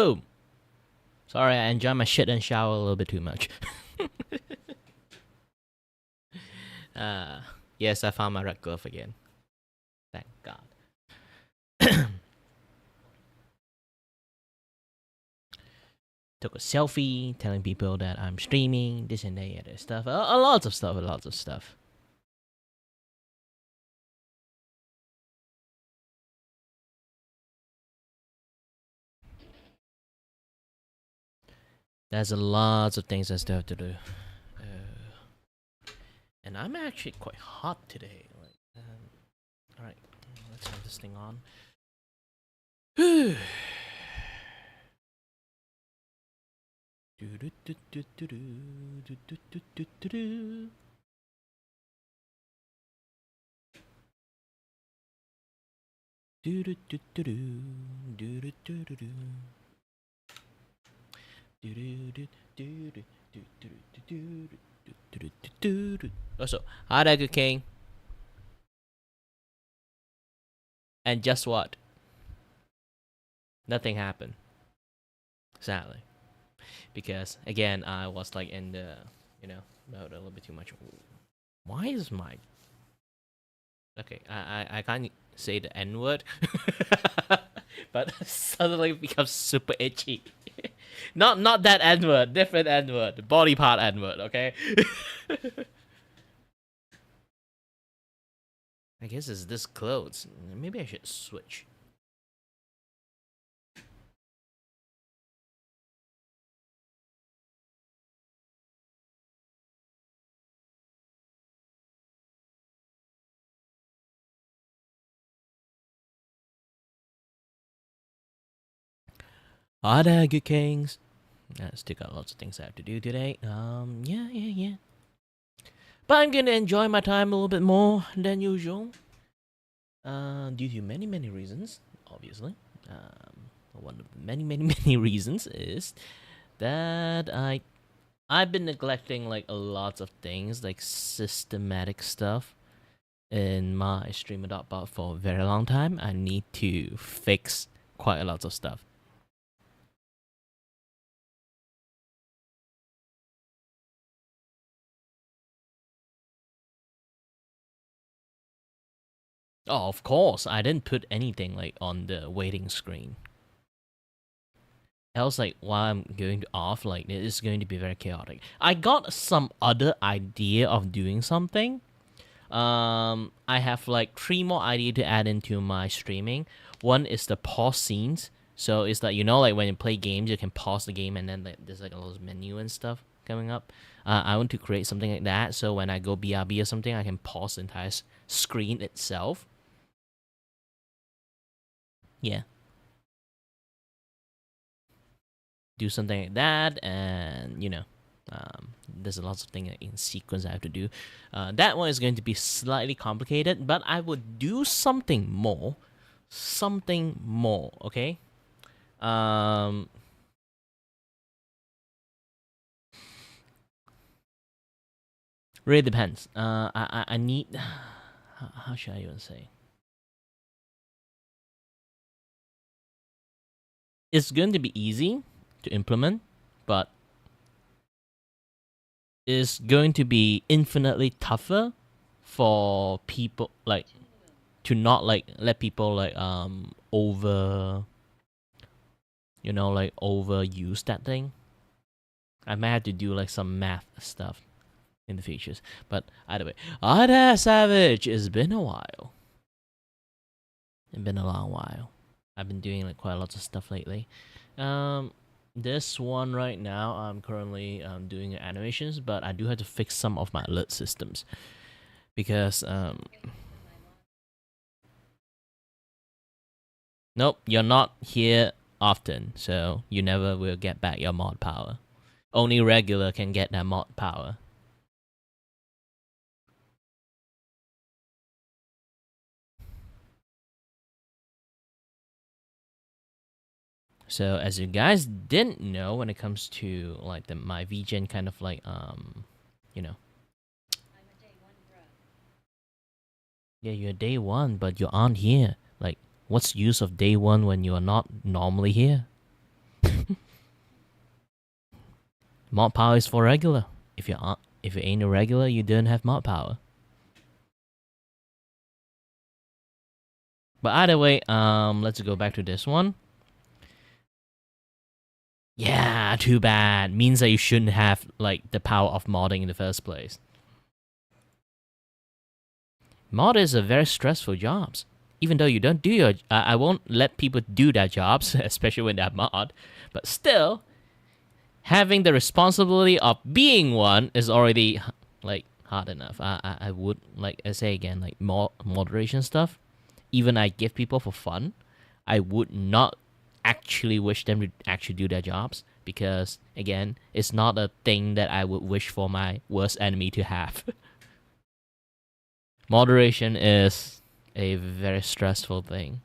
Boom. Sorry, I enjoy my shit and shower a little bit too much. Yes, I found my red glove again. Thank God. Took a selfie, telling people that I'm streaming, this and that, other stuff. A lots of stuff. There's a lots of things I still have to do. And I'm actually quite hot today. Alright, let's have this thing on. Also, hi there, good king. And just what? Nothing happened. Sadly. Because, again, I was like in the, mode a little bit too much. Why is my... Okay, I can't say the N-word. But suddenly it becomes super itchy. Not that N-word, different N-word. Body part N-word, okay? I guess it's this close. Maybe I should switch. Hi there, good kings. I still got lots of things I have to do today. Yeah. But I'm gonna enjoy my time a little bit more than usual. Due to many reasons, obviously. One of the many reasons is that I've been neglecting like a lot of things, like systematic stuff in my streamer.bot for a very long time. I need to fix quite a lot of stuff. Oh, of course, I didn't put anything like on the waiting screen. Else, like while I'm going off, like it is going to be very chaotic. I got some other idea of doing something. I have like 3 more ideas to add into my streaming. One is the pause scenes. So it's like, like when you play games, you can pause the game and then there's like a little menu and stuff coming up. I want to create something like that. So when I go BRB or something, I can pause the entire screen itself. Yeah. Do something like that, and there's a lot of things in sequence I have to do. That one is going to be slightly complicated, but I would do something more. Okay. Really depends. I need. How should I even say? It's going to be easy to implement, but it's going to be infinitely tougher for people like to not like let people like overuse that thing. I might have to do like some math stuff in the features. But either way, Ada Savage, it's been a while. It's been a long while. I've been doing like quite a lot of stuff lately. This one right now, I'm currently doing animations, but I do have to fix some of my alert systems because nope, you're not here often, so you never will get back your mod power. Only regular can get that mod power. So as you guys didn't know, when it comes to like my VGen kind of like yeah, you're day one, but you aren't here. Like, what's use of day one when you are not normally here? Mod power is for regular. If you ain't a regular, you don't have mod power. But either way, let's go back to this one. Yeah, too bad. Means that you shouldn't have like the power of modding in the first place. Mod is a very stressful job. Even though you don't do your, I won't let people do their jobs, especially when they're mod. But still, having the responsibility of being one is already like hard enough. I would like I say again like moderation stuff. Even I give people for fun, I would not actually wish them to actually do their jobs because again, it's not a thing that I would wish for my worst enemy to have. Moderation is a very stressful thing.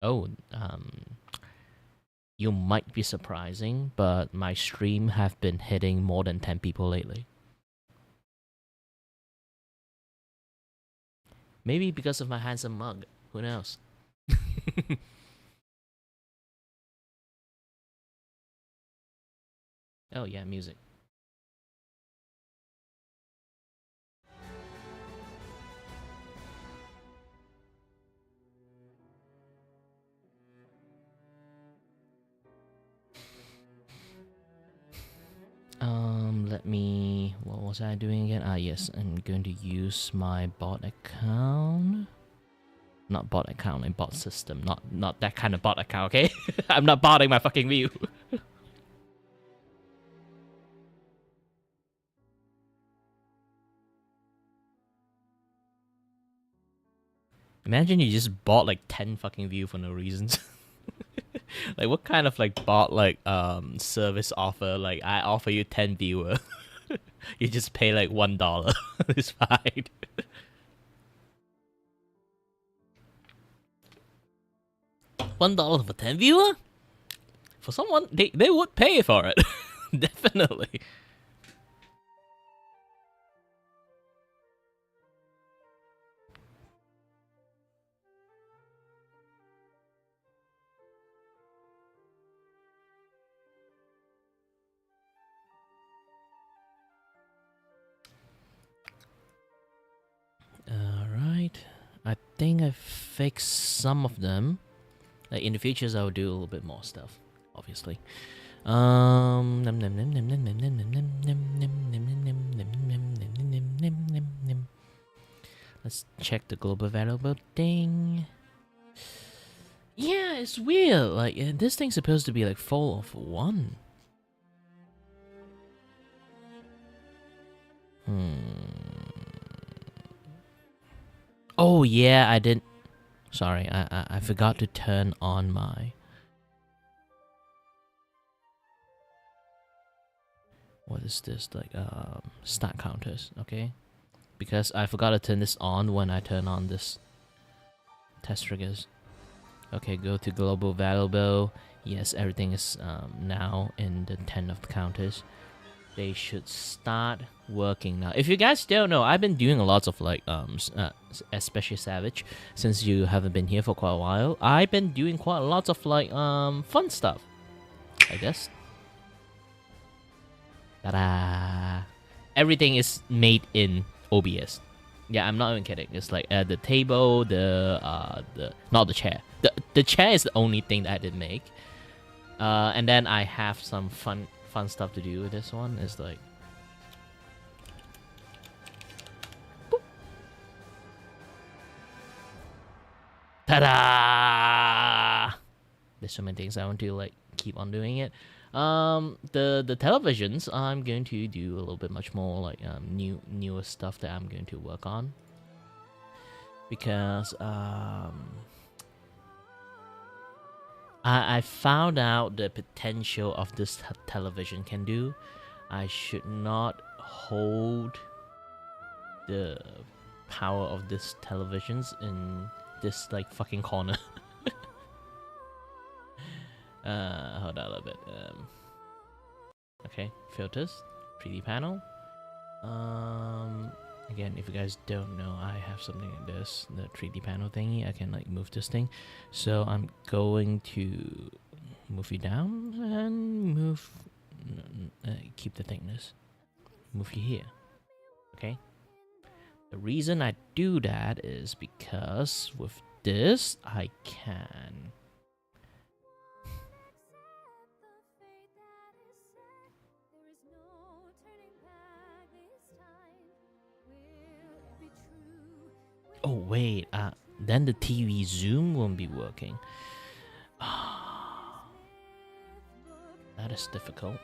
Oh, you might be surprising, but my stream have been hitting more than 10 people lately. Maybe because of my handsome mug. Who knows? Oh yeah, music. Let me. What was I doing again? Ah, yes, I'm going to use my bot account. Not bot account, like bot system. Not that kind of bot account. Okay, I'm not botting my fucking view. Imagine you just bought like 10 fucking view for no reasons. Like what kind of like bot like service offer? Like I offer you 10 viewer. You just pay like $1. It's fine. $1 for 10 viewer? For someone they would pay for it. Definitely. Alright. I think I fixed some of them. Like in the futures I will do a little bit more stuff, obviously. Let's check the global variable thing. Yeah, it's weird. Like this thing's supposed to be like 4 of 1. Oh yeah, I didn't. Sorry, I forgot to turn on my. What is this like? Stat counters. Okay, because I forgot to turn this on when I turn on this test triggers. Okay, go to global variable. Yes, everything is now in the 10 of the counters. They should start working now. If you guys don't know, I've been doing a lot of like especially Savage, since you haven't been here for quite a while. I've been doing quite a lot of like fun stuff. I guess. Ta-da! Everything is made in OBS. Yeah, I'm not even kidding. It's like the table, the not the chair. The chair is the only thing that I didn't make. And then I have some fun stuff to do with this one. Is like, boop. Ta-da! There's so many things I want to like keep on doing it. The televisions I'm going to do a little bit much more like newer stuff that I'm going to work on, because I found out the potential of this television can do. I should not hold the power of this televisions in this like fucking corner. Hold on a little bit. Okay, filters, 3D panel. Again, if you guys don't know, I have something like this, the 3D panel thingy. I can like move this thing. So I'm going to move you down and move. Keep the thickness. Move you here. Okay. The reason I do that is because with this I can. Oh wait, then the TV zoom won't be working. That is difficult.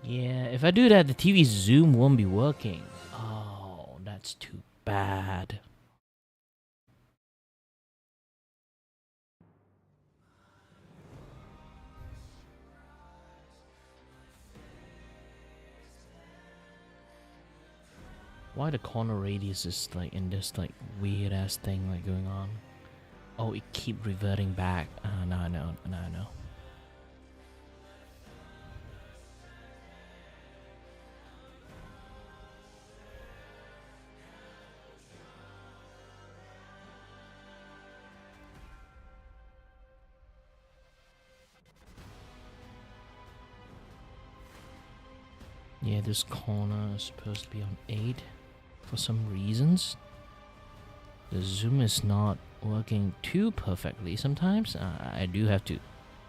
Yeah, if I do that, the TV zoom won't be working. Oh, that's too bad. Why the corner radius is like in this like weird ass thing like going on? Oh, it keep reverting back. No, I know. Yeah, this corner is supposed to be on 8 for some reasons. The zoom is not working too perfectly sometimes. I do have to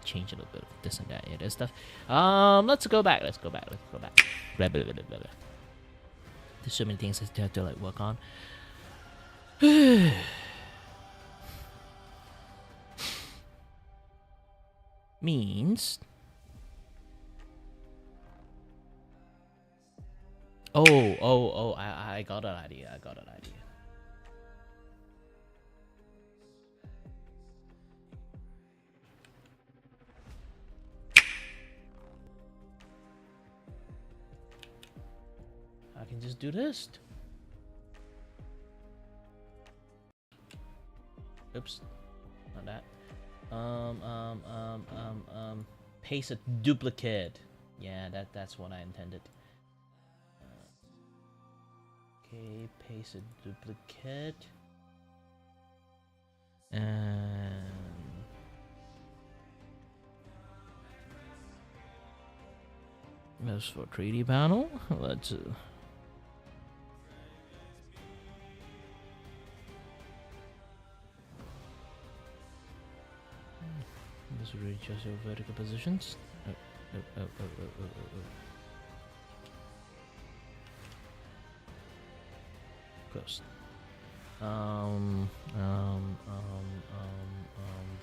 change a little bit of this and that. Yeah, that stuff. Let's go back. Blah, blah, blah, blah, blah. There's so many things I have to like work on. Means. Oh, I got an idea. I can just do this. Oops, not that. Paste a duplicate. Yeah, that's what I intended. Okay, paste a duplicate. And that's for 3D panel. Let's just readjust your vertical positions. Oh. Close.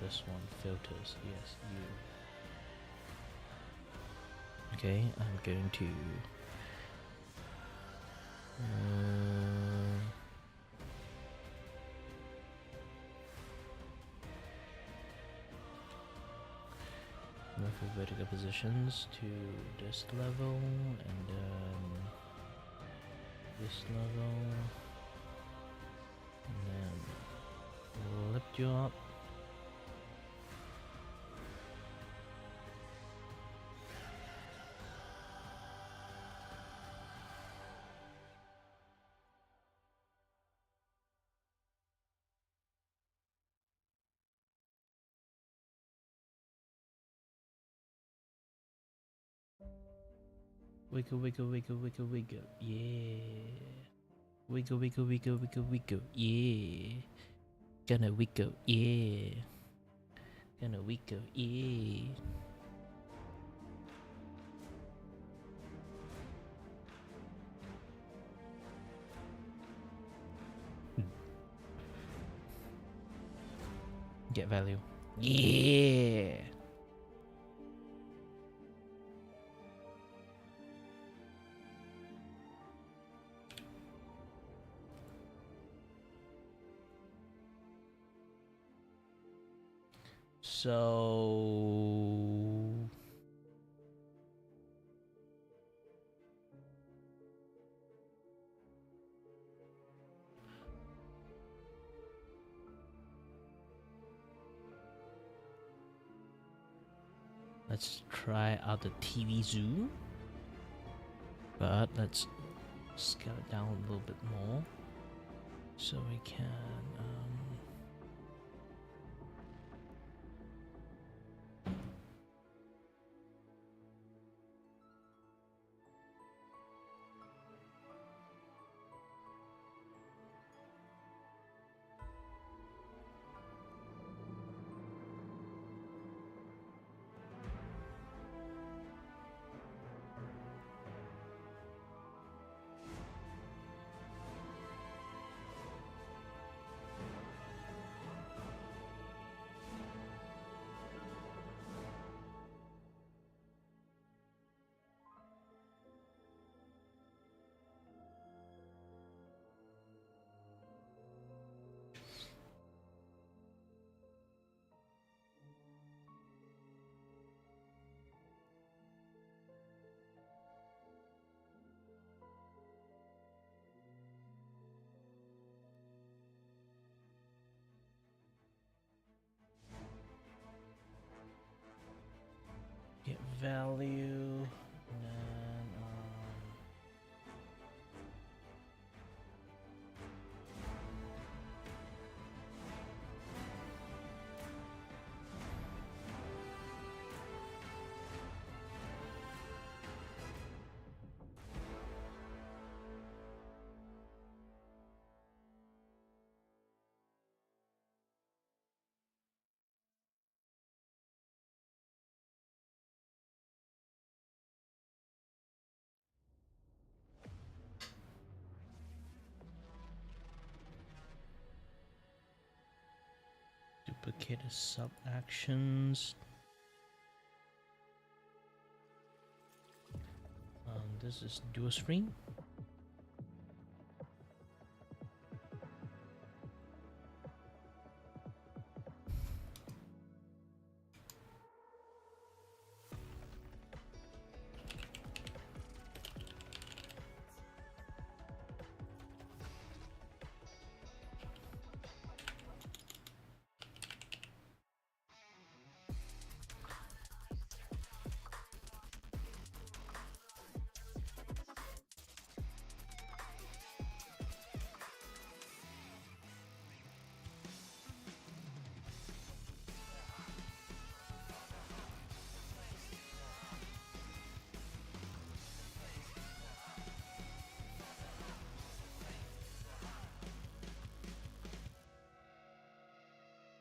This one, filters. Yes, you. Okay, I'm going to. Move the vertical positions to this level and then this level, and then lift you up. Wiggle, wiggle, wiggle, wiggle, wiggle, yeah. Wiggle, wiggle, wiggle, wiggle, wiggle, yeah. Gonna wiggle, yeah. Gonna wiggle, yeah. Get value. Yeah. So Let's try out the TV zoom, but let's scale it down a little bit more so we can get value, and then duplicate the sub actions. This is dual screen.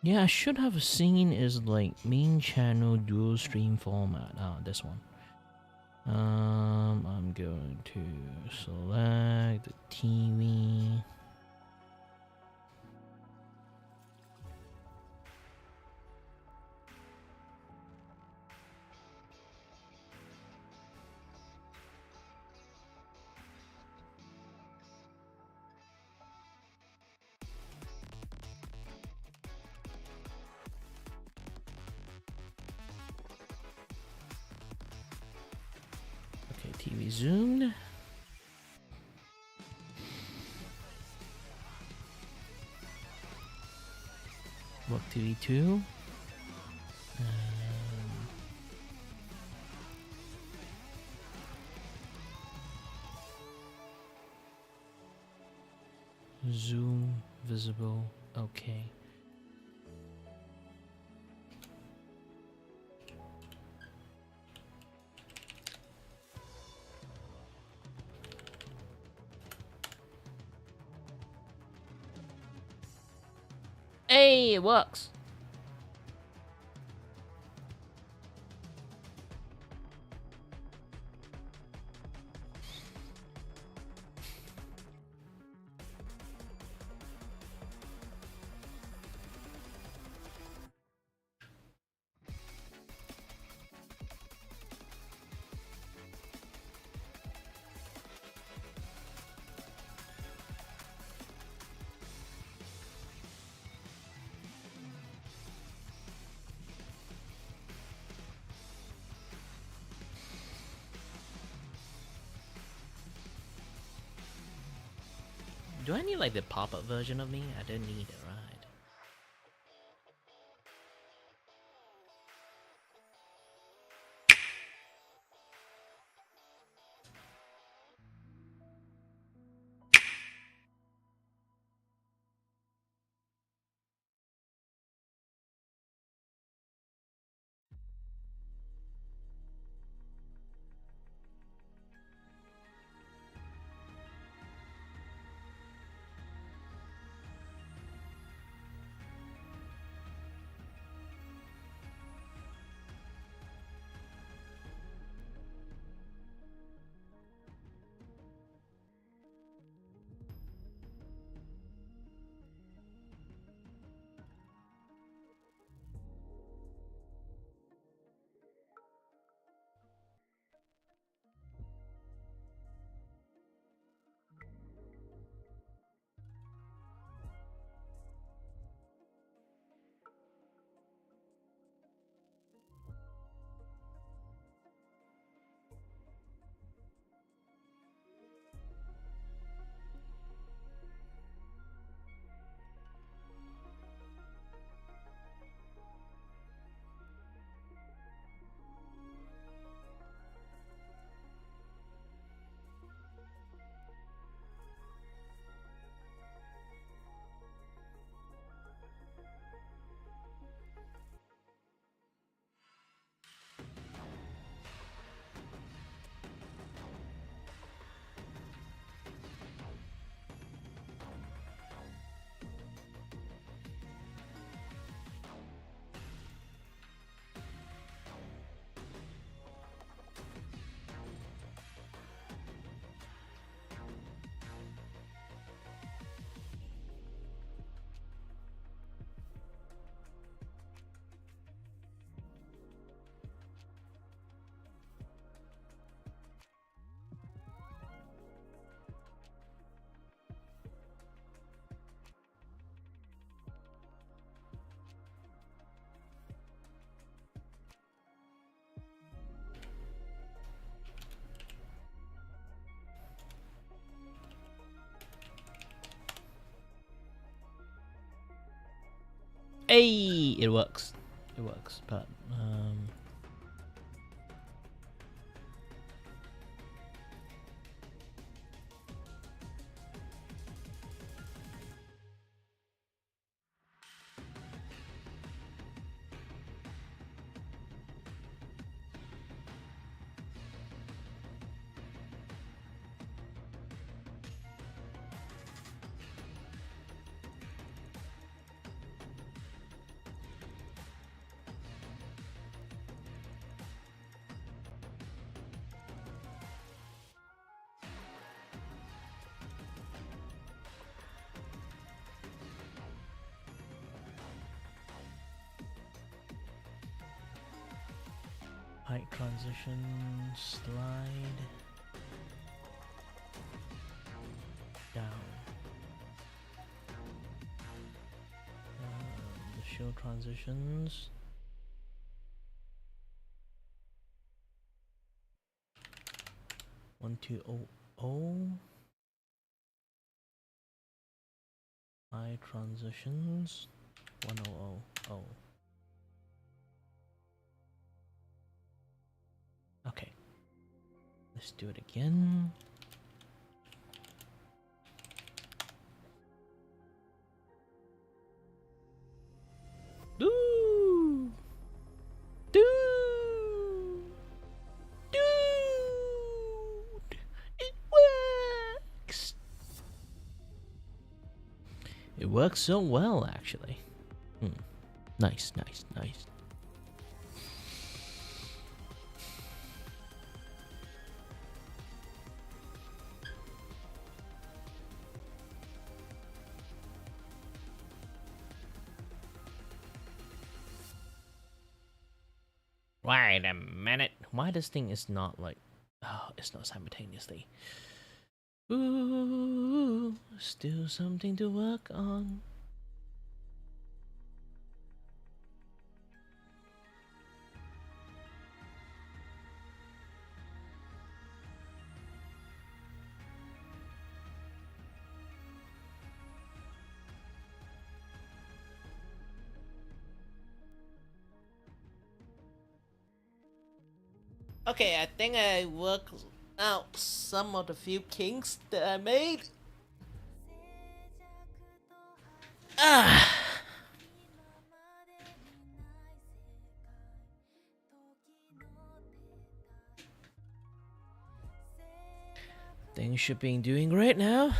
Yeah, I should have seen is like main channel dual stream format. This one. I'm going to select the TV. Okay, TV zoomed. Work TV 2. Zoom visible. Okay. Hey, it works. Do I need like the pop-up version of me? I don't need it, right? Hey, it works. It works, but height transition, slide down. The show transitions. One, two, oh. High transitions. 1000. Okay. Let's do it again. Doo! Dude! Dude! It works! It works so well, actually. Nice, nice, nice. Wait a minute. Why this thing is not like... Oh, it's not simultaneously. Ooh, still something to work on. Okay, I think I worked out some of the few kinks that I made. Things should be doing great now.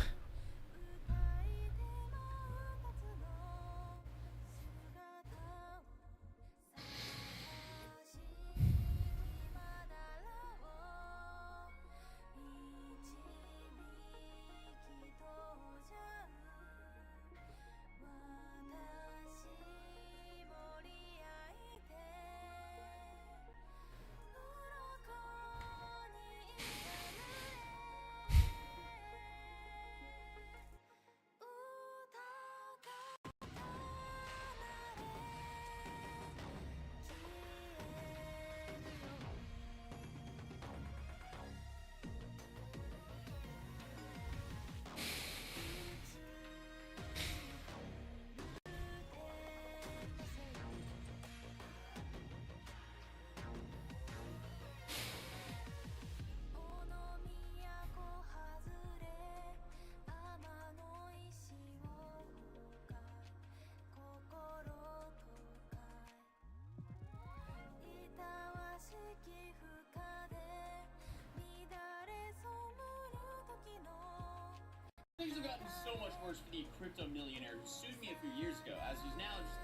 Things have gotten so much worse for the crypto millionaire who sued me a few years ago, as he's now just...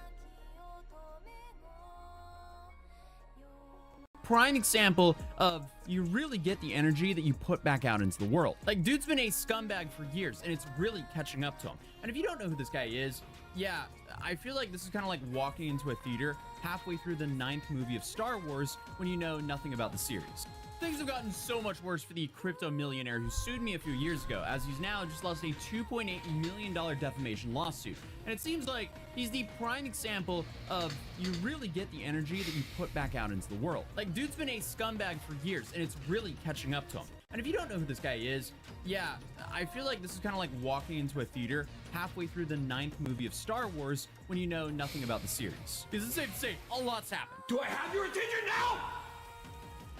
Prime example of you really get the energy that you put back out into the world. Like, dude's been a scumbag for years, and it's really catching up to him. And if you don't know who this guy is, yeah, I feel like this is kind of like walking into a theater halfway through the 9th movie of Star Wars when you know nothing about the series. Things have gotten so much worse for the crypto millionaire who sued me a few years ago, as he's now just lost a $2.8 million defamation lawsuit. And it seems like he's the prime example of you really get the energy that you put back out into the world. Like, dude's been a scumbag for years, and it's really catching up to him. And if you don't know who this guy is, yeah, I feel like this is kind of like walking into a theater halfway through the 9th movie of Star Wars when you know nothing about the series. Because it's safe to say, a lot's happened. Do I have your attention now?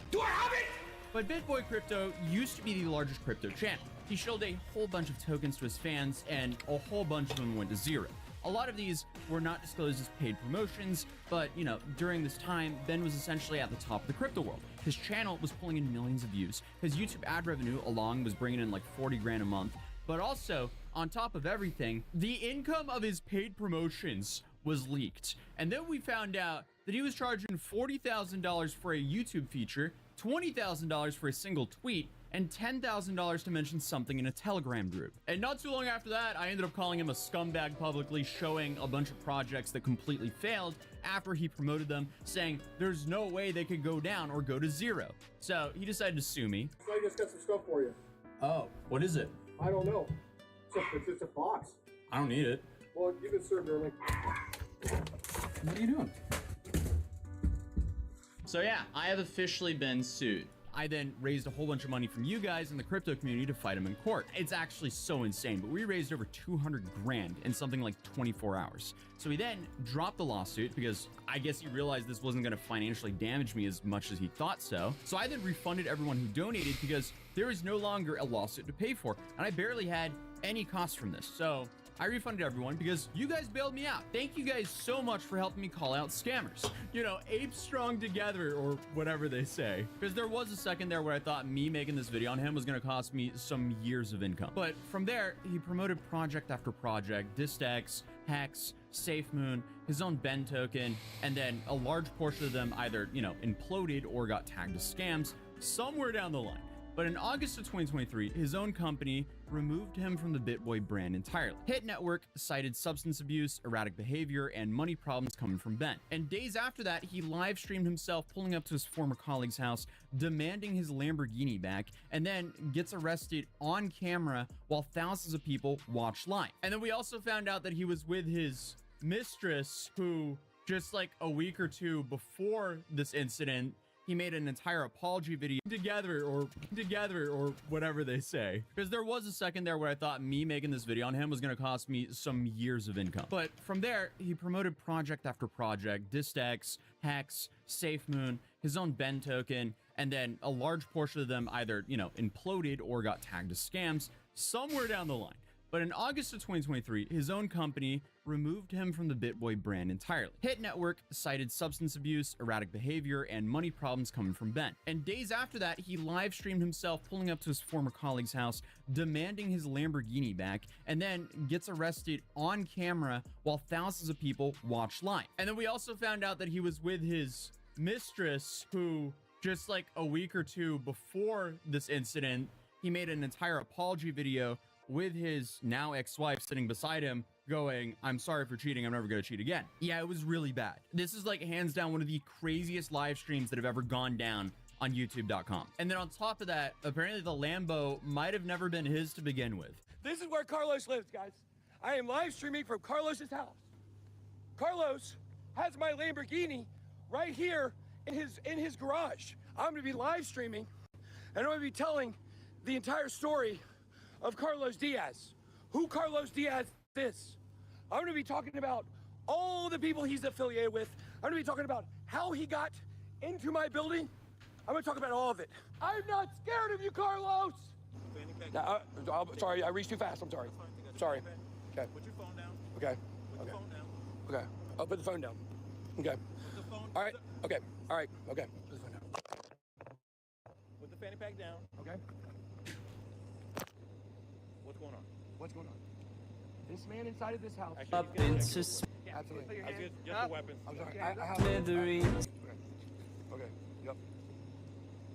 Do I have it? But BitBoy Crypto used to be the largest crypto channel. He showed a whole bunch of tokens to his fans, and a whole bunch of them went to zero. A lot of these were not disclosed as paid promotions, but, you know, during this time, Ben was essentially at the top of the crypto world. His channel was pulling in millions of views. His YouTube ad revenue along was bringing in like 40 grand a month. But also, on top of everything, the income of his paid promotions was leaked. And then we found out that he was charging $40,000 for a YouTube feature, $20,000 for a single tweet, and $10,000 to mention something in a Telegram group. And not too long after that, I ended up calling him a scumbag publicly, showing a bunch of projects that completely failed after he promoted them, saying there's no way they could go down or go to zero. So he decided to sue me. So I just got some stuff for you. Oh, what is it? I don't know. It's just a box. I don't need it. Well, you can serve early. What are you doing? So yeah, I have officially been sued. I then raised a whole bunch of money from you guys in the crypto community to fight him in court. It's actually so insane, but we raised over 200 grand in something like 24 hours. So he then dropped the lawsuit because I guess he realized this wasn't going to financially damage me as much as he thought so. So I then refunded everyone who donated because there is no longer a lawsuit to pay for, and I barely had any cost from this. So I refunded everyone because you guys bailed me out. Thank you guys so much for helping me call out scammers. You know, apes strong together, or whatever they say. Because there was a second there where I thought me making this video on him was gonna cost me some years of income. But from there, he promoted project after project, Distex, Hex, SafeMoon, his own Ben token, and then a large portion of them either, you know, imploded or got tagged as scams somewhere down the line. But in August of 2023, his own company removed him from the BitBoy brand entirely. Hit Network cited substance abuse, erratic behavior, and money problems coming from Ben. And days after that, he live streamed himself pulling up to his former colleague's house, demanding his Lamborghini back, and then gets arrested on camera while thousands of people watch live. And then we also found out that he was with his mistress, who just like a week or two before this incident, he made an entire apology video together or whatever they say. Because there was a second there where I thought me making this video on him was going to cost me some years of income. But from there, he promoted project after project, Distex, Hex, SafeMoon, his own Ben token, and then a large portion of them either, you know, imploded or got tagged as scams somewhere down the line. But in August of 2023, his own company removed him from the BitBoy brand entirely. Hit Network cited substance abuse, erratic behavior, and money problems coming from Ben. And days after that, he live streamed himself pulling up to his former colleague's house, demanding his Lamborghini back, and then gets arrested on camera while thousands of people watch live. And then we also found out that he was with his mistress, who just like a week or two before this incident, he made an entire apology video with his now ex-wife sitting beside him going, "I'm sorry for cheating, I'm never gonna cheat again." Yeah, it was really bad. This is like hands down one of the craziest live streams that have ever gone down on youtube.com. And then on top of that, apparently the Lambo might have never been his to begin with. This is where Carlos lives, guys. I am live streaming from Carlos's house. Carlos has my Lamborghini right here in his garage. I'm gonna be live streaming, and I'm gonna be telling the entire story of Carlos Diaz, who Carlos Diaz is. I'm gonna be talking about all the people he's affiliated with. I'm gonna be talking about how he got into my building. I'm gonna talk about all of it. I'm not scared of you, Carlos! Sorry, I reached too fast, I'm sorry. Sorry. Okay. Put your phone down. Okay. Put the phone down. Okay. I'll put the phone down. Okay. Put the phone. All right. Okay. All right. Okay. Put the phone down. Put the fanny pack down. Okay. What's going on? What's going on? This man inside of this house. Actually, Up you can- into Absolutely. Just the weapons. I'm sorry. I have smithereens. Okay. Yep.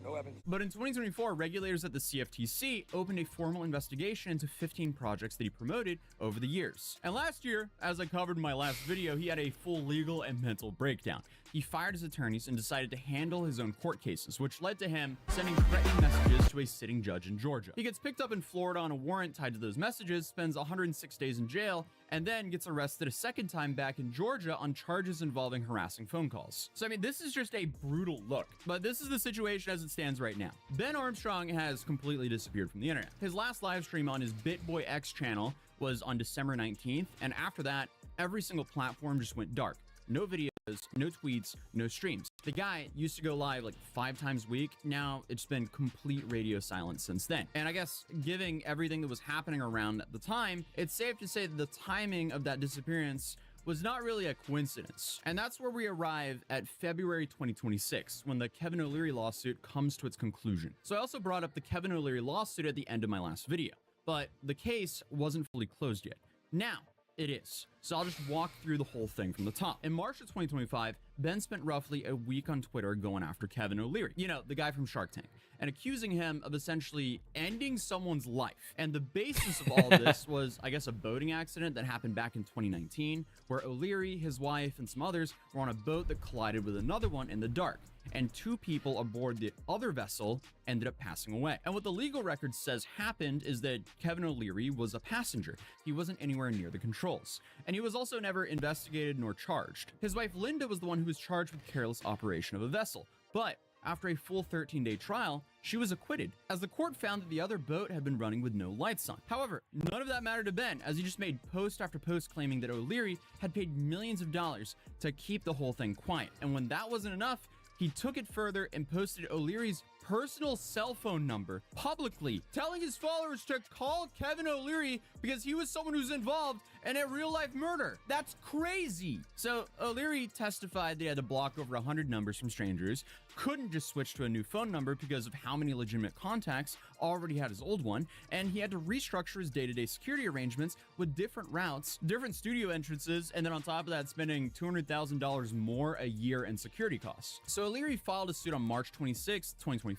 No weapons. But in 2024, regulators at the CFTC opened a formal investigation into 15 projects that he promoted over the years. And last year, as I covered in my last video, he had a full legal and mental breakdown. He fired his attorneys and decided to handle his own court cases, which led to him sending threatening messages to a sitting judge in Georgia. He gets picked up in Florida on a warrant tied to those messages, spends 106 days in jail, and then gets arrested a second time back in Georgia on charges involving harassing phone calls. So I mean, this is just a brutal look, but this is the situation as it stands right now. Ben Armstrong has completely disappeared from the internet. His last live stream on his BitBoy X channel was on December 19th, and after that, every single platform just went dark. No videos, no tweets, no streams. The guy used to go live like 5 times a week. Now it's been complete radio silence since then. And I guess given everything that was happening around at the time, it's safe to say that the timing of that disappearance was not really a coincidence. And that's where we arrive at February 2026, when the Kevin O'Leary lawsuit comes to its conclusion. So I also brought up the Kevin O'Leary lawsuit at the end of my last video, but the case wasn't fully closed yet. Now, it is. So I'll just walk through the whole thing from the top. In March of 2025, Ben spent roughly a week on Twitter going after Kevin O'Leary, you know, the guy from Shark Tank, and accusing him of essentially ending someone's life. And the basis of all this was, I guess, a boating accident that happened back in 2019, where O'Leary, his wife, and some others were on a boat that collided with another one in the dark, and 2 people aboard the other vessel ended up passing away. And what the legal record says happened is that Kevin O'Leary was a passenger. He wasn't anywhere near the controls, and he was also never investigated nor charged. His wife Linda was the one who was charged with careless operation of a vessel, but after a full 13-day trial, she was acquitted, as the court found that the other boat had been running with no lights on. However, none of that mattered to Ben, as he just made post after post claiming that O'Leary had paid millions of dollars to keep the whole thing quiet. And when that wasn't enough, he took it further and posted O'Leary's personal cell phone number publicly, telling his followers to call Kevin O'Leary because he was someone who's involved in a real-life murder. That's crazy. So O'Leary testified they had to block over 100 numbers from strangers, couldn't just switch to a new phone number because of how many legitimate contacts already had his old one, and he had to restructure his day-to-day security arrangements with different routes, different studio entrances, and then on top of that, spending $200,000 more a year in security costs. So O'Leary filed a suit on March 26, 2025.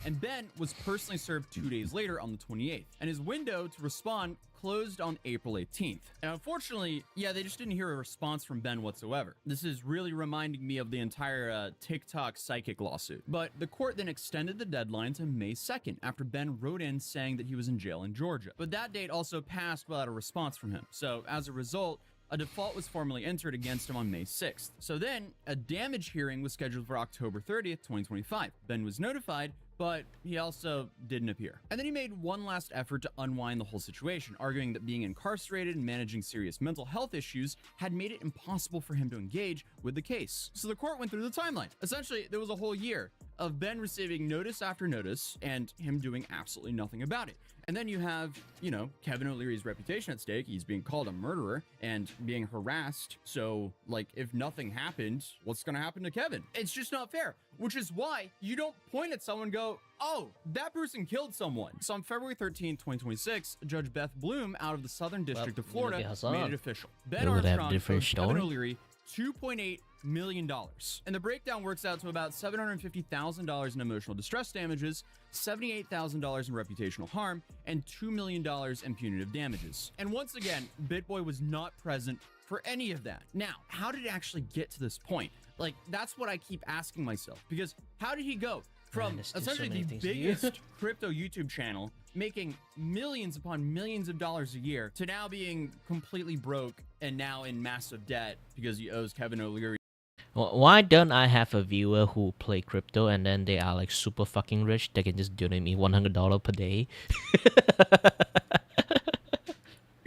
And Ben was personally served 2 days later on the 28th, and his window to respond closed on April 18th. And unfortunately, yeah, they just didn't hear a response from Ben whatsoever. This is really reminding me of the entire TikTok psychic lawsuit. But the court then extended the deadline to May 2nd after Ben wrote in saying that he was in jail in Georgia. But that date also passed without a response from him. So as a result, a default was formally entered against him on May 6th. So then a damage hearing was scheduled for October 30th, 2025. Ben was notified, but he also didn't appear. And then he made one last effort to unwind the whole situation, arguing that being incarcerated and managing serious mental health issues had made it impossible for him to engage with the case. So the court went through the timeline. Essentially, there was a whole year of Ben receiving notice after notice and him doing absolutely nothing about it. And then you have, you know, Kevin O'Leary's reputation at stake. He's being called a murderer and being harassed. So, like, if nothing happened, what's going to happen to Kevin? It's just not fair, which is why you don't point at someone and go, oh, that person killed someone. So on February 13, 2026, Judge Beth Bloom out of the Southern District of Florida made it official. Ben Armstrong owed Kevin O'Leary $2.8 million. And the breakdown works out to about $750,000 in emotional distress damages, $78,000 in reputational harm, and $2 million in punitive damages. And once again, BitBoy was not present for any of that. Now, how did it actually get to this point? Like, that's what I keep asking myself, because how did he go from essentially the biggest crypto YouTube channel, making millions upon millions of dollars a year, to now being completely broke and now in massive debt because he owes Kevin O'Leary? Why don't I have a viewer who play crypto and then they are like super fucking rich? They can just donate me $100 per day.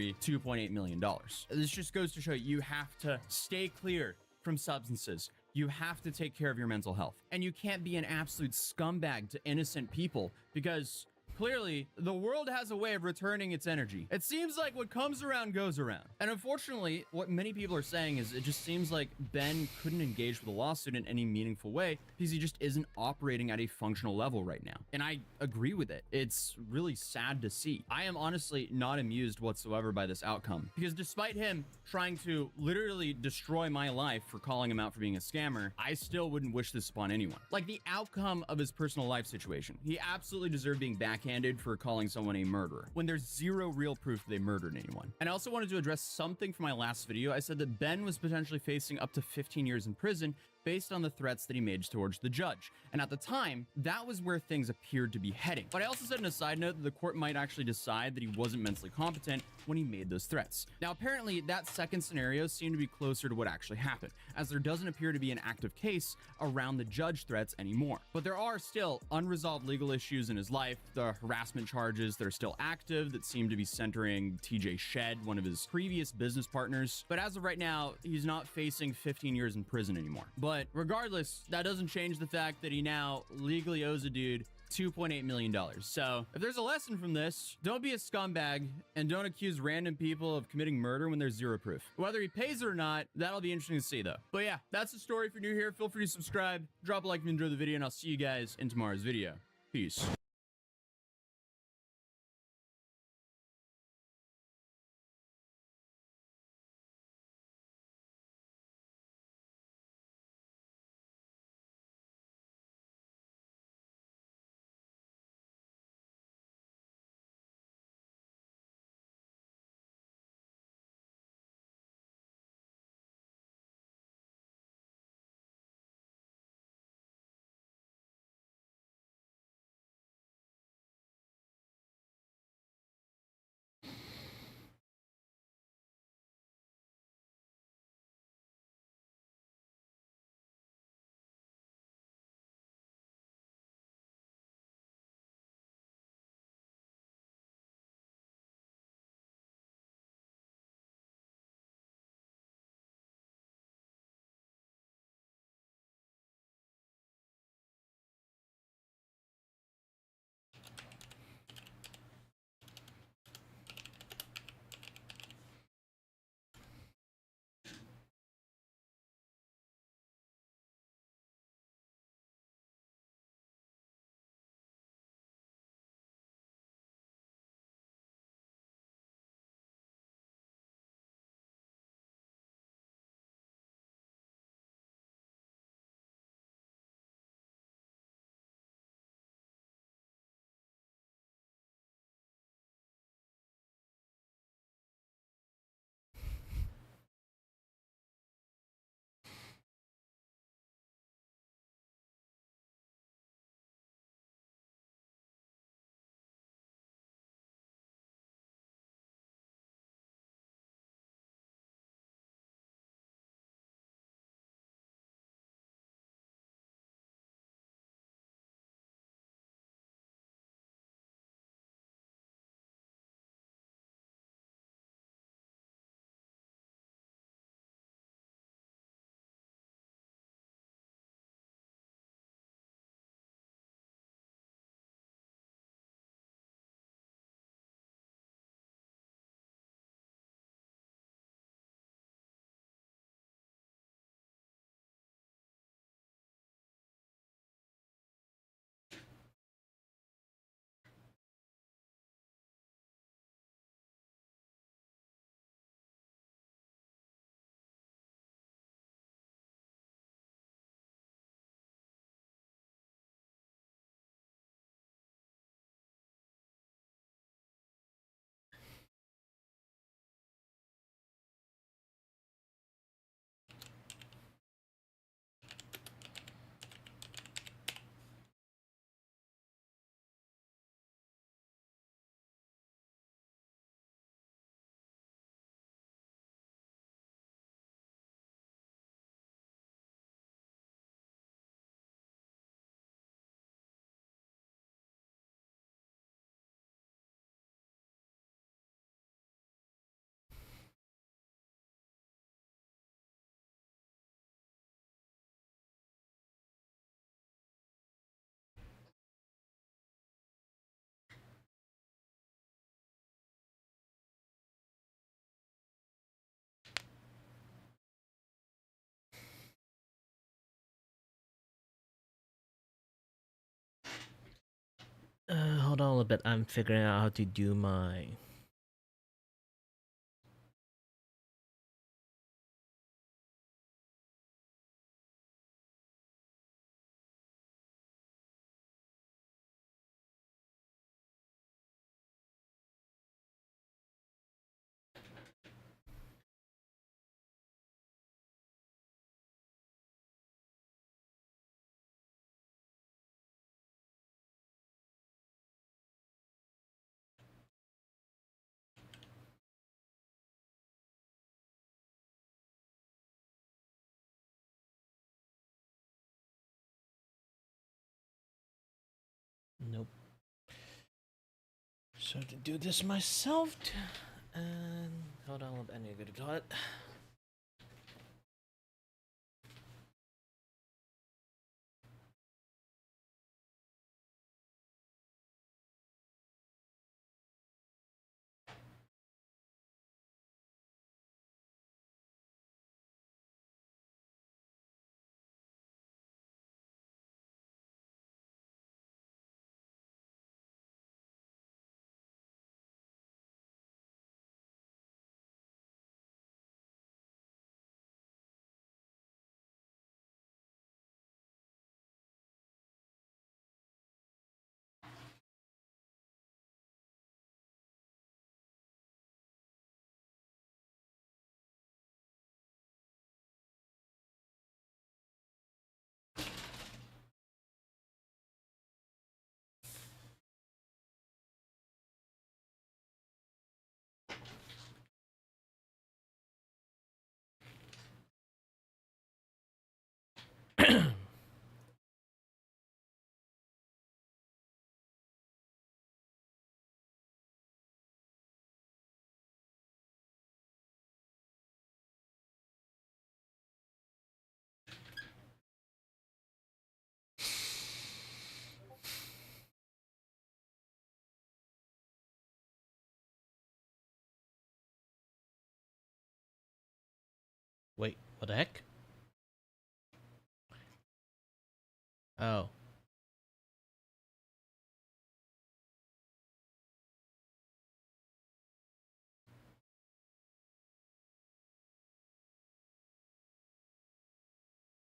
$2.8 million. This just goes to show you have to stay clear from substances. You have to take care of your mental health. And you can't be an absolute scumbag to innocent people, because clearly the world has a way of returning its energy. It seems like what comes around goes around. And unfortunately, what many people are saying is it just seems like Ben couldn't engage with the lawsuit in any meaningful way because he just isn't operating at a functional level right now. And I agree with it. It's really sad to see. I am honestly not amused whatsoever by this outcome, because despite him trying to literally destroy my life for calling him out for being a scammer, I still wouldn't wish this upon anyone. Like, the outcome of his personal life situation, he absolutely deserved being back backhanded for calling someone a murderer when there's zero real proof they murdered anyone. And I also wanted to address something from my last video. I said that Ben was potentially facing up to 15 years in prison based on the threats that he made towards the judge. And at the time, that was where things appeared to be heading. But I also said in a side note that the court might actually decide that he wasn't mentally competent when he made those threats. Now, apparently, that second scenario seemed to be closer to what actually happened, as there doesn't appear to be an active case around the judge threats anymore. But there are still unresolved legal issues in his life, the harassment charges that are still active that seem to be centering TJ Shed, one of his previous business partners. But as of right now, he's not facing 15 years in prison anymore. But regardless, that doesn't change the fact that he now legally owes a dude $2.8 million. So if there's a lesson from this, don't be a scumbag and don't accuse random people of committing murder when there's zero proof. Whether he pays it or not, that'll be interesting to see though. But yeah, that's the story. If you're new here, feel free to subscribe, drop a like if you enjoyed the video, and I'll see you guys in tomorrow's video. Peace. Hold on a little bit. I'm figuring out how to do my So to do this myself, and hold on, I need to go to the toilet. Wait, what the heck? Oh.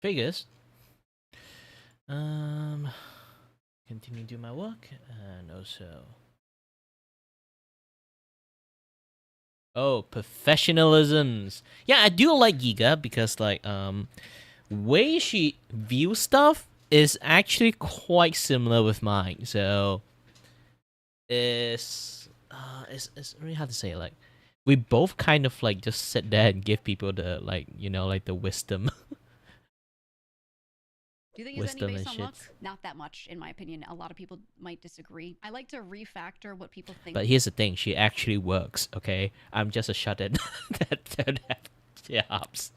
Figures. Continue to do my work, and also. Oh, professionalisms. Yeah, I do like Giga because way she views stuff is actually quite similar with mine. So it's really hard to say. Like we both kind of like just sit there and give people the the wisdom. Do you think it's any Wisdom based and on luck? shit. Not that much, in my opinion. A lot of people might disagree. I like to refactor what people think But here's the thing: she actually works. Okay, I'm just a shut-in that jobs.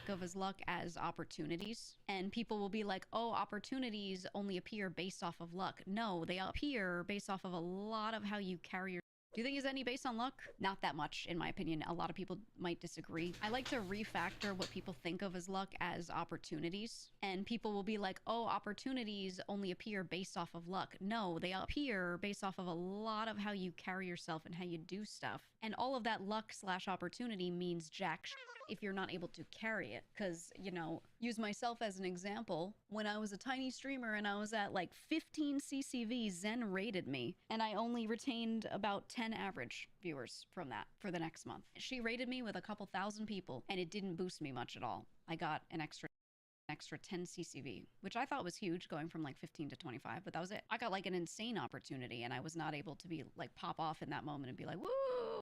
of as luck as opportunities. And people will be like, oh, opportunities only appear based off of luck. No, they appear based off of a lot of how you carry your. Do you think it's any based on luck? Not that much, in my opinion. A lot of people might disagree. I like to refactor what people think of as luck as opportunities. And people will be like, oh, opportunities only appear based off of luck. No, they appear based off of a lot of how you carry yourself and how you do stuff. And all of that luck slash opportunity means jack if you're not able to carry it. Because, you know, use myself as an example. When I was a tiny streamer and I was at like 15 CCV, Zen rated me. And I only retained about 10 average viewers from that for the next month. She rated me with a couple thousand people and it didn't boost me much at all. I got an extra 10 CCV, which I thought was huge, going from like 15 to 25, but that was it. I got like an insane opportunity and I was not able to be like pop off in that moment and be like, woo,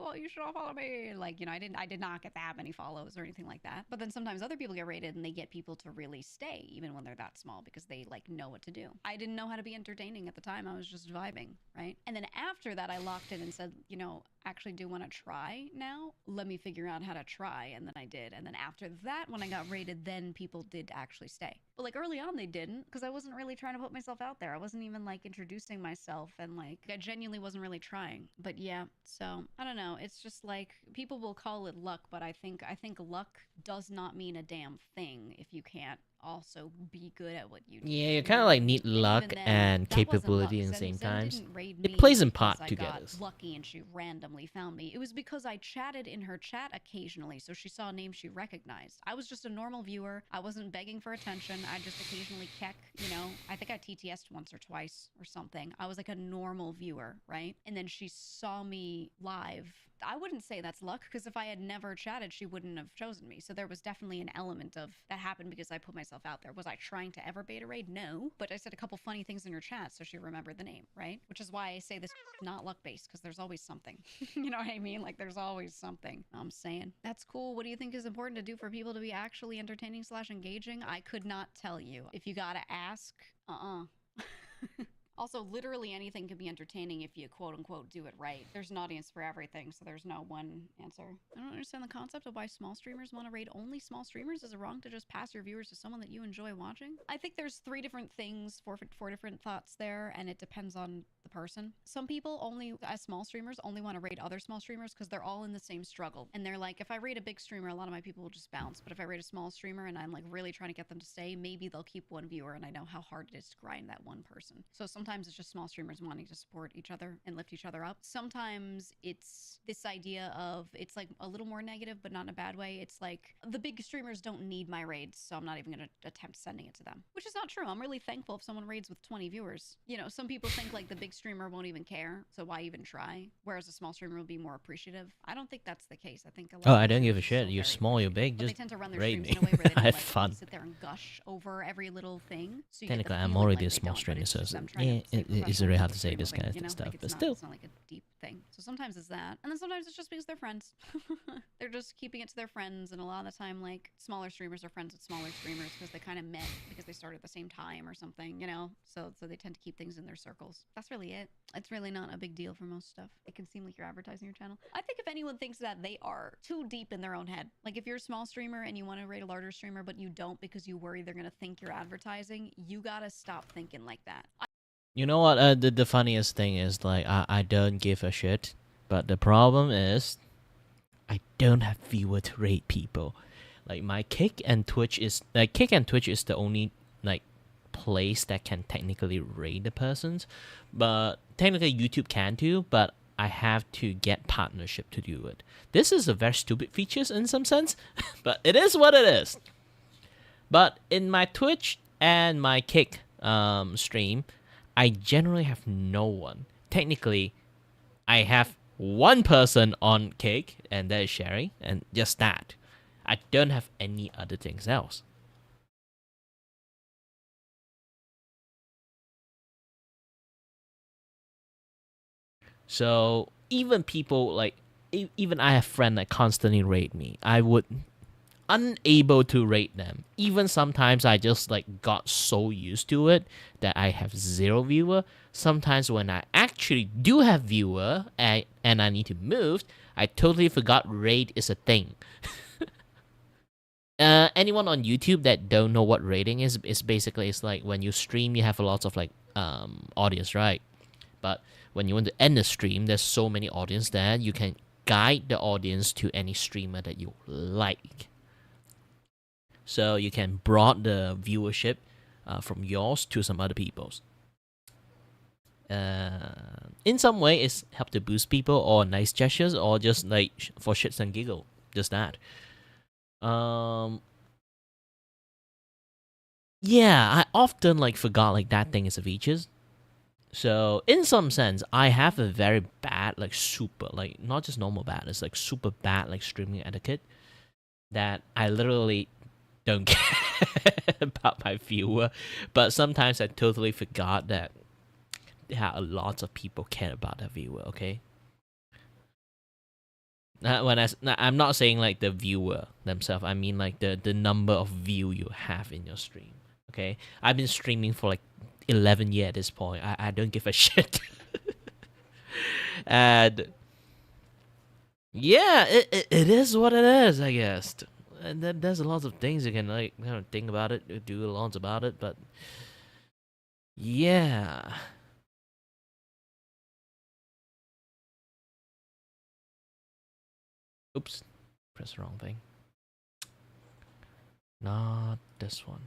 well, you should all follow me. Like, you know, I did not get that many follows or anything like that. But then sometimes other people get rated and they get people to really stay even when they're that small because they like know what to do. I didn't know how to be entertaining at the time. I was just vibing, right? And then after that, I locked in and said, you know, actually do want to try now. Let me figure out how to try. And then I did. And then after that, when I got rated, then people did actually stay. But like early on, they didn't because I wasn't really trying to put myself out there. I wasn't even like introducing myself and like I genuinely wasn't really trying. But yeah, so I don't know. It's just like people will call it luck, but I think luck does not mean a damn thing if you can't also be good at what you do. Yeah, you kind of like need luck and capability in the same times. It plays in part together. Got lucky and she randomly found me. It was because I chatted in her chat occasionally, so she saw a name she recognized. I was just a normal viewer. I wasn't begging for attention. I just occasionally keck, you know. I think I TTS'd once or twice or something. I was like a normal viewer, right? And then she saw me live. I wouldn't say that's luck because if I had never chatted, she wouldn't have chosen me. So there was definitely an element of that happened because I put myself out there. Was I trying to ever beta raid? No, but I said a couple funny things in her chat, so she remembered the name, right? Which is why I say this is not luck based because there's always something. You know what I mean? Like there's always something. I'm saying that's cool. What do you think is important to do for people to be actually entertaining slash engaging? I could not tell you. If you gotta ask, Also, literally anything can be entertaining if you quote unquote do it right. There's an audience for everything, so there's no one answer. I don't understand the concept of why small streamers want to raid only small streamers. Is it wrong to just pass your viewers to someone that you enjoy watching? I think there's three different things, four different thoughts there, and it depends on the person. Some people only, as small streamers, only want to raid other small streamers because they're all in the same struggle. And they're like, if I raid a big streamer, a lot of my people will just bounce. But if I raid a small streamer and I'm like really trying to get them to stay, maybe they'll keep one viewer, and I know how hard it is to grind that one person. So sometimes it's just small streamers wanting to support each other and lift each other up. Sometimes it's this idea of, it's like a little more negative, but not in a bad way. It's like, the big streamers don't need my raids, so I'm not even going to attempt sending it to them. Which is not true. I'm really thankful if someone raids with 20 viewers. You know, some people think like the big streamer won't even care, so why even try? Whereas a small streamer will be more appreciative. I don't think that's the case. I think a lot Oh, of I don't give a streamers are shit. still You're very small, you're appreciative. big. But they Just tend to run their raid streams me. in a way where they I don't have like fun. sit there and gush over every little thing. So you get the Technically, I'm feeling already like a they small don't, but streamer, it's so just them it's trying to stay it's professional really with hard the to say stream this thing, kind you of know? stuff, Like, but still. it's not like a deep thing. So sometimes it's that. And then sometimes it's just because they're friends. They're just keeping it to their friends, and a lot of the time, like, smaller streamers are friends with smaller streamers because they kind of met because they started at the same time or something, you know? So they tend to keep things in their circles. That's really it. It's really not a big deal for most stuff. It can seem like you're advertising your channel. I think if anyone thinks that, they are too deep in their own head. Like, if you're a small streamer and you want to rate a larger streamer, but you don't because you worry they're going to think you're advertising, you gotta stop thinking like that. You know what? The funniest thing is, like, I don't give a shit, but the problem is, I don't have viewer to rate people. Like, my Kick and Twitch is the only like place that can technically rate the persons, but technically YouTube can too. But I have to get partnership to do it. This is a very stupid feature in some sense, but it is what it is. But in my Twitch and my Kick stream, I generally have no one. Technically, I have one person on Kick, and that is Sherry, and just that. I don't have any other things else. So even people like, even I have friends that constantly rate me. I would unable to rate them. Even sometimes I just like got so used to it that I have zero viewer. Sometimes when I actually do have viewer and I need to move, I totally forgot rate is a thing. Anyone on YouTube that don't know what rating is basically, it's like when you stream you have a lot of like audience, right? But when you want to end the stream, there's so many audience there, you can guide the audience to any streamer that you like. So you can broaden the viewership from yours to some other people's. In some way, it's help to boost people, or nice gestures, or just like for shits and giggle, just that. Yeah, I often like forgot like that thing is a features. So in some sense, I have a very bad, like super, like not just normal bad, it's like super bad like streaming etiquette that I literally don't care about my viewer. But sometimes I totally forgot that a lot of people care about their viewer. Okay. I'm not saying like the viewer themselves. I mean like the number of view you have in your stream. Okay, I've been streaming for like 11 years at this point. I don't give a shit. And yeah, it is what it is, I guess. And then there's a lot of things you can like kind of think about it, do a lot about it, but yeah. Oops, press the wrong thing. Not this one.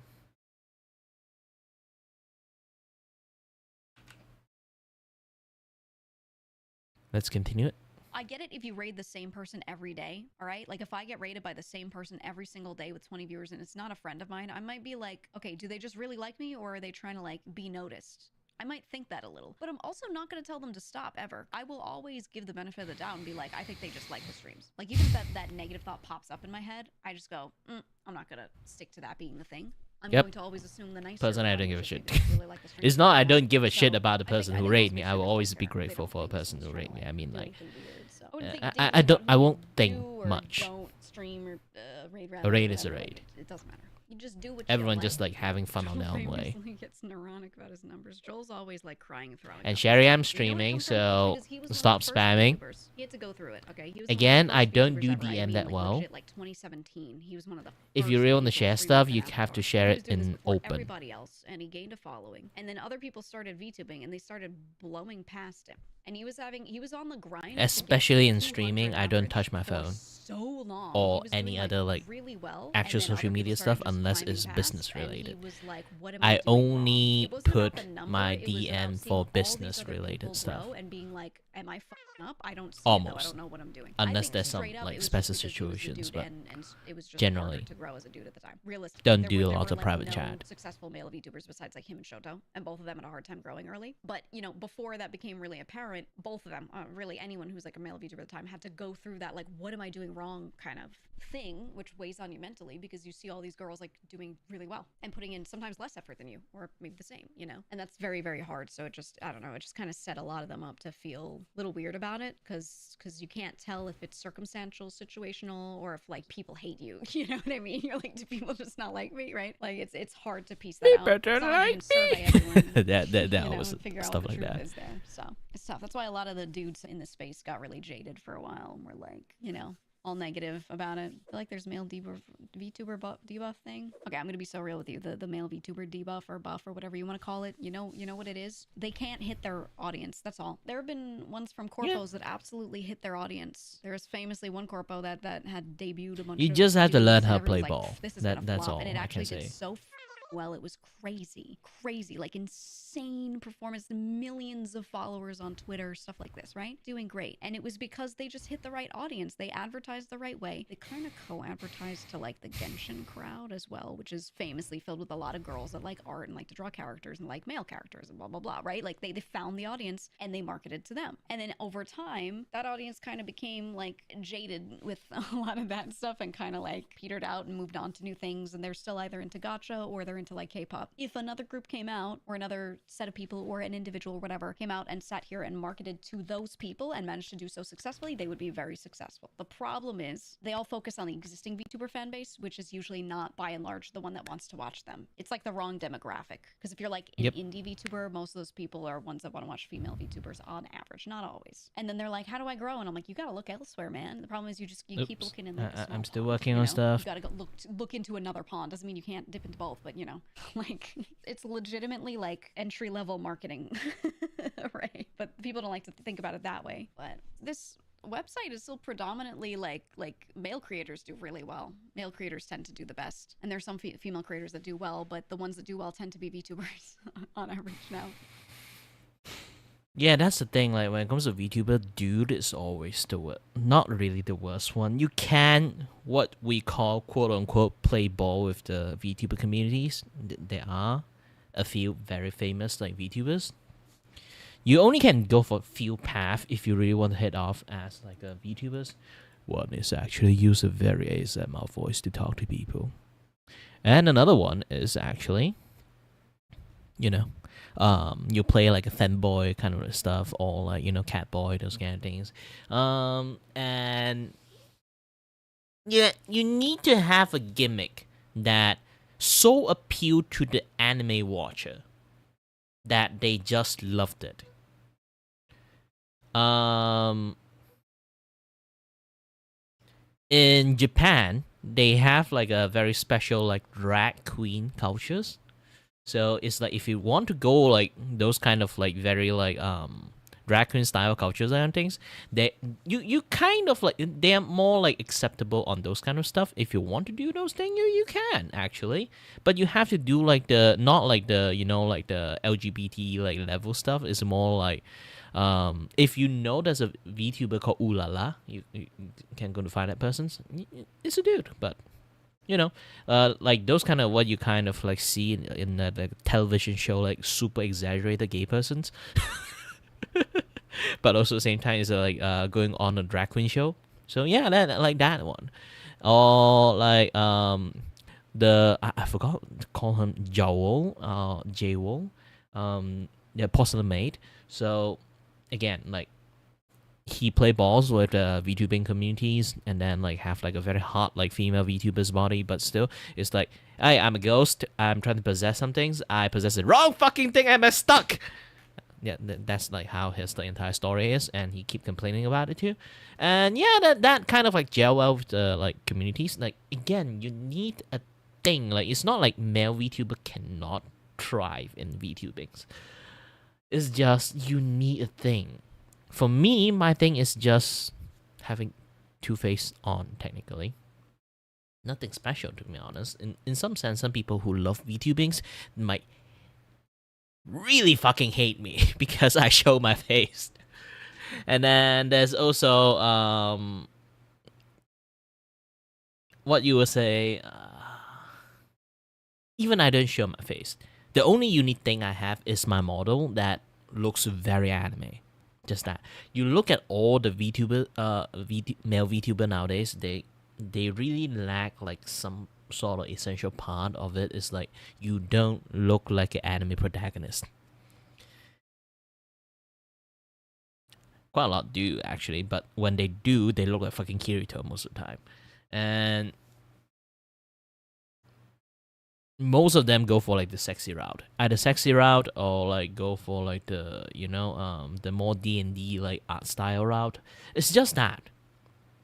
Let's continue it. I get it if you raid the same person every day, all right? Like, if I get raided by the same person every single day with 20 viewers and it's not a friend of mine, I might be like, okay, do they just really like me, or are they trying to, like, be noticed? I might think that a little, but I'm also not going to tell them to stop ever. I will always give the benefit of the doubt and be like, I think they just like the streams. Like, even if that negative thought pops up in my head, I just go, I'm not going to stick to that being the thing. I'm going to always assume the nicer. Personally, I don't give a shit. Really like the It's not I don't give a shit about the person who think rated most me. people I will don't always be care. They grateful don't for a think person who someone's rated me. I mean, do like, anything weird, so. I wouldn't think I deeply don't about I who won't you think do or much. Don't stream or raid A raid is a whatever. raid. It doesn't matter. You just do what Everyone you just like having fun on their own Joel way. famously gets neurotic about his numbers. Joel's always like crying and throwing And up. Sherry, I'm You know where it streaming, comes from? so Because he was one of stop the first spamming. VTubers. He had to go through it. Okay. He was Again, one of the I first don't VTubers do ever. I DM mean, that like, well. legit, like 2017. He was one of the If first you really want to actual share streamers stuff, that you Avatar. have to And share he was it doing this in before open. everybody else, and he gained a following. And then other people started VTubing, and they started blowing past him. And he was on the grind. to get Especially in to streaming, 200 I don't average touch my for phone so long. or He was any doing, other like really well, actual and then social other people media started stuff just unless climbing it's past, business and he related. was like, what am I doing wrong? only It wasn't about put the number, my it was about DM seeing for all these business other related people stuff. grow and being like, am I fucking up? I don't see it, though. I Almost. don't know what I'm doing. Unless I think there's some straight up, like it was special just because he was the situations, dude but and it was just generally, harder to grow as a dude at the time. Realistically, don't there do were, a lot of like, private no chat. successful male VTubers besides like him and Shoto, and both of them had a hard time growing early. But before that became really apparent, both of them, really anyone who's like a male VTuber at the time, had to go through that like, what am I doing wrong kind of thing, which weighs on you mentally because you see all these girls like doing really well and putting in sometimes less effort than you, or maybe the same, and that's very, very hard. So it just, I don't know, it just kind of set a lot of them up to feel a little weird about it because you can't tell if it's circumstantial, situational, or if like people hate you. You know what I mean? You're like, do people just not like me, right? Like it's hard to piece that out. Better Someone like can survey everyone, that was and figure out stuff what the like truth that. is there. So it's tough. That's why a lot of the dudes in the space got really jaded for a while and were like, all negative about it. I feel like there's male VTuber debuff thing. Okay, I'm gonna be so real with you. The male VTuber debuff or buff or whatever you want to call it. You know what it is? They can't hit their audience. That's all. There have been ones from corpos that absolutely hit their audience. There was famously one corpo that had debuted a bunch. You of just have to videos learn and how to everyone's play like, ball. This is gonna That's flop. all And it I actually can did say. so well. It was crazy, like insane performance, millions of followers on Twitter, stuff like this, right? Doing great. And it was because they just hit the right audience. They advertised the right way. They kind of co-advertised to like the Genshin crowd as well, which is famously filled with a lot of girls that like art and like to draw characters and like male characters and blah blah blah, right? Like they found the audience and they marketed to them. And then over time, that audience kind of became like jaded with a lot of that stuff and kind of like petered out and moved on to new things, and they're still either into gacha or they're into like K-pop. If another group came out, or another set of people, or an individual or whatever came out and sat here and marketed to those people and managed to do so successfully, they would be very successful. The problem is they all focus on the existing VTuber fan base, which is usually not by and large the one that wants to watch them. It's like the wrong demographic, because if you're like an indie VTuber, most of those people are ones that want to watch female VTubers on average, not always. And then they're like, how do I grow? And I'm like, you gotta look elsewhere, man. The problem is you keep looking in like a small I'm still pond, working on stuff. You gotta go look into another pond. Doesn't mean you can't dip into both, but like it's legitimately like entry-level marketing. Right? But people don't like to think about it that way. But this website is still predominantly like male creators do really well. Male creators tend to do the best, and there's some female creators that do well, but the ones that do well tend to be VTubers on average now. Yeah, that's the thing. Like when it comes to VTuber, dude is always not really the worst one. You can what we call quote unquote play ball with the VTuber communities. There are a few very famous like VTubers. You only can go for a few paths if you really want to hit off as like a VTubers. One is actually use a very ASMR voice to talk to people, and another one is actually, you play like a fanboy kind of stuff, or like catboy, those kind of things. And yeah, you need to have a gimmick that so appeal to the anime watcher that they just loved it. In Japan, they have like a very special like drag queen cultures. So it's like if you want to go like those kind of like very like drag queen style cultures and things, you kind of like they're more like acceptable on those kind of stuff. If you want to do those things, you can actually, but you have to do like the not like the like the LGBT like level stuff. It's more like if there's a VTuber called Ulala, you can go to find that person. It's a dude, but like those kind of what you kind of like see in the television show, like super exaggerated gay persons. But also at the same time, it's like going on a drag queen show. So yeah, that one, or like I forgot to call him Joel, J-Wol, the porcelain maid. So again, like he play balls with VTubing communities, and then like have like a very hot like female VTuber's body, but still it's like, hey, I'm a ghost. I'm trying to possess some things. I possess the wrong fucking thing. I'm stuck. Yeah, that's like how his the entire story is, and he keep complaining about it too. And yeah, that kind of like gel well with the like communities. Like again, you need a thing. Like it's not like male VTuber cannot thrive in VTubings. It's just you need a thing. For me, my thing is just having two-face on technically. Nothing special, to be honest. In some sense, some people who love VTubings might really fucking hate me because I show my face. And then there's also what you would say. Even I don't show my face. The only unique thing I have is my model that looks very anime. Just that. You look at all the VTuber, male VTuber nowadays, they really lack like some sort of essential part of it. Is like you don't look like an anime protagonist. Quite a lot do actually, but when they do, they look like fucking Kirito most of the time, and most of them go for like the sexy route, either sexy route or like go for like the the more D&D like art style route. It's just that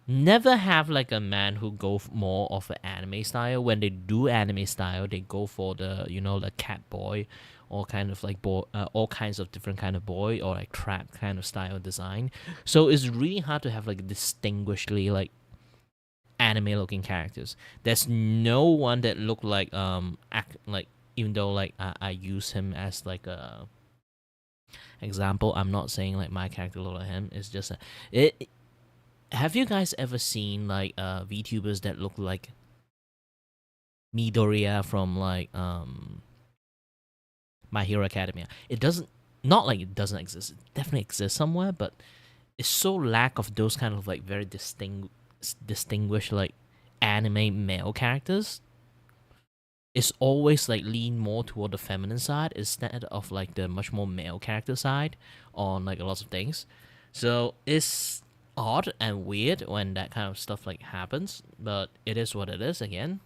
never have like a man who go more of an anime style. When they do anime style, they go for the the cat boy, or kind of like boy, all kinds of different kind of boy, or like trap kind of style design. So it's really hard to have like distinguishedly like anime looking characters. There's no one that look like like, even though like I use him as like a example. I'm not saying like my character look like him. It's just it. Have you guys ever seen like VTubers that look like Midoriya from like My Hero Academia? It doesn't, not like it doesn't exist. It definitely exists somewhere, but it's so lack of those kind of like very distinguished like anime male characters. It's always like lean more toward the feminine side instead of like the much more male character side on like a lot of things. So it's odd and weird when that kind of stuff like happens, but it is what it is again.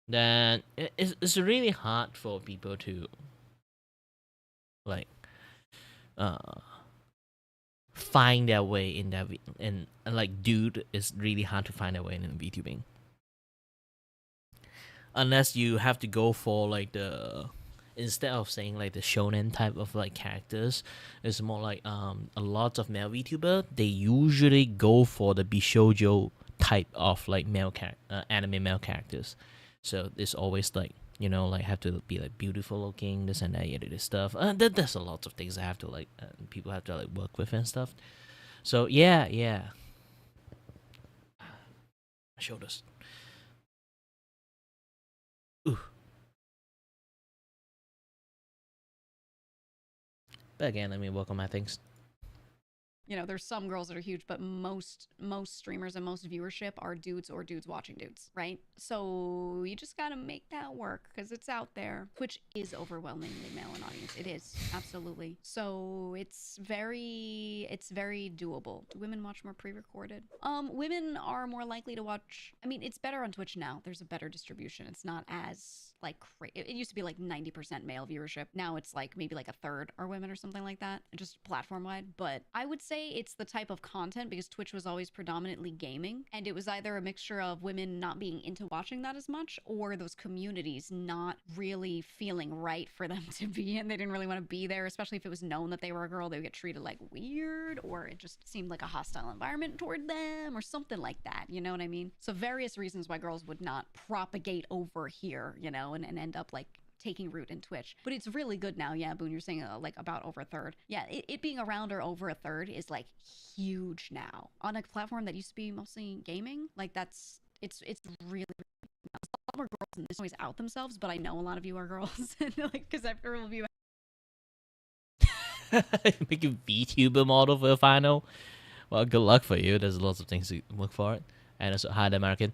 Then it's really hard for people to like find their way in that and like dude, it's really hard to find their way in VTubing unless you have to go for like the, instead of saying like the shonen type of like characters, it's more like a lot of male VTuber, they usually go for the bishoujo type of like anime male characters. So it's always like like have to be like beautiful looking, this and that, this stuff. There's a lot of things I have to like people have to like work with and stuff. So yeah. My shoulders. Ooh. But again, let me work on my things. There's some girls that are huge, but most streamers and most viewership are dudes or dudes watching dudes, right? So you just gotta make that work because it's out there. Twitch is overwhelmingly male in audience. It is, absolutely. So it's very doable. Do women watch more pre-recorded? Women are more likely to watch. I mean, it's better on Twitch now. There's a better distribution. It's not as like it used to be like 90% male viewership. Now it's like maybe like a third are women or something like that, just platform wide. But I would say it's the type of content, because Twitch was always predominantly gaming, and it was either a mixture of women not being into watching that as much, or those communities not really feeling right for them to be in. They didn't really want to be there, especially if it was known that they were a girl. They would get treated like weird, or it just seemed like a hostile environment toward them, or something like that. You know what I mean? So various reasons why girls would not propagate over here, and end up like taking root in Twitch. But it's really good now. Yeah, Boone, you're saying like about over a third. Yeah, it being around or over a third is like huge now on a platform that used to be mostly gaming. Like it's really a lot more girls in this always out themselves, but I know a lot of you are girls. Like, because after a review making VTuber model for the final. Well, good luck for you. There's lots of things to look for it. And also hi the American.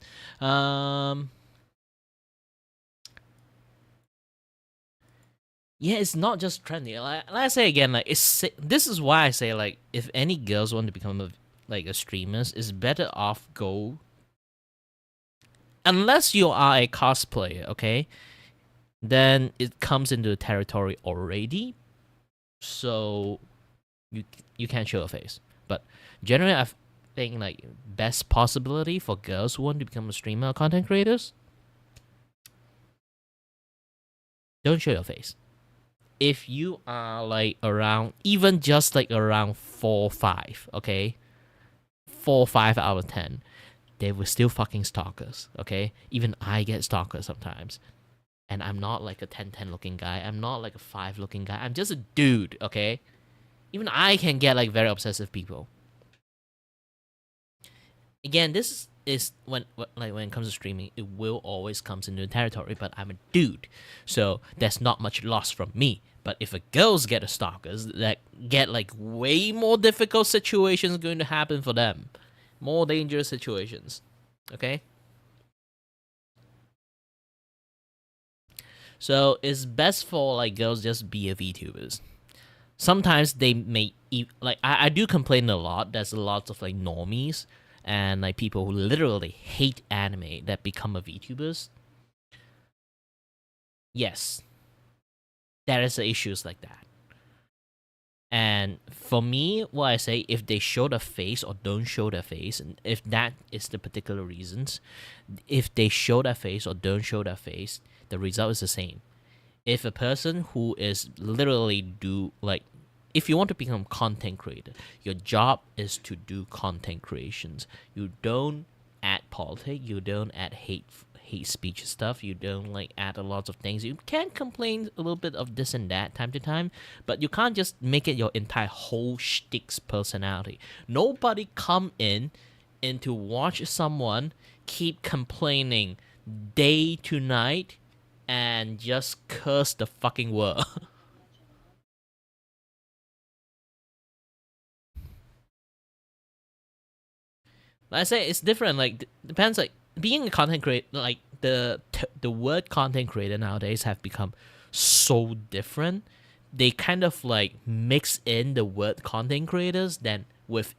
yeah, it's not just trendy. Like I say again, like this is why I say like if any girls want to become a streamers, it's better off go unless you are a cosplayer, okay? Then it comes into the territory already, so you can't show a face. But generally, I think like best possibility for girls who want to become a streamer or content creators, don't show your face. If you are like around, even just like around 4-5, okay, 4-5 out of 10, they were still fucking stalkers, okay? Even I get stalkers sometimes. And I'm not like a 10-10 looking guy. I'm not like a 5 looking guy. I'm just a dude, okay? Even I can get like very obsessive people. Again, this is when it comes to streaming, it will always comes into the territory, but I'm a dude. So there's not much loss from me. But if a girls get a stalkers, that get like way more difficult situations going to happen for them. More dangerous situations. Okay? So it's best for like girls just be a VTubers. Sometimes they may like I do complain a lot. There's a lot of like normies and like people who literally hate anime that become a VTubers. Yes, there is issues like that. And for me, what I say, if they show their face or don't show their face, and if that is the particular reasons, if they show their face or don't show their face, the result is the same. If a person who is literally if you want to become content creator, your job is to do content creations. You don't add politics, you don't add hate speech stuff, you don't like add a lot of things. You can complain a little bit of this and that time to time, but you can't just make it your entire whole shtick's personality. Nobody come in to watch someone keep complaining day to night and just curse the fucking world. Like I say, it's different. Like depends. Like being a content creator, like the word content creator nowadays have become so different. They kind of like mix in the word content creators then with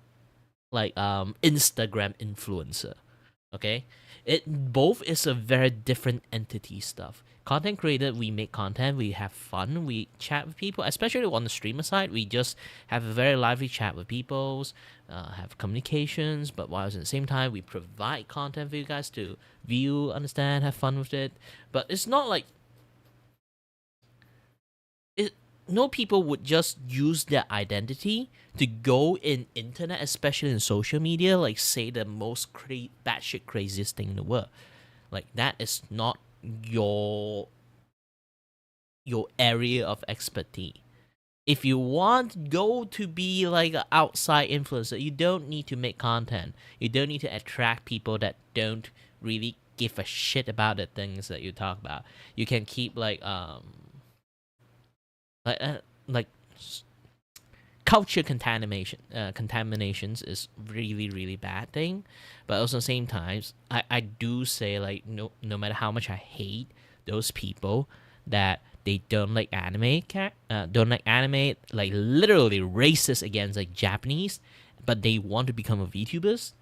like Instagram influencer. Okay, it both is a very different entity stuff. Content creator, we make content, we have fun, we chat with people, especially on the streamer side, we just have a very lively chat with people, have communications, but while at the same time, we provide content for you guys to view, understand, have fun with it. But it's not like no people would just use their identity to go in internet, especially in social media, like say the most batshit craziest thing in the world. Like that is not your area of expertise. If you want go to be like an outside influencer, you don't need to make content. You don't need to attract people that don't really give a shit about the things that you talk about. You can keep like culture contaminations is really bad thing, but also at the same times I do say like no matter how much I hate those people that they don't like anime like literally racist against like Japanese, but they want to become a VTubers,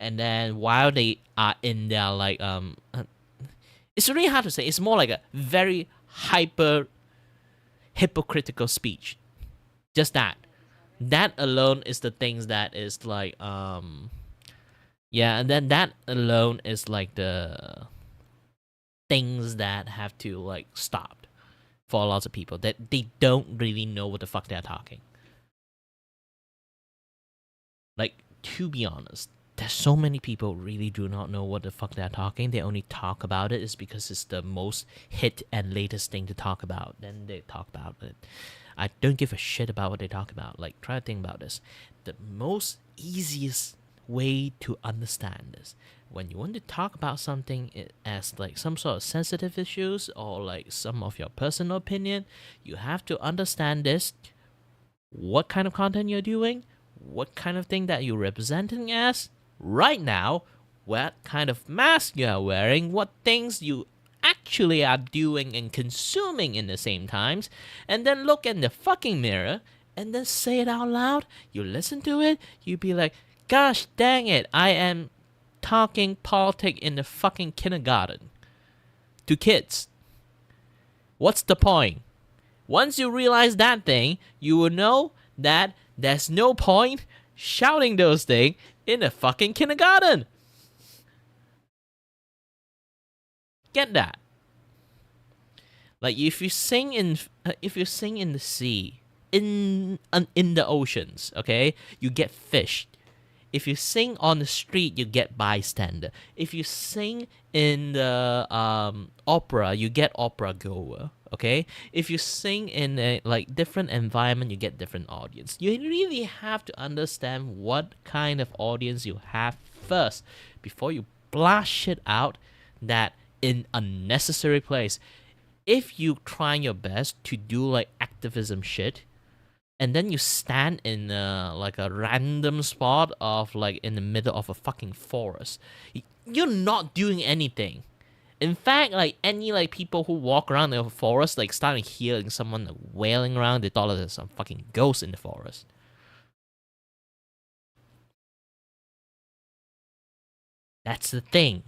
and then while they are in their like it's really hard to say. It's more like a very hypocritical speech. Just that alone is the things that is like and then that alone is like the things that have to like stop for lots of people that they don't really know what the fuck they're talking. Like, to be honest, there's so many people really do not know what the fuck they're talking. They only talk about it is because it's the most hit and latest thing to talk about. Then they talk about it. I don't give a shit about what they talk about. Like, try to think about this. The most easiest way to understand this, when you want to talk about something as like some sort of sensitive issues or like some of your personal opinion, you have to understand this. What kind of content you're doing, what kind of thing that you're representing as right now, what kind of mask you are wearing, what things you actually are doing and consuming in the same times, and then look in the fucking mirror and then say it out loud. You listen to it, you be like, gosh dang it, I am talking politics in the fucking kindergarten to kids. What's the point? Once you realize that thing, you will know that there's no point shouting those things in the fucking kindergarten. Get that? Like if you sing in the sea, in the oceans, okay, you get fish. If you sing on the street, you get bystander. If you sing in the opera, you get opera goer. Okay. If you sing in a like different environment, you get different audience. You really have to understand what kind of audience you have first before you blast shit out that in unnecessary place. If you try your best to do like activism shit, and then you stand in like a random spot of like in the middle of a fucking forest, you're not doing anything. In fact, like any like people who walk around the forest, like starting hearing someone like, wailing around, they thought there's some fucking ghost in the forest. That's the thing.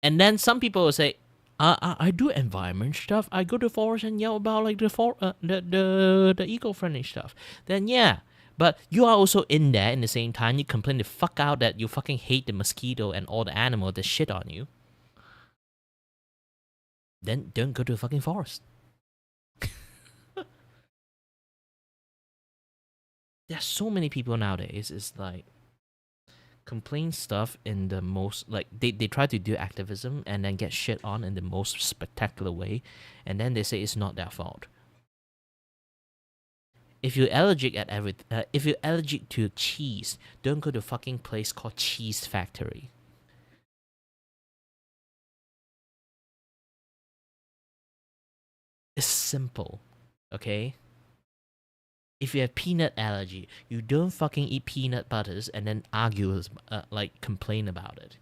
And then some people will say, I do environment stuff. I go to forest and yell about like the eco-friendly stuff. Then yeah, but you are also in there in the same time. You complain the fuck out that you fucking hate the mosquito and all the animals that shit on you. Then don't go to the fucking forest. There's so many people nowadays. It's like complain stuff in the most like they try to do activism and then get shit on in the most spectacular way, and then they say it's not their fault. If you're allergic if you're allergic to cheese, don't go to a fucking place called Cheese Factory. It's simple, okay? If you have peanut allergy, you don't fucking eat peanut butters and then argue, like complain about it.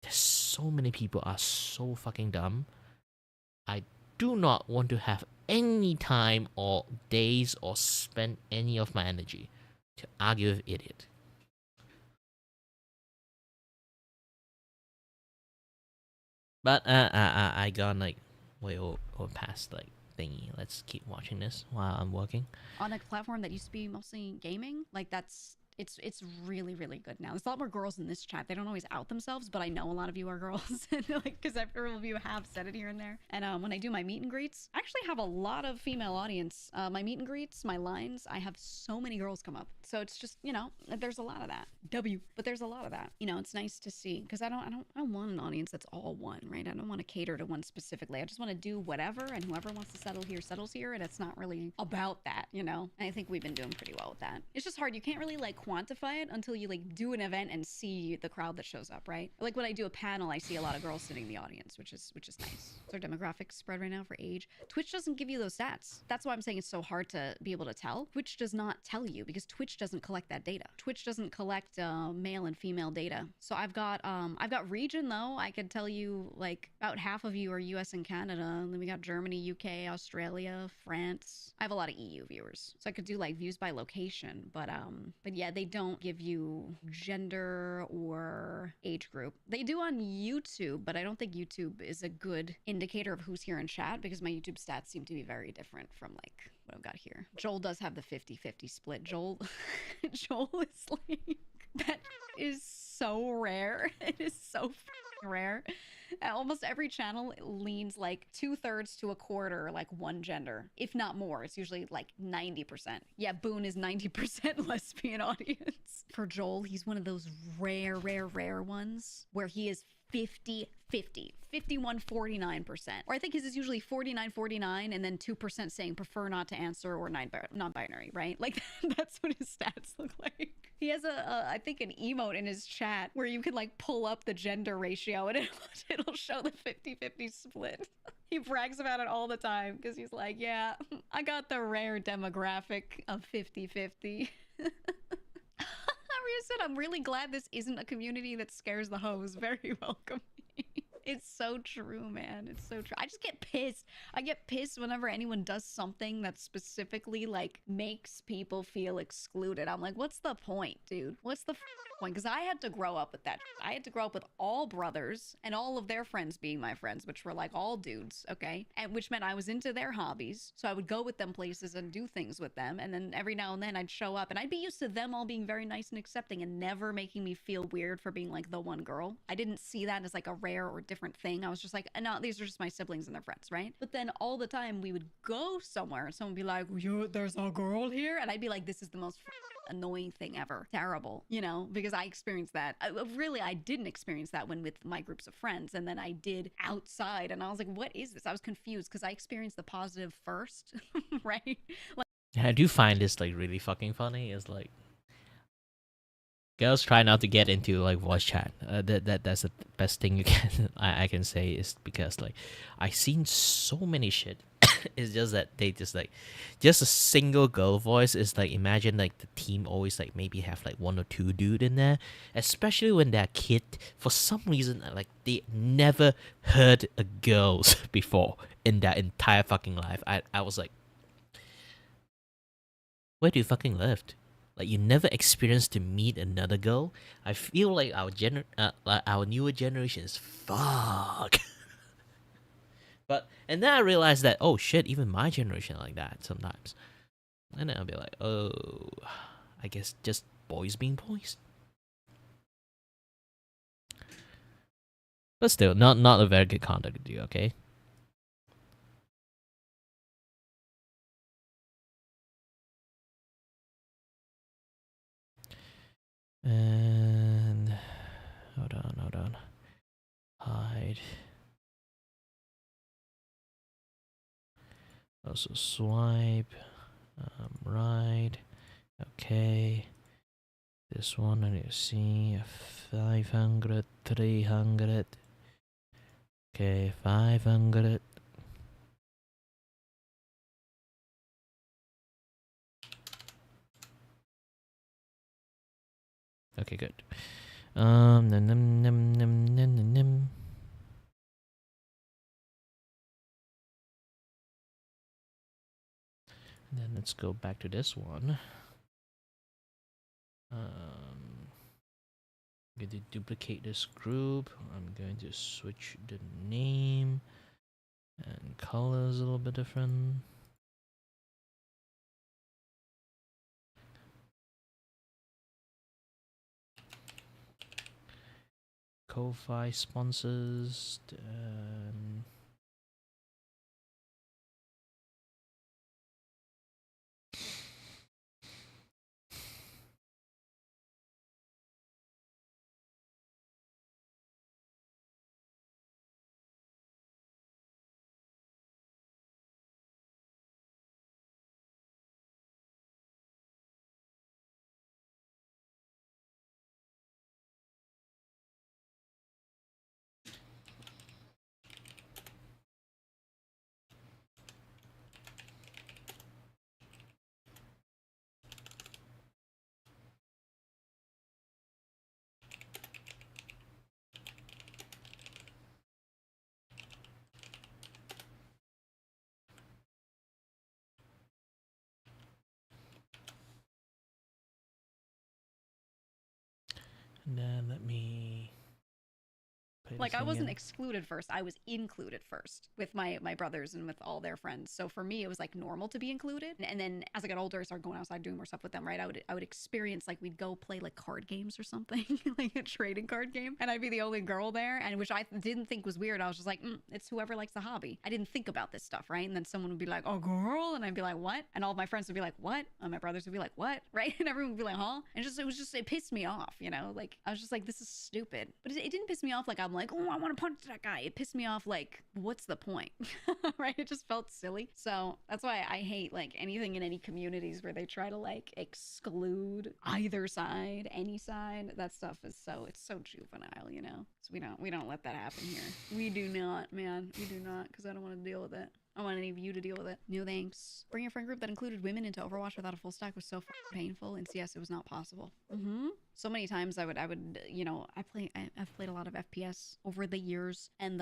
There's so many people are so fucking dumb. I do not want to have any time or days or spend any of my energy to argue with idiot. But I got like way or past like thingy. Let's keep watching this while I'm working. On a platform that used to be mostly gaming, like it's really, really good now. There's a lot more girls in this chat. They don't always out themselves, but I know a lot of you are girls, like because several of you have said it here and there. And when I do my meet and greets, I actually have a lot of female audience. My meet and greets, my lines, I have so many girls come up. So it's just, you know, there's a lot of that. But there's a lot of that. You know, it's nice to see because I don't want an audience that's all one, right? I don't want to cater to one specifically. I just want to do whatever, and whoever wants to settle here settles here, and it's not really about that, you know. And I think we've been doing pretty well with that. It's just hard. You can't really like quantify it until you like do an event and see the crowd that shows up, right? Like when I do a panel, I see a lot of girls sitting in the audience, which is nice. So our demographic spread right now for age. Twitch doesn't give you those stats. That's why I'm saying it's so hard to be able to tell. Twitch does not tell you because Twitch doesn't collect that data. Twitch doesn't collect male and female data. So I've got region though. I could tell you like about half of you are US and Canada. And then we got Germany, UK, Australia, France. I have a lot of EU viewers. So I could do like views by location, but yeah, they don't give you gender or age group. They do on YouTube, but I don't think YouTube is a good indicator of who's here in chat because my YouTube stats seem to be very different from like what I've got here. Joel does have the 50-50 split. Joel is like, that is so rare. It is so rare. Almost every channel leans like 2/3 to 1/4 like one gender, if not more. It's usually like 90%. Yeah, Boone is 90% lesbian audience. For Joel, he's one of those rare ones where he is 50-50, 51-49%. Or I think his is usually 49-49 and then 2% saying prefer not to answer or non-binary, right? Like that's what his stats look like. He has I think an emote in his chat where you can like pull up the gender ratio and it'll show the 50-50 split. He brags about it all the time because he's like, yeah, I got the rare demographic of 50-50. said, I'm really glad this isn't a community that scares the hoes. Very welcome. It's so true, man. It's so true. I just get pissed. I get pissed whenever anyone does something that specifically, like, makes people feel excluded. I'm like, what's the point, dude? What's the point? Because I had to grow up with that. I had to grow up with all brothers and all of their friends being my friends, which were, like, all dudes, okay? And which meant I was into their hobbies. So I would go with them places and do things with them. And then every now and then I'd show up and I'd be used to them all being very nice and accepting and never making me feel weird for being, like, the one girl. I didn't see that as, like, a rare or different thing. I was just like, no, these are just my siblings and their friends, right? But then all the time we would go somewhere and someone would be like, there's a girl here, and I'd be like, this is the most annoying thing ever. Terrible, you know, because I experienced that. I didn't experience that when with my groups of friends, and then I did outside, and I was like, what is this? I was confused because I experienced the positive first, right? Like, I do find this like really fucking funny. Is like girls try not to get into like voice chat. That's the best thing you can I can say is because like I've seen so many shit. It's just that they just like just a single girl voice is like imagine like the team always like maybe have like one or two dude in there, especially when they're kid. For some reason like they never heard a girls before in their entire fucking life. I was like, where do you fucking live? Like you never experienced to meet another girl. I feel like our newer generation is fuck. But and then I realized that oh shit, even my generation like that sometimes. And then I'll be like, oh, I guess just boys being boys. But still, not a very good contact with you, okay? And hold on. Hide. Also swipe. Right. Okay. This one I need to see 500, 300. Okay, 500. Okay, good. Num, num, num, num, num, num, num. And then let's go back to this one. I'm going to duplicate this group. I'm going to switch the name and colors a little bit different. Ko-Fi sponsors. And then let me play Like, this I wasn't again. excluded first. I was included first with my brothers and with all their friends. So for me, it was like normal to be included. And then as I got older, I started going outside doing more stuff with them, right? I would experience like we'd go play like card games or something, like a trading card game, and I'd be the only girl there, and which I didn't think was weird. I was just like, it's whoever likes the hobby. I didn't think about this stuff, right? And then someone would be like, "Oh, girl," and I'd be like, "What?" And all of my friends would be like, "What?" And my brothers would be like, "What?" Right? And everyone would be like, "Huh?" And it pissed me off, you know? Like I was just like, this is stupid. But it didn't piss me off like I'm like, oh, I want to punch that guy. It pissed me off like, what's the point? Right? It just felt silly. So that's why I hate like anything in any communities where they try to like exclude either side, any side. That stuff is it's so juvenile, you know? So we don't let that happen here. We do not, man. We do not, because I don't want to deal with it. I don't want any of you to deal with it. No thanks. Bringing a friend group that included women into Overwatch without a full stack was so painful. In CS, it was not possible. So many times I've played a lot of FPS over the years, and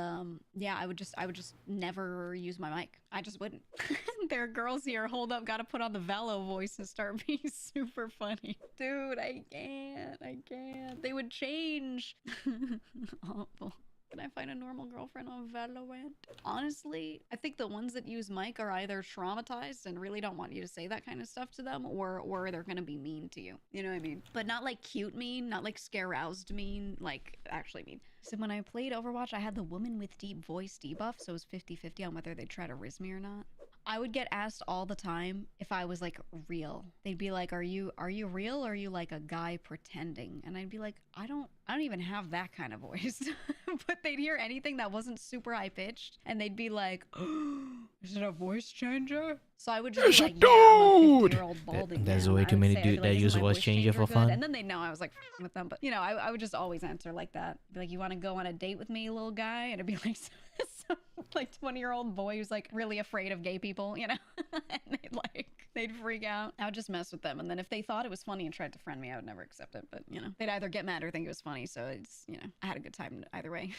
yeah, I would just never use my mic. I just wouldn't. There are girls here. Hold up, gotta put on the Velo voice and start being super funny. Dude, I can't. They would change. Awful. Can I find a normal girlfriend on Valorant? Honestly, I think the ones that use mic are either traumatized and really don't want you to say that kind of stuff to them, or they're gonna be mean to you. You know what I mean? But not like cute mean, not like scare-roused mean, like actually mean. So when I played Overwatch, I had the woman with deep voice debuff, so it was 50-50 on whether they'd try to riz me or not. I would get asked all the time if I was like real. They'd be like, are you real, or are you like a guy pretending? And I'd be like, I don't even have that kind of voice. But they'd hear anything that wasn't super high pitched and they'd be like, oh, is it a voice changer? So I would just be like, yeah, I'm a 50-year-old balding There's man. way I too would many say, I'd be dudes that like, "Is use my voice changer for good?" fun. And then they'd know I was like with them. But you know, I would just always answer like that. Be like, you want to go on a date with me, little guy? And it'd be like some like 20-year-old boy who's like really afraid of gay people, you know? And they'd freak out. I would just mess with them. And then if they thought it was funny and tried to friend me, I would never accept it. But you know, they'd either get mad or think it was funny. So it's, you know, I had a good time either way.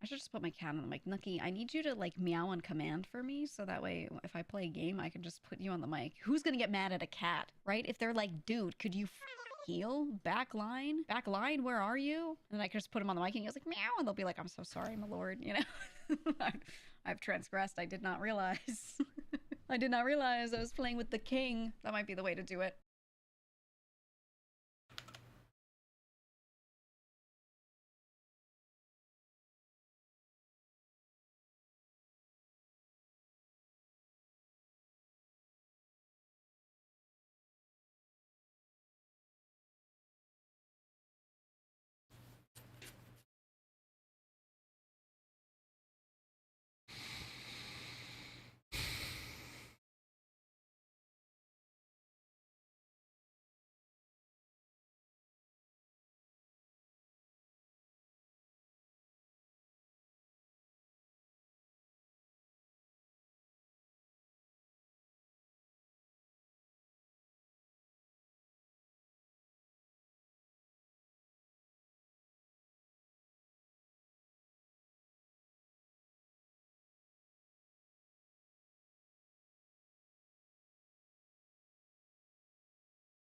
I should just put my cat on the mic. Nucky, I need you to like meow on command for me, so that way if I play a game, I can just put you on the mic. Who's gonna get mad at a cat, right? If they're like, dude, could you heal? Backline? Backline, where are you? And then I can just put him on the mic and he goes like, meow, and they'll be like, I'm so sorry, my lord, you know? I've transgressed. I did not realize. I did not realize I was playing with the king. That might be the way to do it.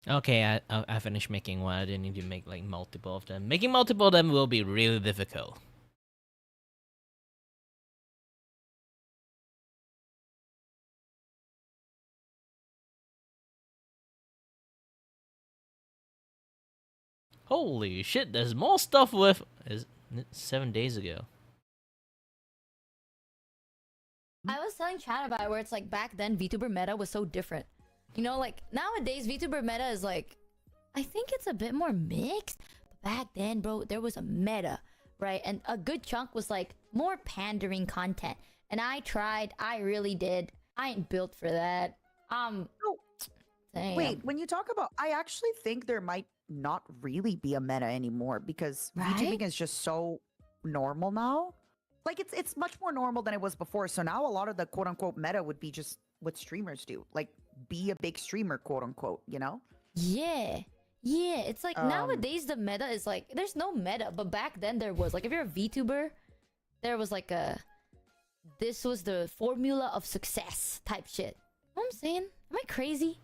Okay, I finished making one. I didn't need to make like multiple of them. Making multiple of them will be really difficult. Holy shit, there's more stuff with... Is 7 days ago. I was telling Chat about it, where it's like back then VTuber meta was so different. You know, like nowadays VTuber meta is like, I think it's a bit more mixed. But back then, bro, there was a meta, right? And a good chunk was like more pandering content. And I tried, I really did. I ain't built for that. Oh, Damn. wait, when you talk about, I actually think there might not really be a meta anymore because Right? VTubing is just so normal now. Like it's much more normal than it was before. So now a lot of the quote unquote meta would be just what streamers do. Like be a big streamer, quote unquote, you know? Yeah. Yeah, it's like nowadays the meta is like, there's no meta, but back then there was. Like if you're a VTuber, there was like a, this was the formula of success type shit. You know what I'm saying? Am I crazy?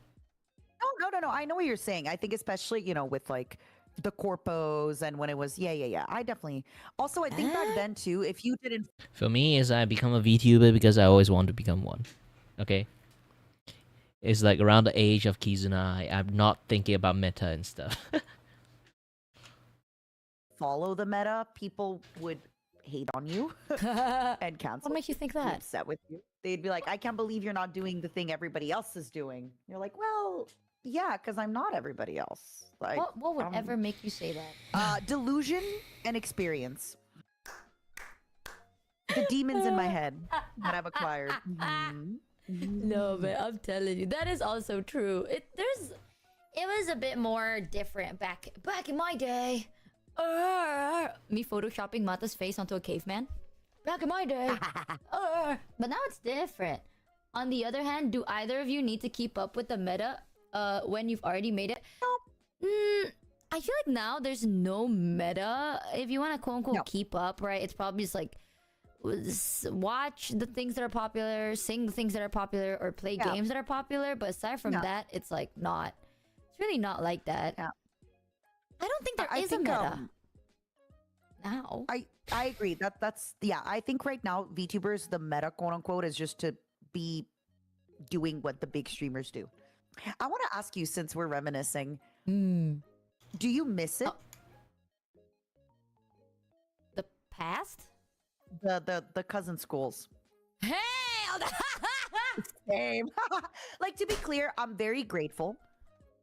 No. I know what you're saying. I think especially, you know, with like the corpos and when it was, yeah. I definitely. Also, I think back then too, if you didn't For me, is I become a VTuber because I always want to become one. Okay? It's like around the age of Kizuna, I'm not thinking about meta and stuff. follow the meta, people would hate on you and cancel. What makes you think be that? upset with you. They'd be like, I can't believe you're not doing the thing everybody else is doing. You're like, well, yeah, because I'm not everybody else. Like, What would ever make you say that? delusion and experience. The demons in my head that I've acquired. No, man, I'm telling you, that is also true. It was a bit more different back in my day. Me photoshopping Mata's face onto a caveman. Back in my day. But now it's different. On the other hand, do either of you need to keep up with the meta when you've already made it? I feel like now there's no meta. If you want to quote unquote No. keep up, right? It's probably just like watch the things that are popular, sing the things that are popular, or play Yeah. games that are popular. But aside from Yeah. that, it's like not. It's really not like that. Yeah. I don't think there I is think, a meta now. I agree. That's yeah. I think right now VTubers, the meta quote unquote, is just to be doing what the big streamers do. I want to ask you, since we're reminiscing, Hmm. do you miss it? The past? The cousin schools. Hey! Same. Like, to be clear, I'm very grateful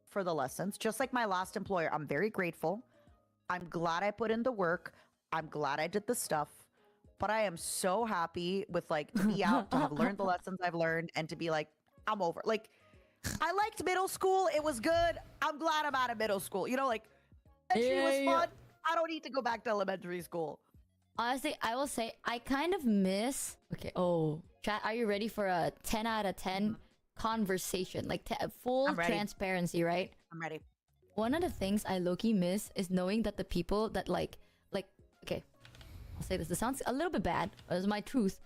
for the lessons. Just like my last employer, I'm very grateful. I'm glad I put in the work. I'm glad I did the stuff. But I am so happy with like be out to have learned the lessons I've learned and to be like, I'm over. Like, I liked middle school. It was good. I'm glad I'm out of middle school. You know, like, elementary was Yeah. fun. I don't need to go back to elementary school. Honestly, I will say I kind of miss. Okay. Oh, chat. Are you ready for a 10 out of 10 conversation? Like full I'm ready. transparency, right? I'm ready. One of the things I low-key miss is knowing that the people that like okay, I'll say this. This sounds a little bit bad, but it's my truth.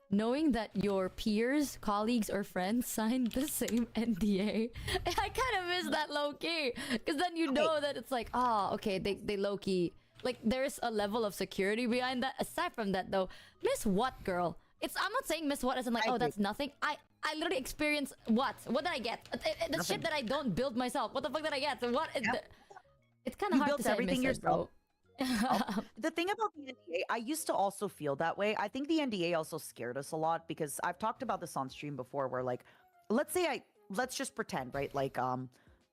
Knowing that your peers, colleagues, or friends signed the same NDA, I kind of miss that low-key, because then you know that it's like, oh, okay, they low-key, like there's a level of security behind that. Aside from that, though, miss what, girl? I'm not saying miss what as in like, I oh, agree. that's nothing. I literally experienced what? What did I get? The Nothing. shit that I don't build myself. What the fuck did I get? So what? It's kind of You hard built to say I everything miss it, bro. The thing about the NDA, I used to also feel that way. I think the NDA also scared us a lot because I've talked about this on stream before where like, let's just pretend, right? Like,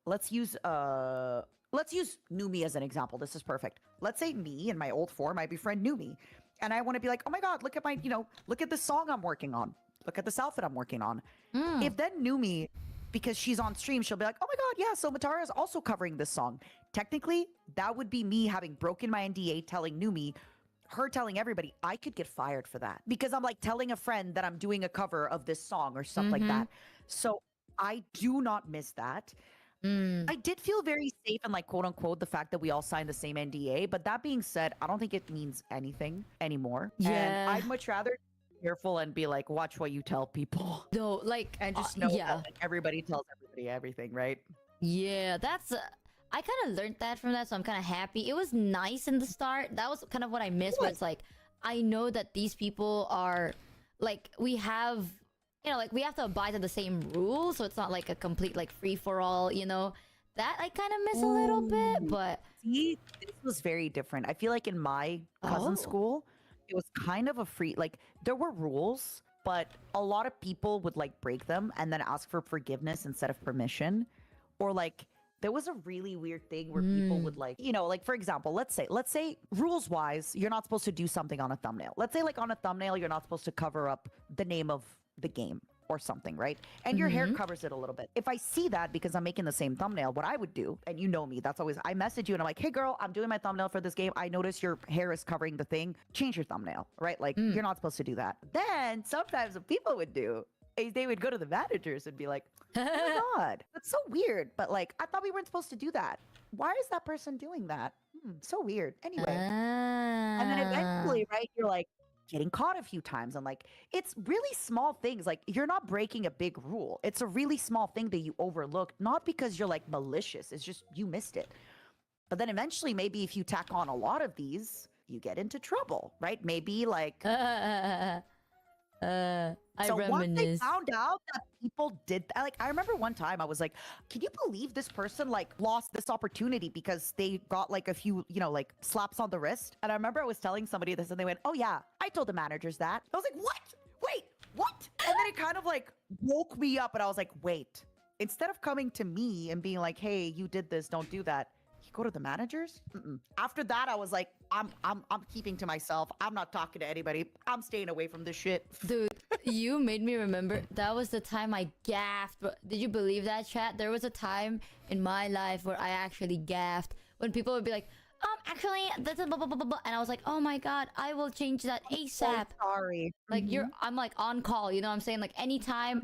let's use Numi as an example. This is perfect. Let's say me in my old form, my befriend Numi, and I want to be like, oh my God, look at look at this song I'm working on. Look at this outfit I'm working on. If then Numi, because she's on stream, she'll be like, oh my God, yeah, so Matara is also covering this song. Technically, that would be me having broken my NDA, telling Numi, her telling everybody, I could get fired for that. Because I'm like telling a friend that I'm doing a cover of this song or stuff like that. So I do not miss that. I did feel very safe and like quote unquote the fact that we all signed the same NDA. But that being said, I don't think it means anything anymore. Yeah. And I'd much rather be careful and be like, watch what you tell people. No, like, And just know yeah. that like, everybody tells everybody everything, right? Yeah, that's. I kind of learned that from that, so I'm kind of happy. It was nice in the start. That was kind of what I missed. But it's like, I know that these people are, like, we have, like we have to abide to the same rules, so it's not like a complete like free for all. That I kind of miss a little bit. But See, this was very different. I feel like in my cousin's Oh. school, it was kind of a free, like, there were rules, but a lot of people would like break them and then ask for forgiveness instead of permission. Or like, there was a really weird thing where people would like, like for example, let's say rules wise, you're not supposed to do something on a thumbnail. Let's say like on a thumbnail, you're not supposed to cover up the name of the game or something, right? And your hair covers it a little bit. If I see that because I'm making the same thumbnail, what I would do, and you know me, that's always, I message you and I'm like, hey girl, I'm doing my thumbnail for this game. I notice your hair is covering the thing. Change your thumbnail, right? Like you're not supposed to do that. Then sometimes what people would do is they would go to the managers and be like, oh my God, that's so weird. But like, I thought we weren't supposed to do that. Why is that person doing that? So weird. Anyway. And then eventually, right, you're like getting caught a few times. And like, it's really small things. Like, you're not breaking a big rule. It's a really small thing that you overlook, not because you're like malicious. It's just you missed it. But then eventually, maybe if you tack on a lot of these, you get into trouble, right? Maybe like. I So once I reminisce. found out that people did that, like I remember one time I was like, can you believe this person like lost this opportunity because they got like a few, like slaps on the wrist? And I remember I was telling somebody this and they went, oh yeah, I told the managers that. I was like, what? Wait, what? And then it kind of like woke me up and I was like, wait, instead of coming to me and being like, hey, you did this, don't do that. You go to the managers? After that, I was like, I'm keeping to myself. I'm not talking to anybody. I'm staying away from this shit. Dude, you made me remember that was the time I gaffed. Did you believe that, chat? There was a time in my life where I actually gaffed when people would be like, actually, that's a blah, blah, blah, blah, blah. And I was like, oh my God, I will change that ASAP. Sorry. Like I'm like on call, you know what I'm saying? Like anytime,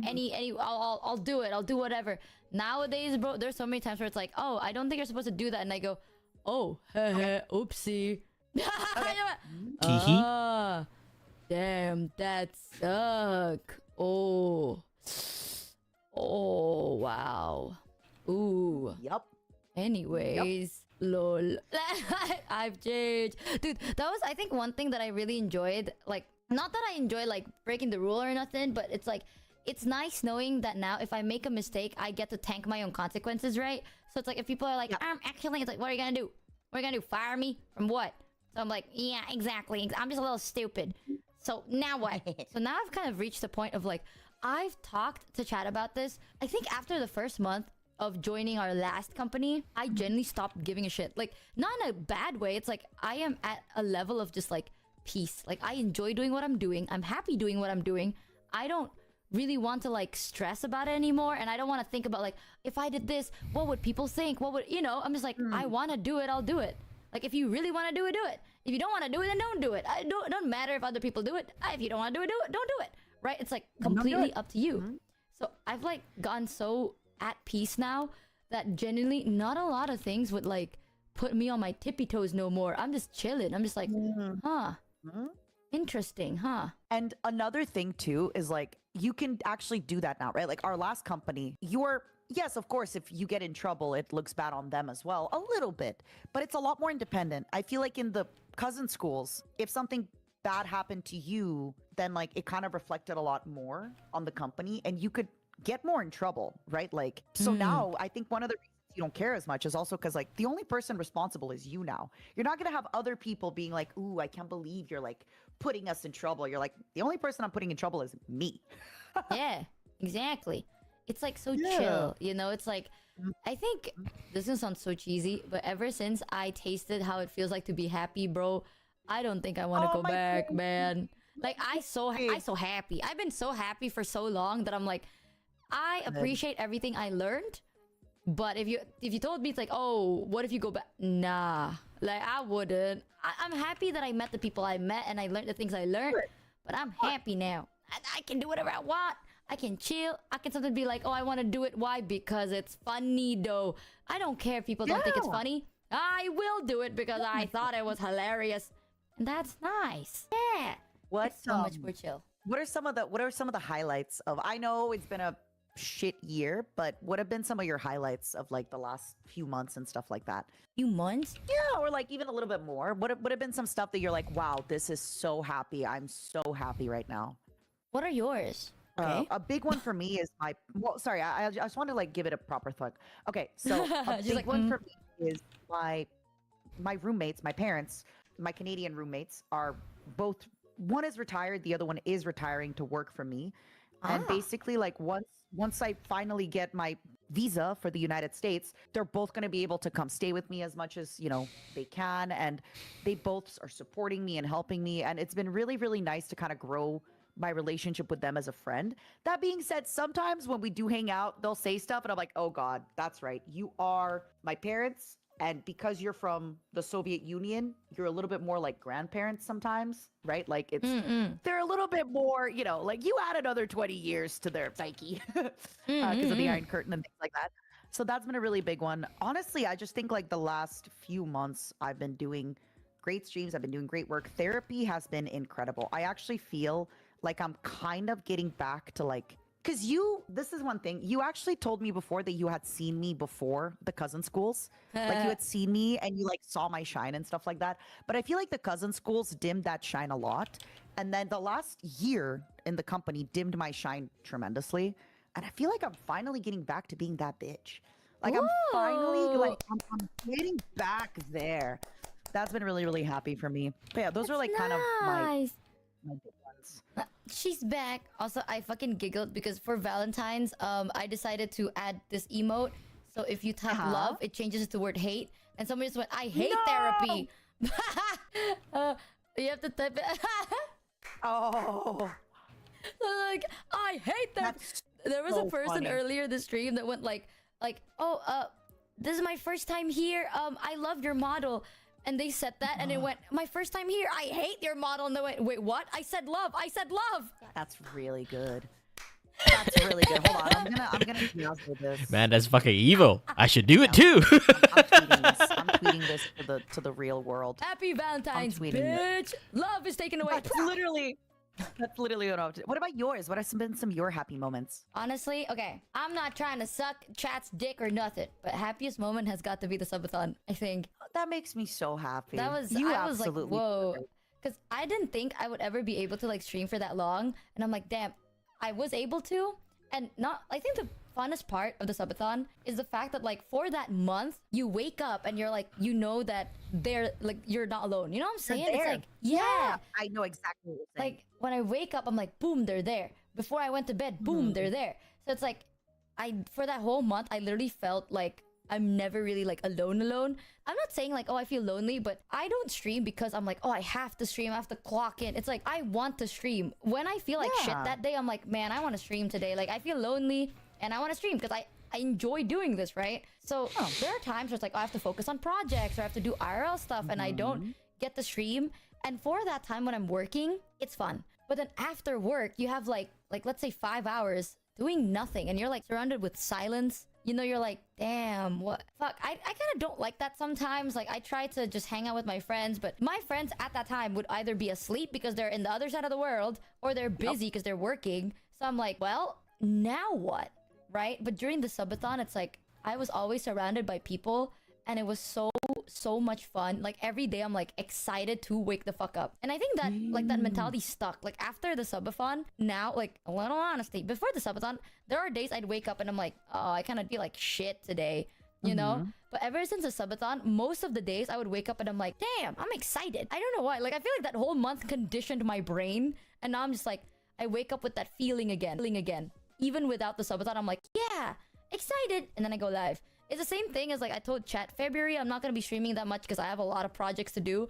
I'll do it. I'll do whatever. Nowadays, bro, there's so many times where it's like, oh, I don't think you're supposed to do that. And I go, Oh, oopsie. Teehee. Ah, damn, that suck. Oh. Oh, wow. Ooh. Yep. Anyways, lol. I've changed. Dude, that was, I think, one thing that I really enjoyed. Like, not that I enjoy, like, breaking the rule or nothing, but it's like, it's nice knowing that now if I make a mistake, I get to tank my own consequences, right? So it's like, if people are like, actually, it's like, what are you gonna do? What are you gonna do? Fire me? From what? So I'm like, yeah, exactly. I'm just a little stupid. So now what? So now I've kind of reached the point of like, I've talked to Chat about this. I think after the first month of joining our last company, I genuinely stopped giving a shit. Like, not in a bad way. It's like, I am at a level of just like peace. Like, I enjoy doing what I'm doing. I'm happy doing what I'm doing. I don't really want to like stress about it anymore, and I don't want to think about like, if I did this, what would people think? What would, you know, I'm just like, I want to do it, I'll do it. Like, if you really want to do it, do it. If you don't want to do it, then don't do it. It don't matter if other people do it. If you don't want to do it, don't do it. Right? It's like completely up to you. So I've like gotten so at peace now that genuinely not a lot of things would like put me on my tippy toes no more. I'm just chilling. I'm just like, interesting, huh? And another thing too is like, you can actually do that now, right? Like our last company, yes, of course, if you get in trouble, it looks bad on them as well, a little bit, but it's a lot more independent. I feel like in the cousin schools, if something bad happened to you, then like it kind of reflected a lot more on the company and you could get more in trouble, right? Like, so now I think one of the reasons you don't care as much is also because like the only person responsible is you now. You're not going to have other people being like, ooh, I can't believe you're like putting us in trouble. You're like, the only person I'm putting in trouble is me. Yeah, exactly. It's like so chill, you know? It's like, I think this is gonna sound so cheesy, but ever since I tasted how it feels like to be happy, bro, I don't think I want to go back, man. Like, I so happy. I've been so happy for so long that I'm like, I appreciate everything I learned. But if you told me it's like, oh, what if you go back? Nah, like I wouldn't. I'm happy that I met the people I met and I learned the things I learned. But I'm happy now. I can do whatever I want. I can chill. I can sometimes be like, oh, I want to do it. Why? Because it's funny, though. I don't care if people don't think it's funny. I will do it because I thought it was hilarious. And that's nice. Yeah. It's so much more chill. What are some of the highlights of, I know it's been a shit year, but what have been some of your highlights of like the last few months and stuff like that? Few months? Yeah, or like even a little bit more. What have been some stuff that you're like, wow, this is so happy. I'm so happy right now. What are yours? Okay. A big one for me is I just want to like give it a proper thought. Okay, so a big one for me is my roommates, my parents, my Canadian roommates are both, one is retired, the other one is retiring to work for me. And basically like once I finally get my visa for the United States, they're both going to be able to come stay with me as much as, you know, they can, and they both are supporting me and helping me, and it's been really, really nice to kind of grow my relationship with them as a friend. That being said, sometimes when we do hang out, they'll say stuff and I'm like, oh God, that's right. You are my parents. And because you're from the Soviet Union, you're a little bit more like grandparents sometimes, right? Like it's, they're a little bit more, you know, like you add another 20 years to their psyche because of the Iron Curtain and things like that. So that's been a really big one. Honestly, I just think like the last few months I've been doing great streams. I've been doing great work. Therapy has been incredible. I actually feel like I'm kind of getting back to like, because this is one thing, you actually told me before that you had seen me before the cousin schools. Like you had seen me and you like saw my shine and stuff like that. But I feel like the cousin schools dimmed that shine a lot. And then the last year in the company dimmed my shine tremendously. And I feel like I'm finally getting back to being that bitch. Like I'm finally like, I'm getting back there. That's been really, really happy for me. But yeah, those are like kind of my big ones. She's back. Also, I fucking giggled because for Valentine's, I decided to add this emote. So if you type love, it changes it to the word hate. And somebody just went, I hate therapy. You have to type it. Oh. Like, I hate therapy. There was a person earlier this stream that went like, oh, this is my first time here. I love your model. And they said that, and it went, my first time here, I hate your model. And they went, wait, what? I said love. I said love. That's really good. That's really good. Hold on, I'm gonna Piazza this. Man, that's fucking evil. I should do it too. I'm tweeting this. I'm tweeting this to the real world. Happy Valentine's, tweeting it. bitch. Love is taken away. That's literally what I'm. What about yours? What have been some of your happy moments? Honestly, okay, I'm not trying to suck chat's dick or nothing, but happiest moment has got to be the subathon, I think. That makes me so happy. That was, you I was like, absolutely whoa. deserve it. Because I didn't think I would ever be able to like stream for that long. And I'm like, damn, I was able to. And not, I think the funnest part of the subathon is the fact that like for that month, you wake up and you're like, you know that they're like, you're not alone. You know what I'm saying? It's there. like, yeah. I know exactly what you're saying. Like when I wake up, I'm like, boom, they're there. Before I went to bed, boom, they're there. So it's like, for that whole month, I literally felt like I'm never really like alone. I'm not saying like, oh, I feel lonely, but I don't stream because I'm like, oh, I have to stream, I have to clock in. It's like, I want to stream. When I feel like shit Yeah. that day, I'm like, man, I want to stream today. Like I feel lonely and I want to stream because I enjoy doing this, right? So there are times where it's like, oh, I have to focus on projects or I have to do IRL stuff and I don't get to stream. And for that time when I'm working, it's fun. But then after work, you have like let's say 5 hours doing nothing and you're like surrounded with silence. You know, you're like, damn, what? Fuck, I kind of don't like that sometimes. Like, I try to just hang out with my friends, but my friends at that time would either be asleep because they're in the other side of the world or they're busy because they're working. So I'm like, well, now what? Right? But during the subathon, it's like, I was always surrounded by people and it was so much fun. Like every day I'm like excited to wake the fuck up. And I think that like that mentality stuck. Like after the subathon, now like a little honesty, before the subathon, there are days I'd wake up and I'm like, oh, I kind of feel like shit today, you know? But ever since the subathon, most of the days I would wake up and I'm like, damn, I'm excited. I don't know why. Like I feel like that whole month conditioned my brain and now I'm just like, I wake up with that feeling again. Even without the subathon, I'm like, yeah, excited. And then I go live. It's the same thing as like I told chat, February, I'm not going to be streaming that much because I have a lot of projects to do.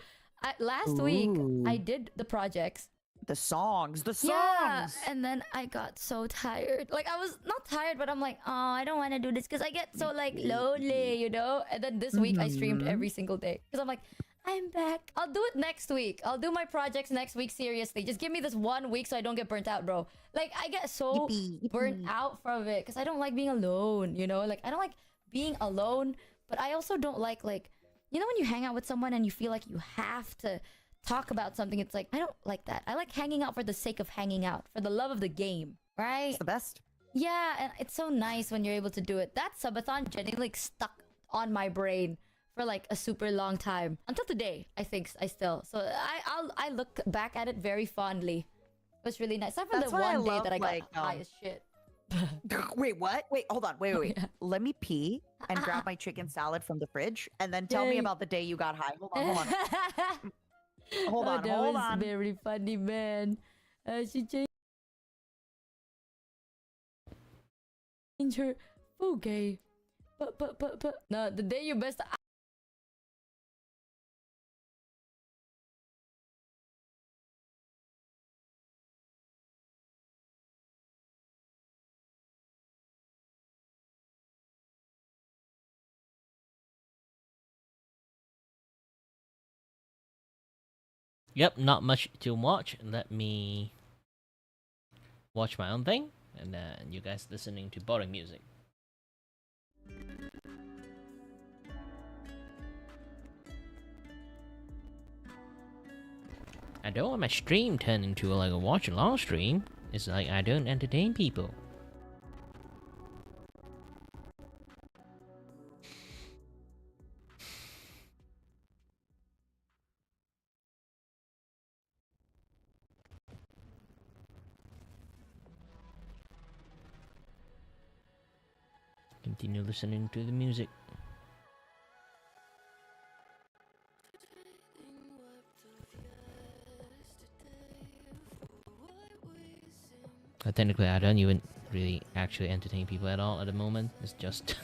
Last week, I did the projects. The songs. Yeah, and then I got so tired. Like I was not tired, but I'm like, oh, I don't want to do this because I get so like lonely, you know? And then this week I streamed every single day because I'm like, I'm back. I'll do it next week. I'll do my projects next week, seriously. Just give me this 1 week so I don't get burnt out, bro. Like I get so burnt out from it because I don't like being alone, you know? Like I don't like being alone, but I also don't like you know when you hang out with someone and you feel like you have to talk about something. It's like I don't like that. I like hanging out for the sake of hanging out, for the love of the game, right? It's the best. Yeah, and it's so nice when you're able to do it. That subathon genuinely like stuck on my brain for like a super long time until today. I think I still I look back at it very fondly. It was really nice. Except for That's the why I one day love, that I got like, high as shit. Wait, what? Wait, hold on. Wait. Let me pee and grab my chicken salad from the fridge and then tell me Yay. about the day you got high. Hold on. Hold on, that hold was on. very funny, man. She changed her. Okay. But. No, the day you best. Yep, not much to watch. Let me watch my own thing, and then you guys listening to boring music. I don't want my stream turn into like a watch along stream. It's like I don't entertain people. Continue listening to the music. Technically, I don't even really actually entertain people at all at the moment. It's just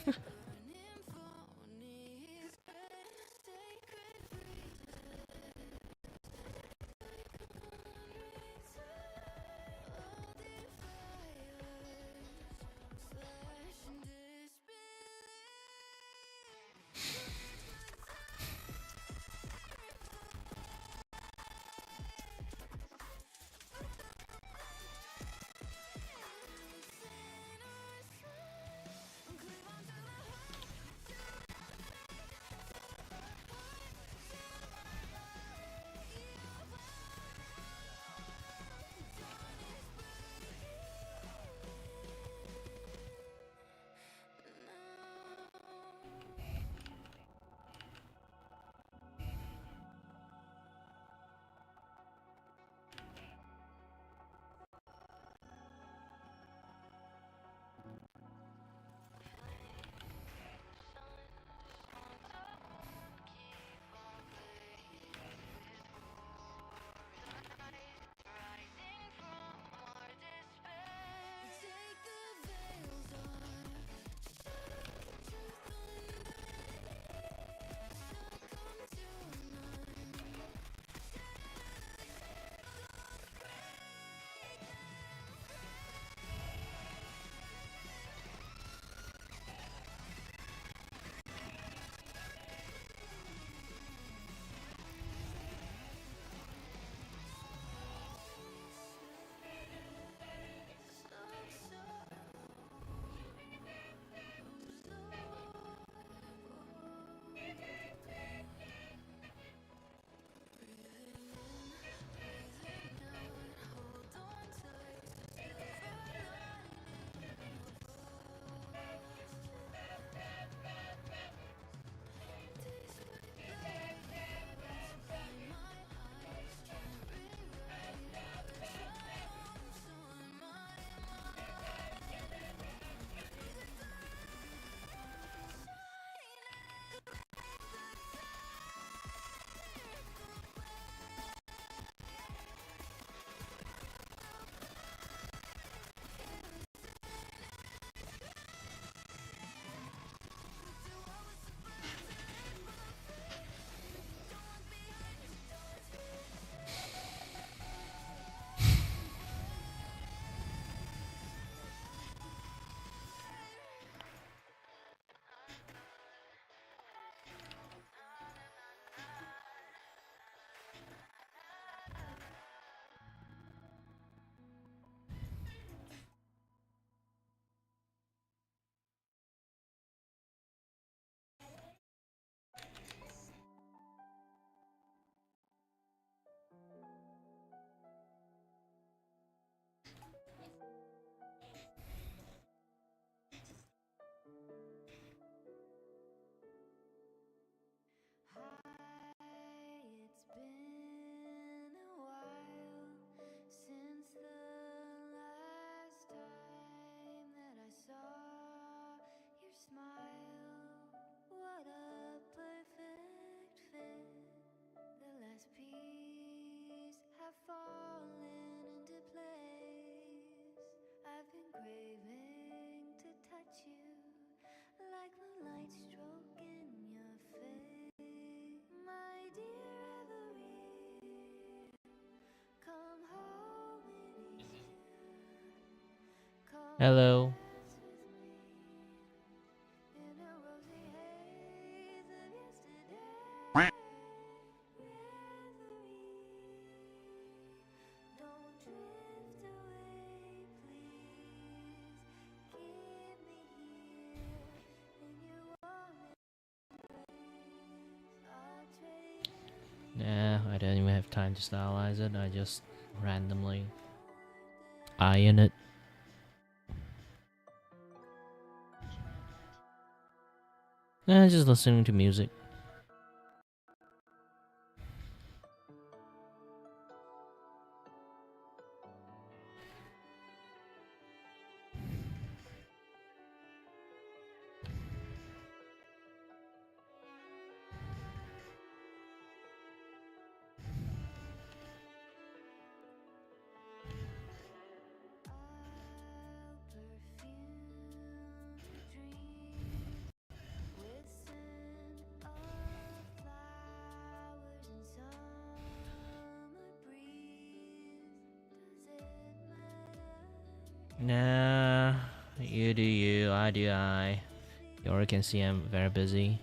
Hello. Nah, I don't even have time to stylize it. I just randomly iron it. Nah, just listening to music. Nah, you do you, I do I. You already can see I'm very busy.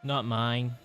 Not mine.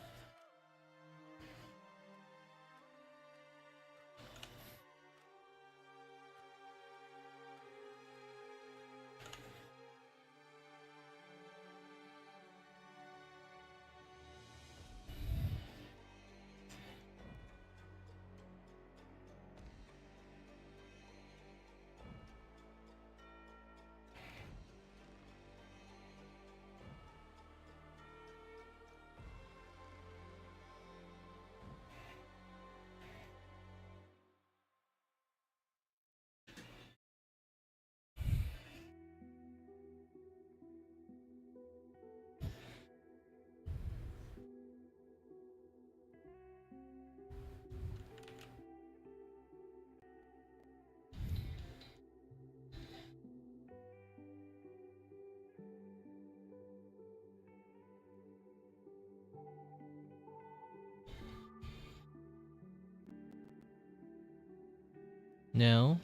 No,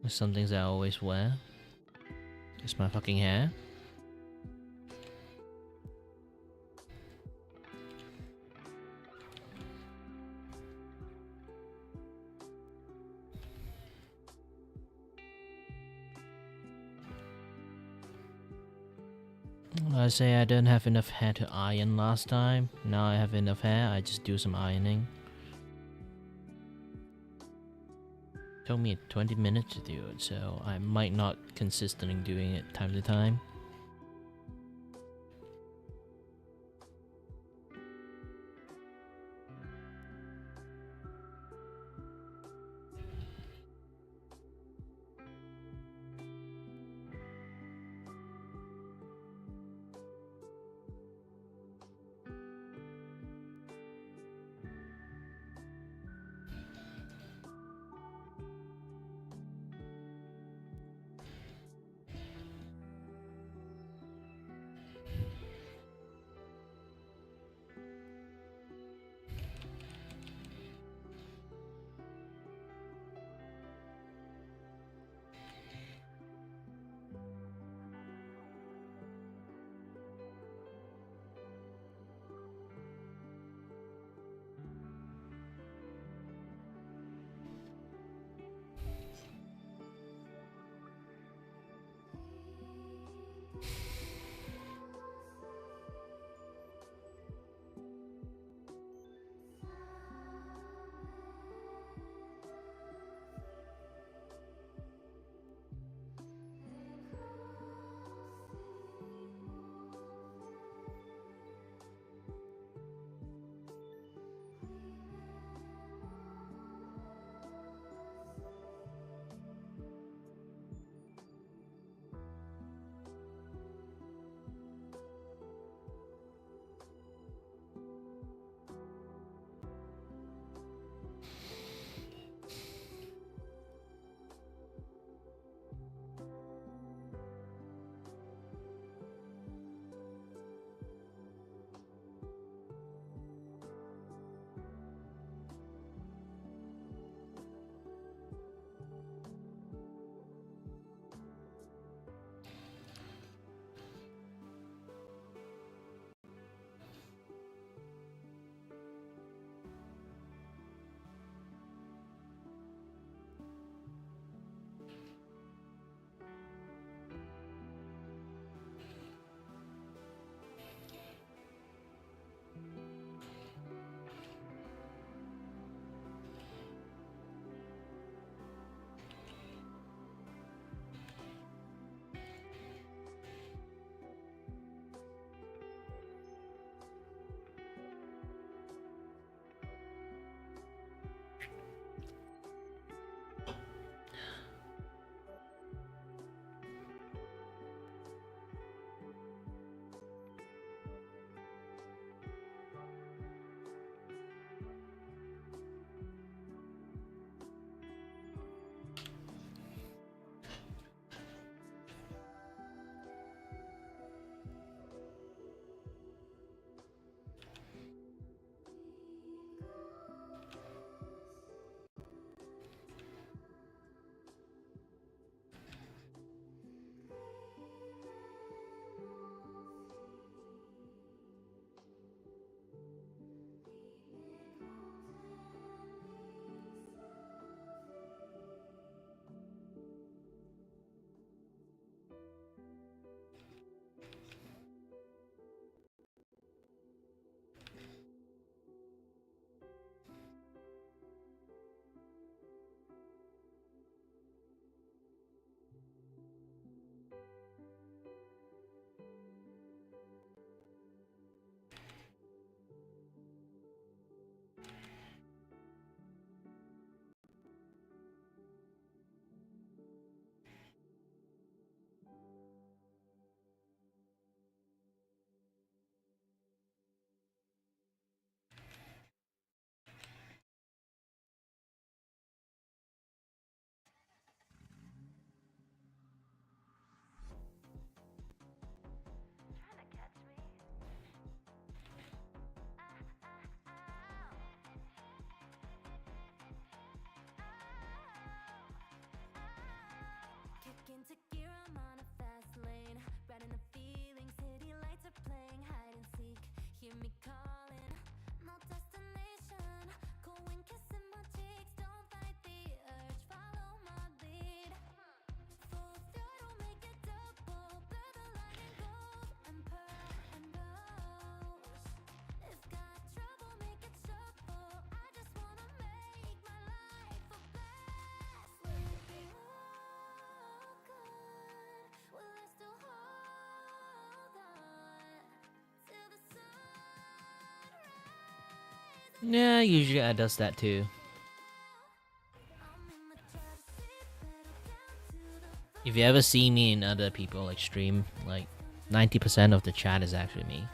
there's some things I always wear. It's my fucking hair. I say I don't have enough hair to iron last time. Now I have enough hair, I just do some ironing. Took me 20 minutes to do it, so I might not consistently doing it time to time. Yeah, usually I does that too. If you ever see me in other people like stream, like 90% of the chat is actually me.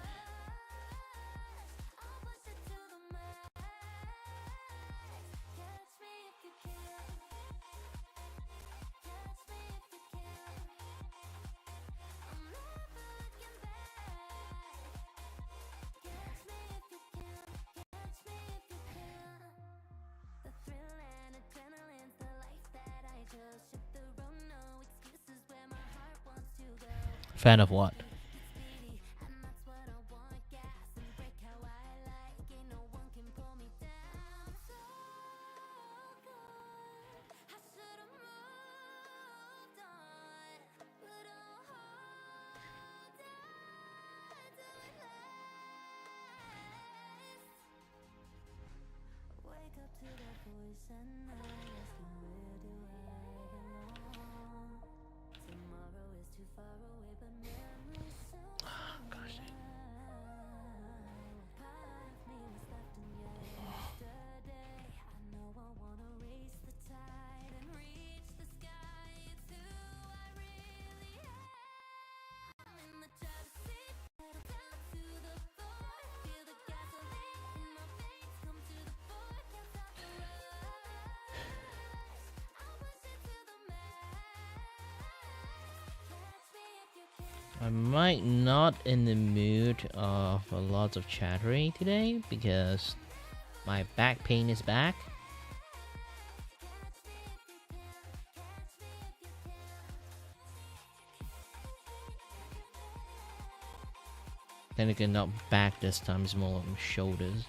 Fan of what? Gosh. I might not in the mood of a lot of chattering today because my back pain is back. Then again, not back this time, it's more on shoulders.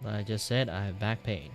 I just said I have back pain.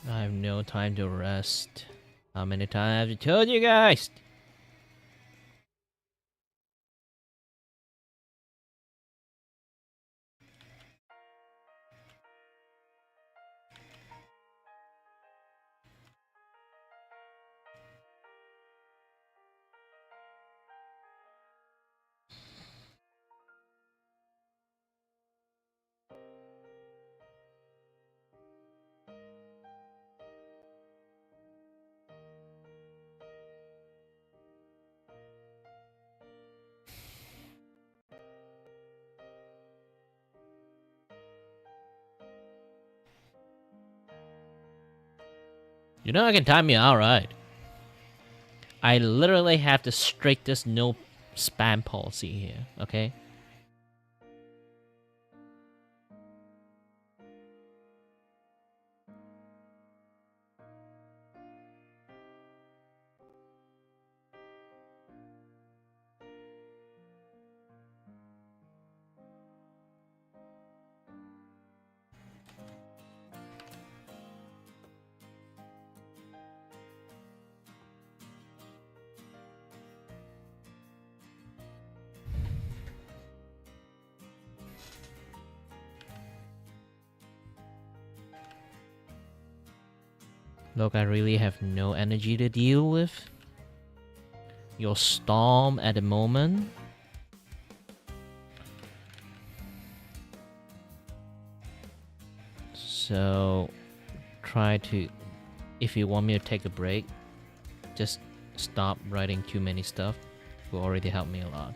I have no time to rest. How many times have I told you guys? You know I can time you out, right? I literally have the strictest no spam policy here, okay? Look, I really have no energy to deal with your storm at the moment. So try to, if you want me to take a break, just stop writing too many stuff. Will already help me a lot.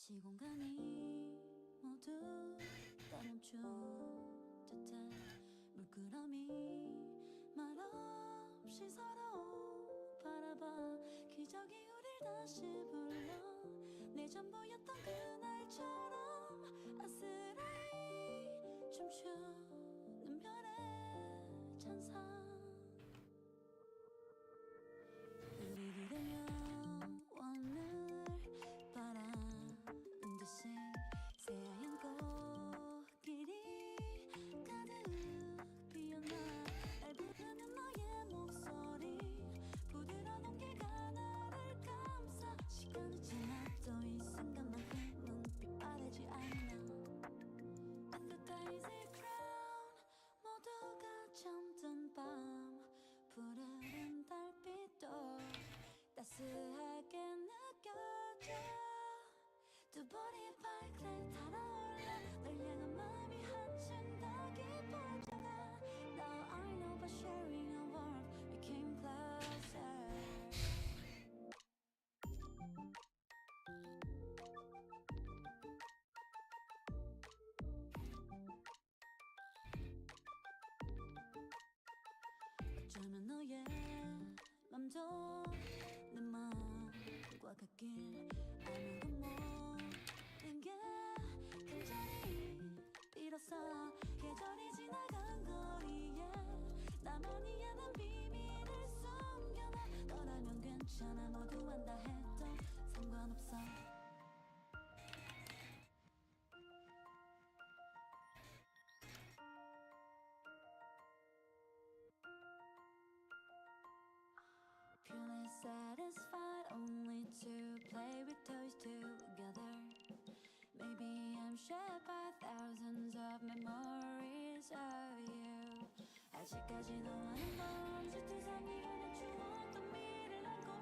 시공간이 모두 다 멈춘 듯한 물끄러미 말없이 서로 바라봐 기적이 우릴 다시 불러 내 전부였던 그날처럼 아스라이 춤추는 별의 찬사 우리 둘의 영원을 바라는 듯이 새하얀 꽃길이 가득 피어나 날 부르는 너의 목소리 부드러운 온기가 나를 감싸 시간이 지나도 이 순간만큼은 빛바래지 않아 And the daisy crown 모두가 잠든 밤 푸르른 달빛도 따스하게 느껴져 두 볼이 발길에 달아올라 널 향한 마음이 한층 더 깊어져가 Now I know by sharing a world we came closer 어쩌면 너의 맘도 내 맘과 같길 아무도 모르는 게 간절히 빌었어 계절이 지나간 거리에 나만이 아는 비밀을 숨겨놔 너라면 괜찮아 모두 안다 해도 상관없어 Purely satisfied only to play with toys together Maybe I'm shaped by thousands of memories of you 아직까지 너와는 먼지 두상이 흐린 추웠던 미를 안고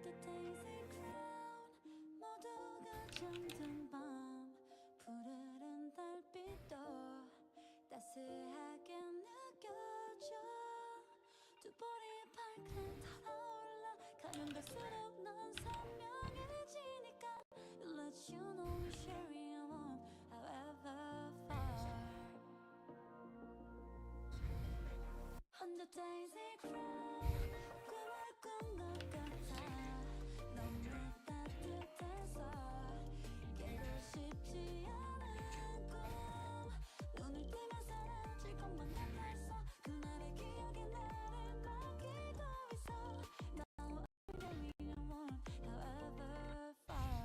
the daisy crown 모두가 잠든 밤 푸르른 달빛도 따스하게 느껴져 두 볼이 발끝 달아올라 가면 갈수록 넌 선명해지니까 Let you know we're sharing a warmth however far On the daisy crown 꿈을 꾼 것 같아 너무 따뜻해서 깨고 싶지 않은 꿈 눈을 뜨면 사라질 것만 같았어 그날의 기억에 나를 맡기고 있어 Now I'm getting a warmth however far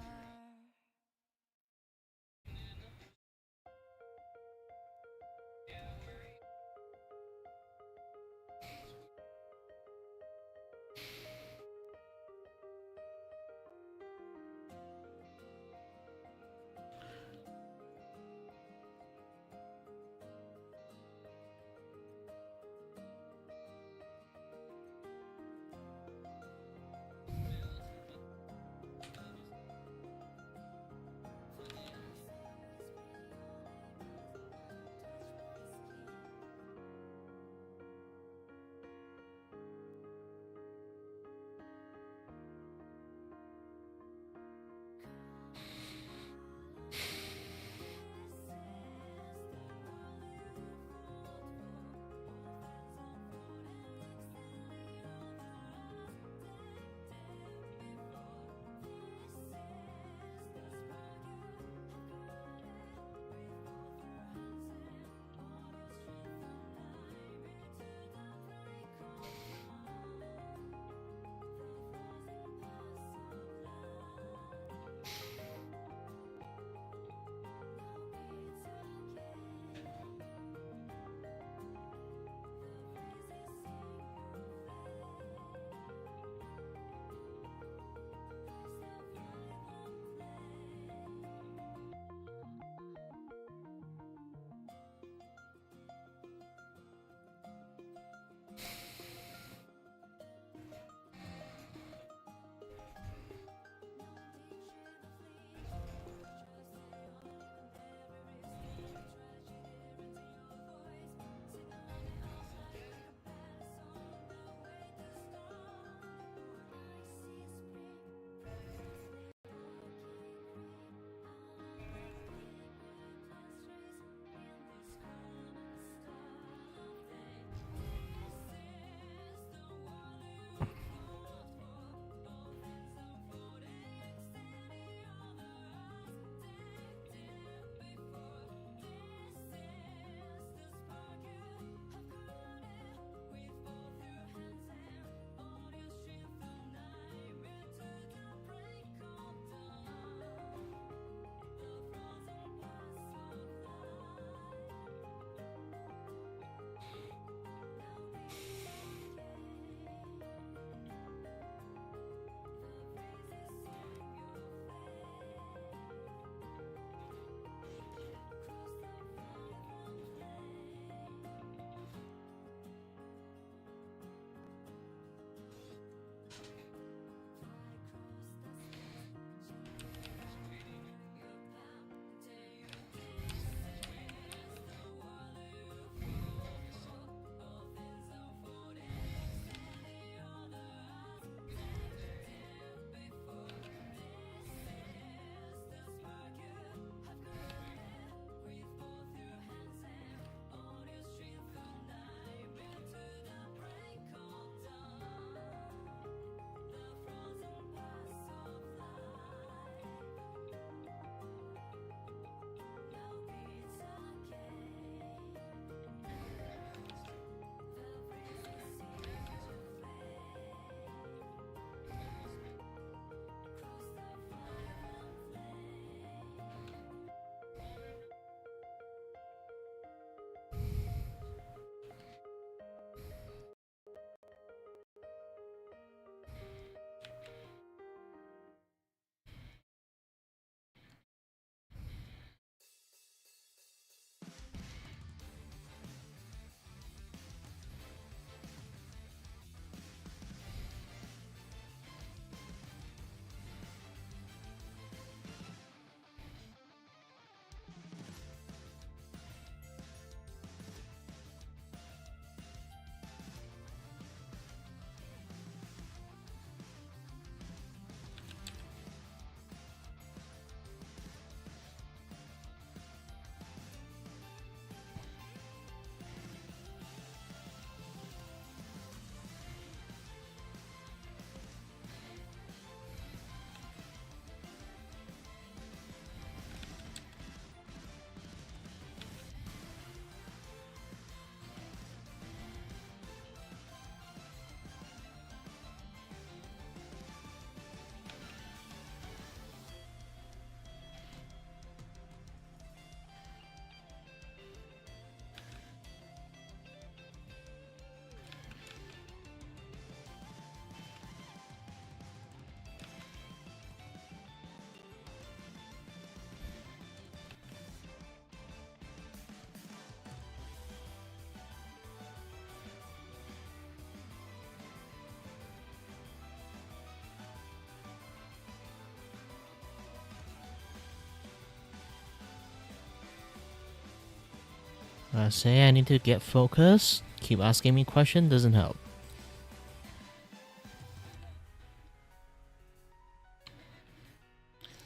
I say I need to get focused. Keep asking me questions doesn't help.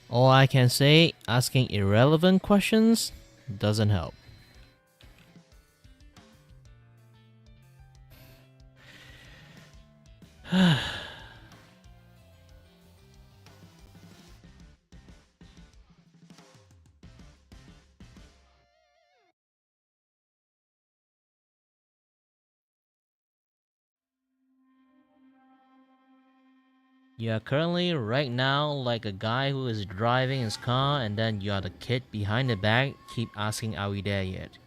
All I can say, asking irrelevant questions doesn't help. You are currently, right now, like a guy who is driving his car and then you are the kid behind the back, keep asking, are we there yet?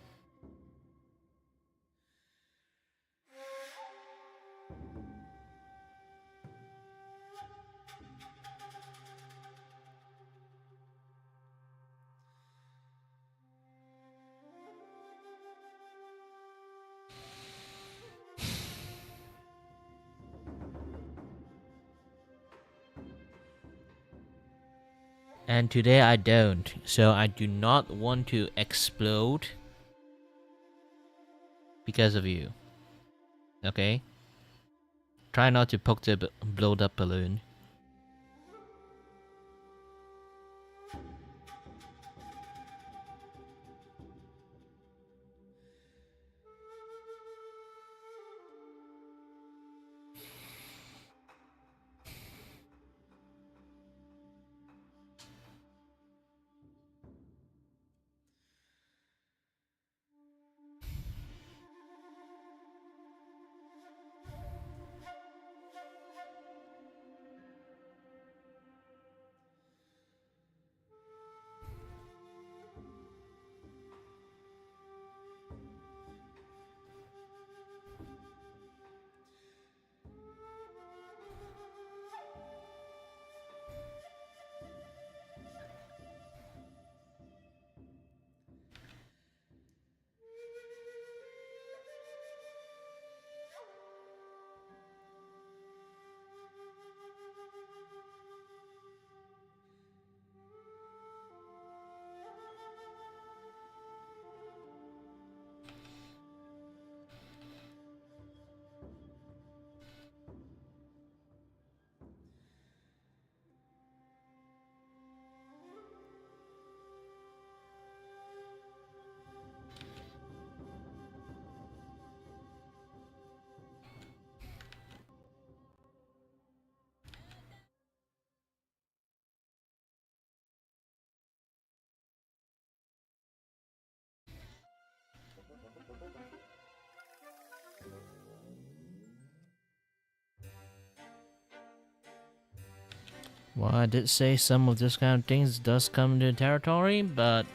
And today I don't, so I do not want to explode because of you. Okay? Try not to poke the blowed up balloon. Well, I did say some of this kind of things does come into territory, but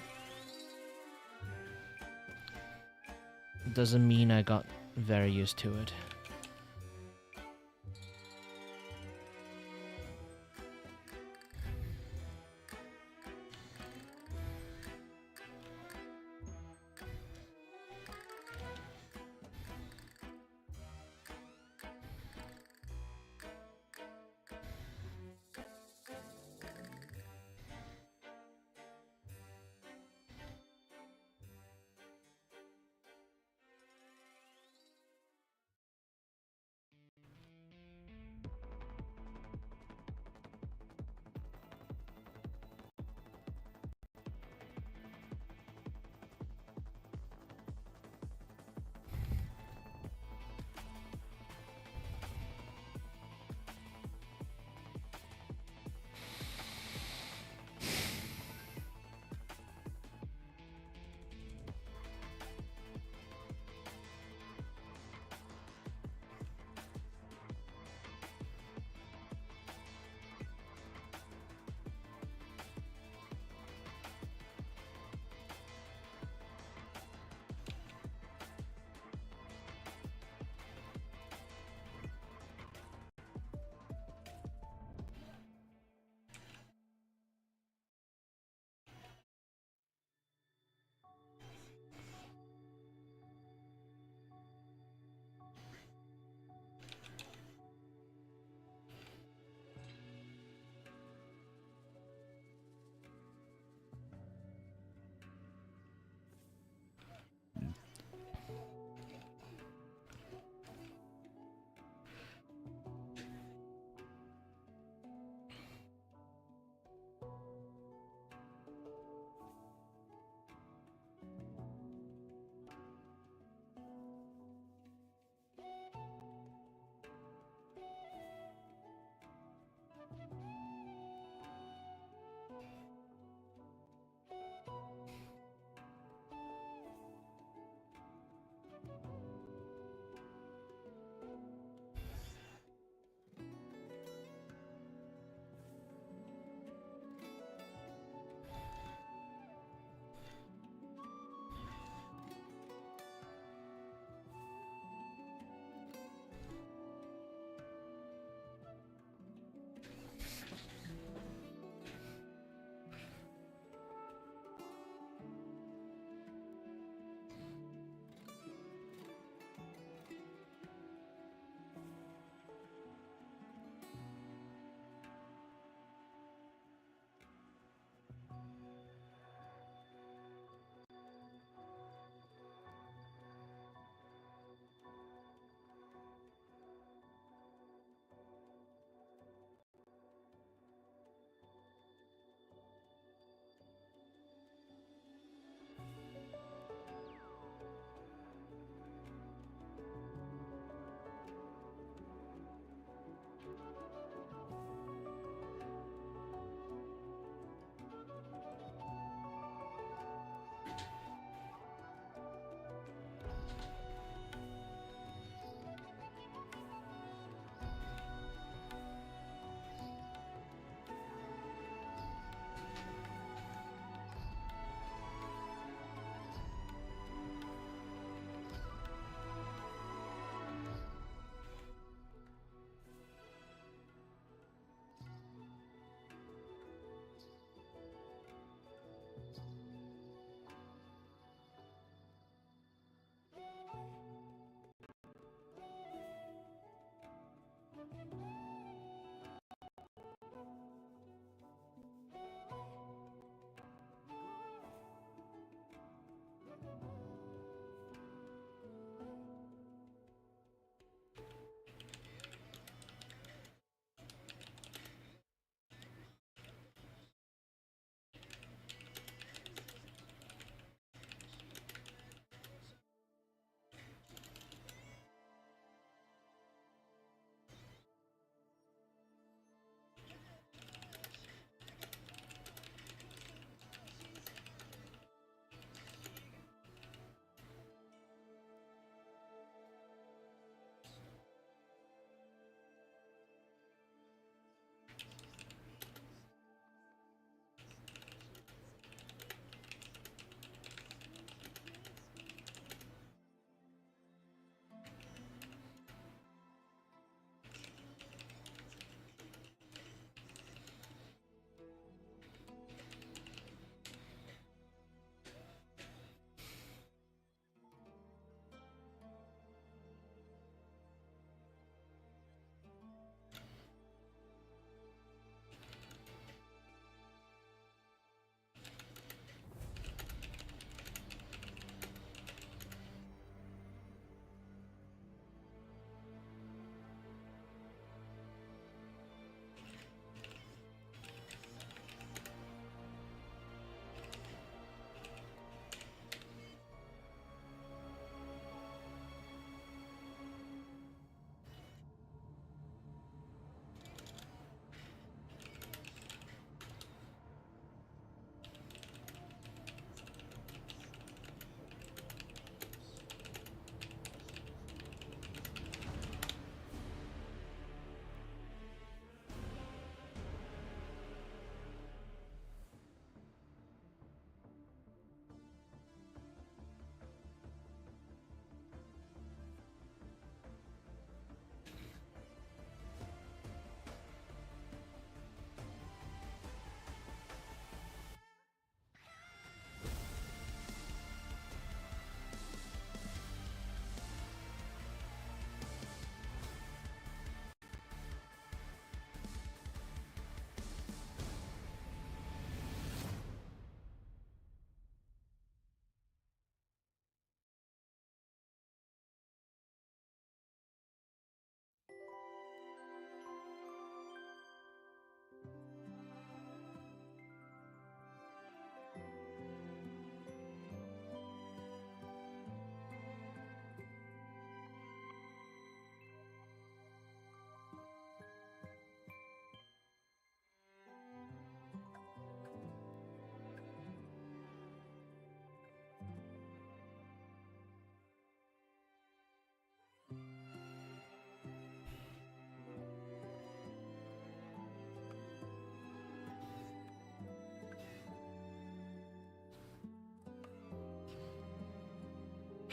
it doesn't mean I got very used to it.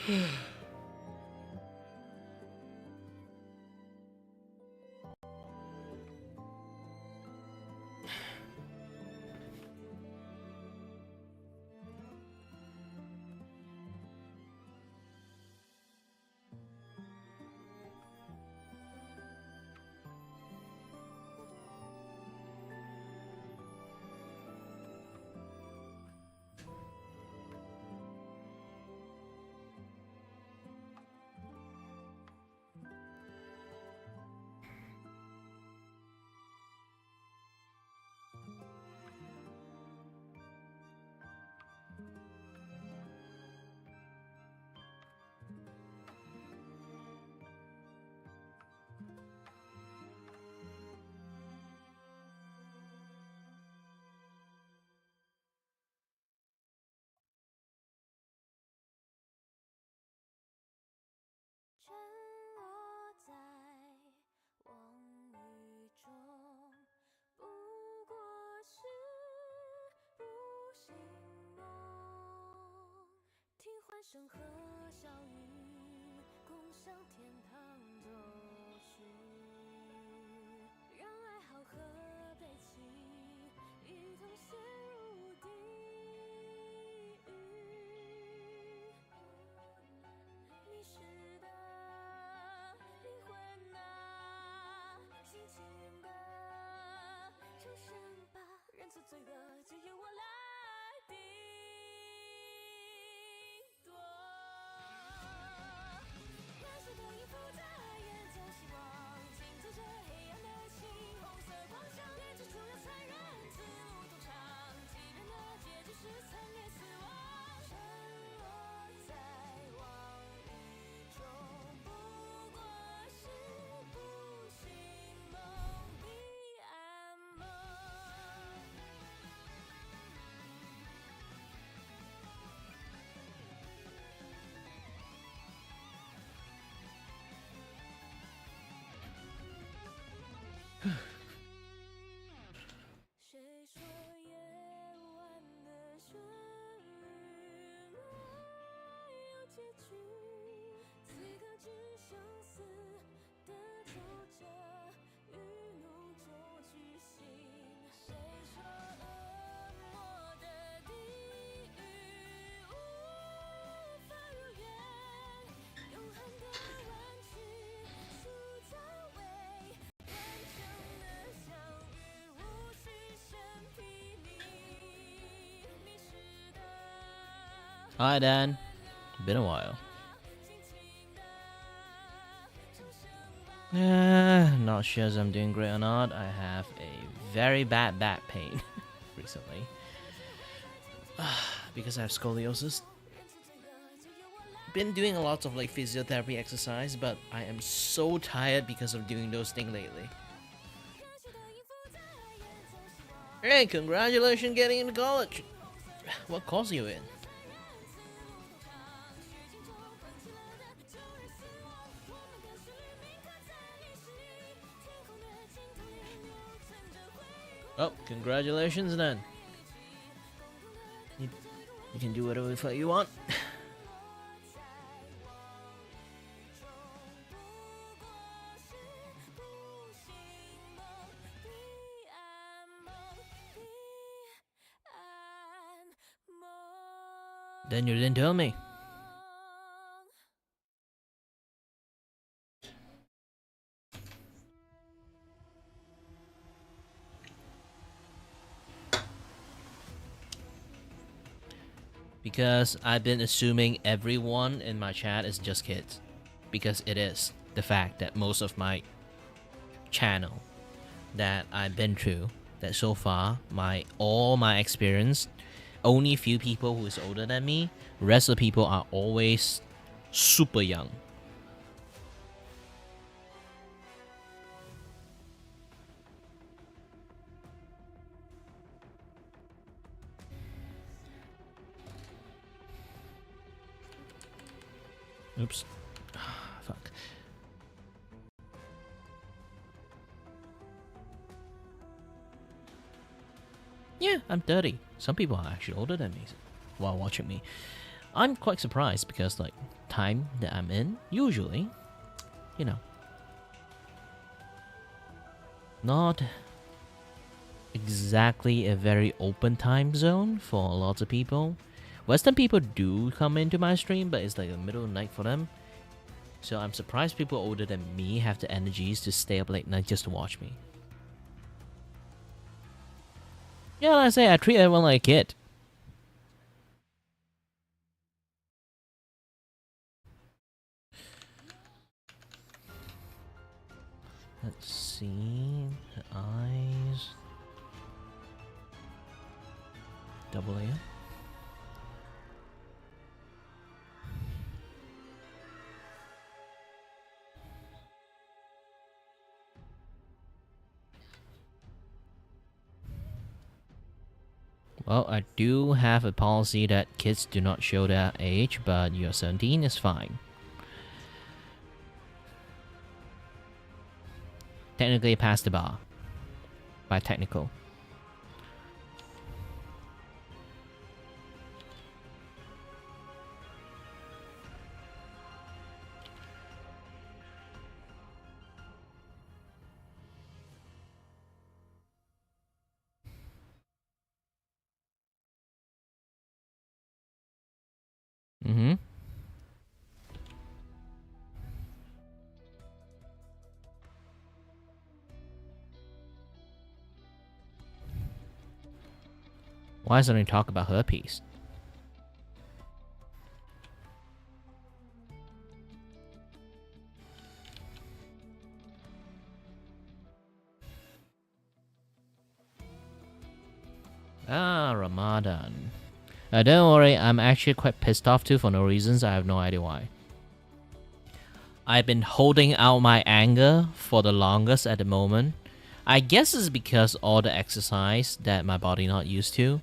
沉落在往忆中，不过是不醒梦。听欢声和笑语，共向天堂走去，让爱好和悲情一同陷入地狱。迷失的灵魂啊，尽情的重生吧，认错罪恶就由我来定夺。燃烧的音符在演奏希望，紧接着黑暗的心，红色光枪编织出了残忍字幕通常，欺人的结局是惨烈死亡。沉落在往忆中，不过是不醒梦，彼岸梦。谁说夜晚的旋律没有结局？此刻只剩死的走着，愚弄中举行。谁说恶魔的地狱无法如愿？永恒的弯曲，塑造为完整的相遇，无需身披靡，迷失的 Hi, Dan. Been a while. 尽情的重生吧。Not sure if I'm doing great or not. I have a very bad back pain recently because I have scoliosis. Been doing a lot of like physiotherapy exercise, but I am so tired because of doing those things lately. Hey, congratulations getting into college. What course are you in? Oh, congratulations then. You can do whatever the fuck you want. Then you didn't tell me. Because I've been assuming everyone in my chat is just kids. Because it is the fact that most of my channel that I've been through, that so far, all my experience, only a few people who is older than me, rest of the people are always super young. Oops. Fuck. Yeah, I'm 30. Some people are actually older than me while watching me. I'm quite surprised because like time that I'm in, usually, you know, not exactly a very open time zone for lots of people. Western people do come into my stream, but it's like the middle of the night for them. So I'm surprised people older than me have the energies to stay up late night just to watch me. Yeah, like I say, I treat everyone like a kid. Let's see. The eyes. Double layer. Well, I do have a policy that kids do not show their age, but you're 17 is fine. Technically past the bar. By technical. Mm-hmm. Why doesn't he talk about herpes? Ah, Ramadan. Don't worry, I'm actually quite pissed off too for no reasons. I have no idea why. I've been holding out my anger for the longest at the moment. I guess it's because all the exercise that my body not used to,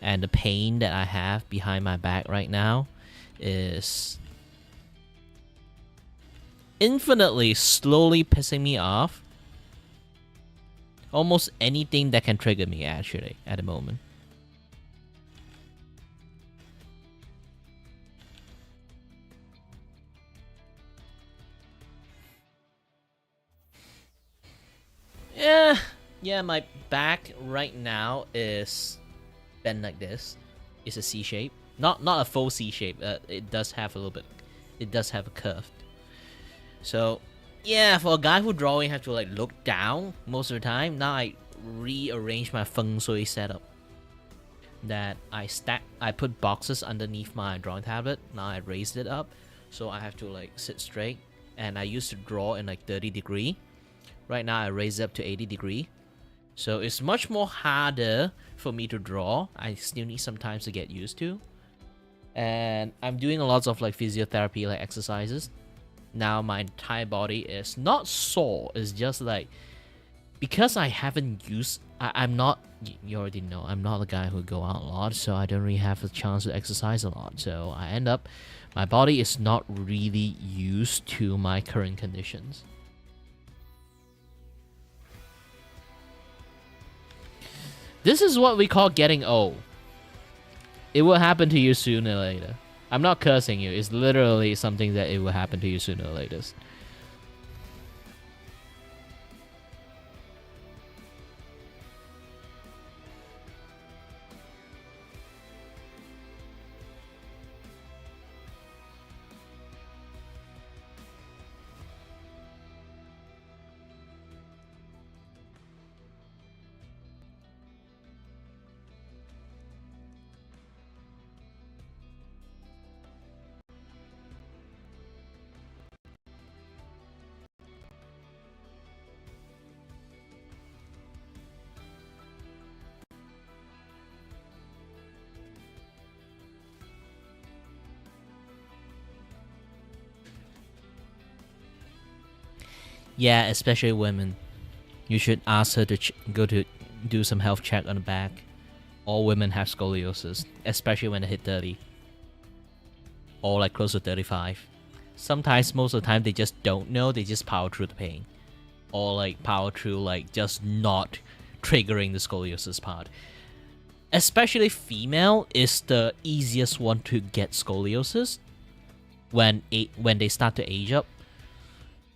and the pain that I have behind my back right now is infinitely slowly pissing me off. Almost anything that can trigger me actually at the moment. Yeah, my back right now is bent like this. It's a C shape. Not a full C shape. It does have a little bit. It does have a curve. So, yeah, for a guy who drawing have to like look down most of the time. Now I rearrange my feng shui setup. That I put boxes underneath my drawing tablet. Now I raised it up, so I have to like sit straight. And I used to draw in like 30-degree. Right now I raise it up to 80-degree. So it's much more harder for me to draw. I still need some time to get used to. And I'm doing a lot of like physiotherapy, like exercises. Now my entire body is not sore. It's just like, because I haven't used, I'm not, you already know, I'm not the guy who go out a lot. So I don't really have a chance to exercise a lot. So I end up, my body is not really used to my current conditions. This is what we call getting old. It will happen to you sooner or later. I'm not cursing you. It's literally something that it will happen to you sooner or later. Yeah, especially women. You should ask her to go to do some health check on the back. All women have scoliosis, especially when they hit 30. Or like close to 35. Sometimes, most of the time, they just don't know. They just power through the pain. Or like power through like just not triggering the scoliosis part. especially female, is the easiest one to get scoliosis when they start to age up.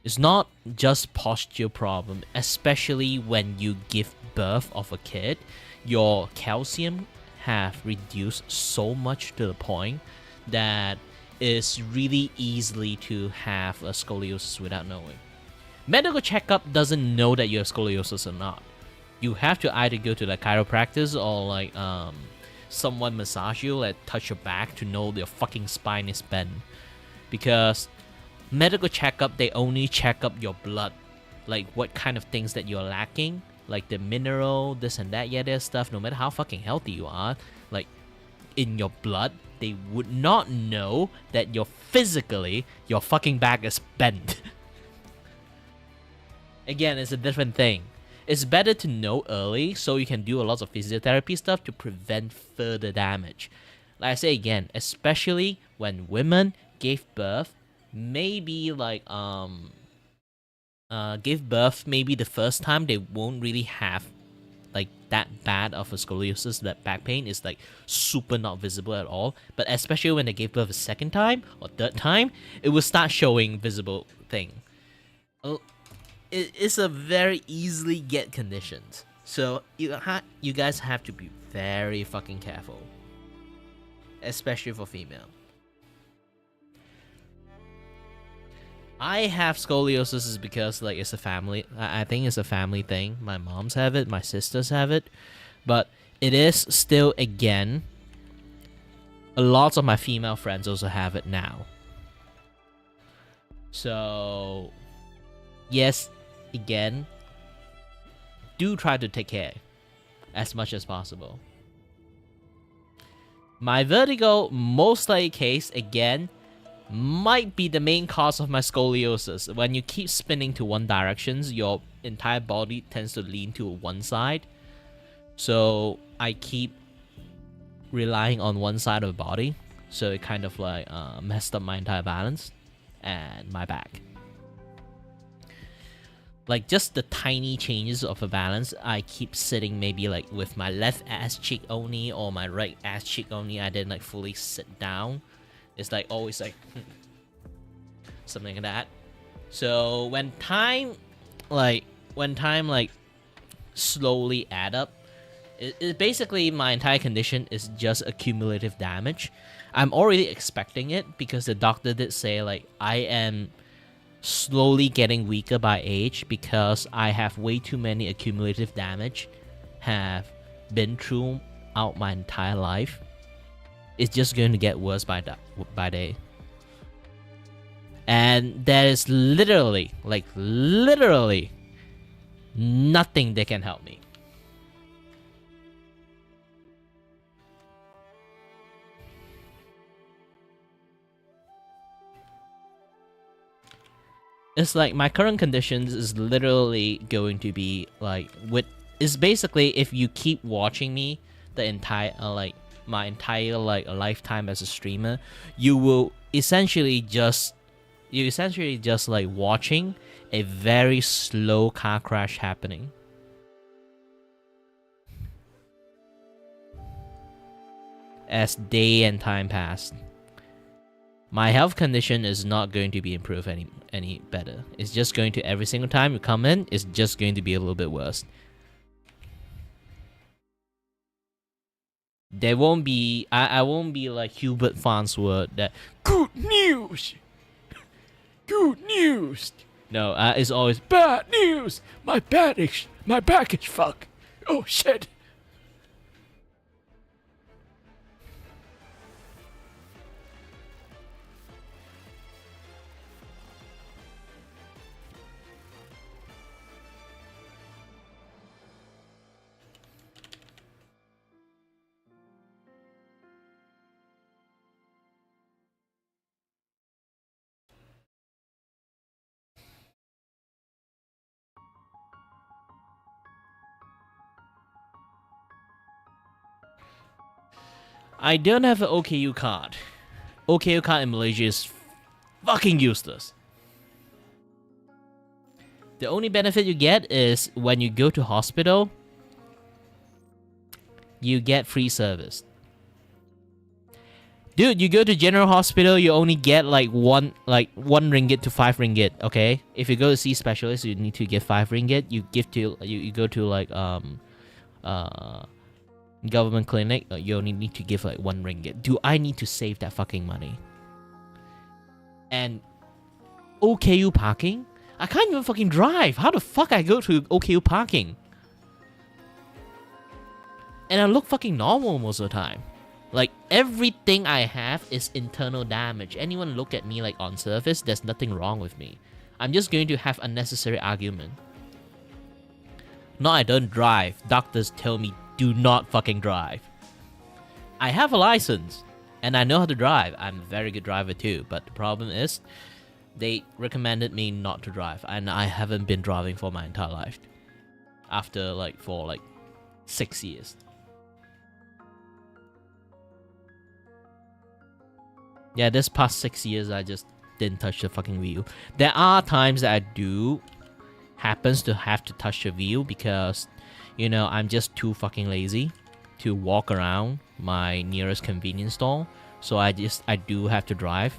It's not just posture problem, especially when you give birth of a kid. Your calcium have reduced so much to the point that it's really easily to have a scoliosis without knowing. Medical checkup doesn't know that you have scoliosis or not. You have to either go to the chiropractor or like someone massage you, like touch your back to know your fucking spine is bent. Because medical checkup, they only check up your blood, like what kind of things that you're lacking, like the mineral, this and that, yeah, there's stuff. No matter how fucking healthy you are, like in your blood, they would not know that you're physically, your fucking back is bent. Again, it's a different thing. It's better to know early so you can do a lot of physiotherapy stuff to prevent further damage. Like I say again, especially when women gave birth, maybe like give birth, maybe the first time they won't really have like that bad of a scoliosis, that back pain is like super not visible at all. But especially when they gave birth a second time or third time, it will start showing visible thing. It's a very easily get conditions, so you guys have to be very fucking careful, especially for female. I have scoliosis is because like it's a family. I think it's a family thing. My moms have it, my sisters have it, but it is still, again, a lot of my female friends also have it now. So yes, again, do try to take care as much as possible. My vertigo, most likely case, again, might be the main cause of my scoliosis. When you keep spinning to one direction, your entire body tends to lean to one side. So I keep relying on one side of the body. So it kind of like messed up my entire balance and my back. Like just the tiny changes of a balance, I keep sitting maybe like with my left ass cheek only or my right ass cheek only. I didn't like fully sit down. It's like always like something like that. So when time slowly add up, it basically my entire condition is just accumulative damage. I'm already expecting it because the doctor did say like I am slowly getting weaker by age because I have way too many accumulative damage have been through out my entire life. It's just going to get worse by day. And there is literally nothing that can help me. It's like my current conditions is literally going to be like it's basically if you keep watching me the entire my entire lifetime as a streamer, you essentially just like watching a very slow car crash happening. As day and time pass. My health condition is not going to be improved any better. It's just going to, every single time you come in, it's just going to be a little bit worse. There won't be, I won't be like Hubert Farnsworth that, good news! Good news! No, it's always, bad news! My back is fucked! Oh shit! I don't have an OKU card. OKU card in Malaysia is fucking useless. The only benefit you get is when you go to hospital, you get free service. Dude, you go to general hospital, you only get like one ringgit to 5 ringgit. Okay, if you go to see specialist, you need to give 5 ringgit. You go to like government clinic, you only need to give like 1 ringgit. Do I need to save that fucking money? And OKU parking? I can't even fucking drive. How the fuck I go to OKU parking? And I look fucking normal most of the time. Like, everything I have is internal damage. Anyone look at me like on surface, there's nothing wrong with me. I'm just going to have unnecessary argument. No, I don't drive. Doctors tell me do not fucking drive. I have a license and I know how to drive. I'm a very good driver too, but the problem is they recommended me not to drive, and I haven't been driving for my entire life. For 6 years. Yeah, this past 6 years, I just didn't touch the fucking wheel. There are times that I do happens to have to touch the wheel because, you know, I'm just too fucking lazy to walk around my nearest convenience store. So I do have to drive.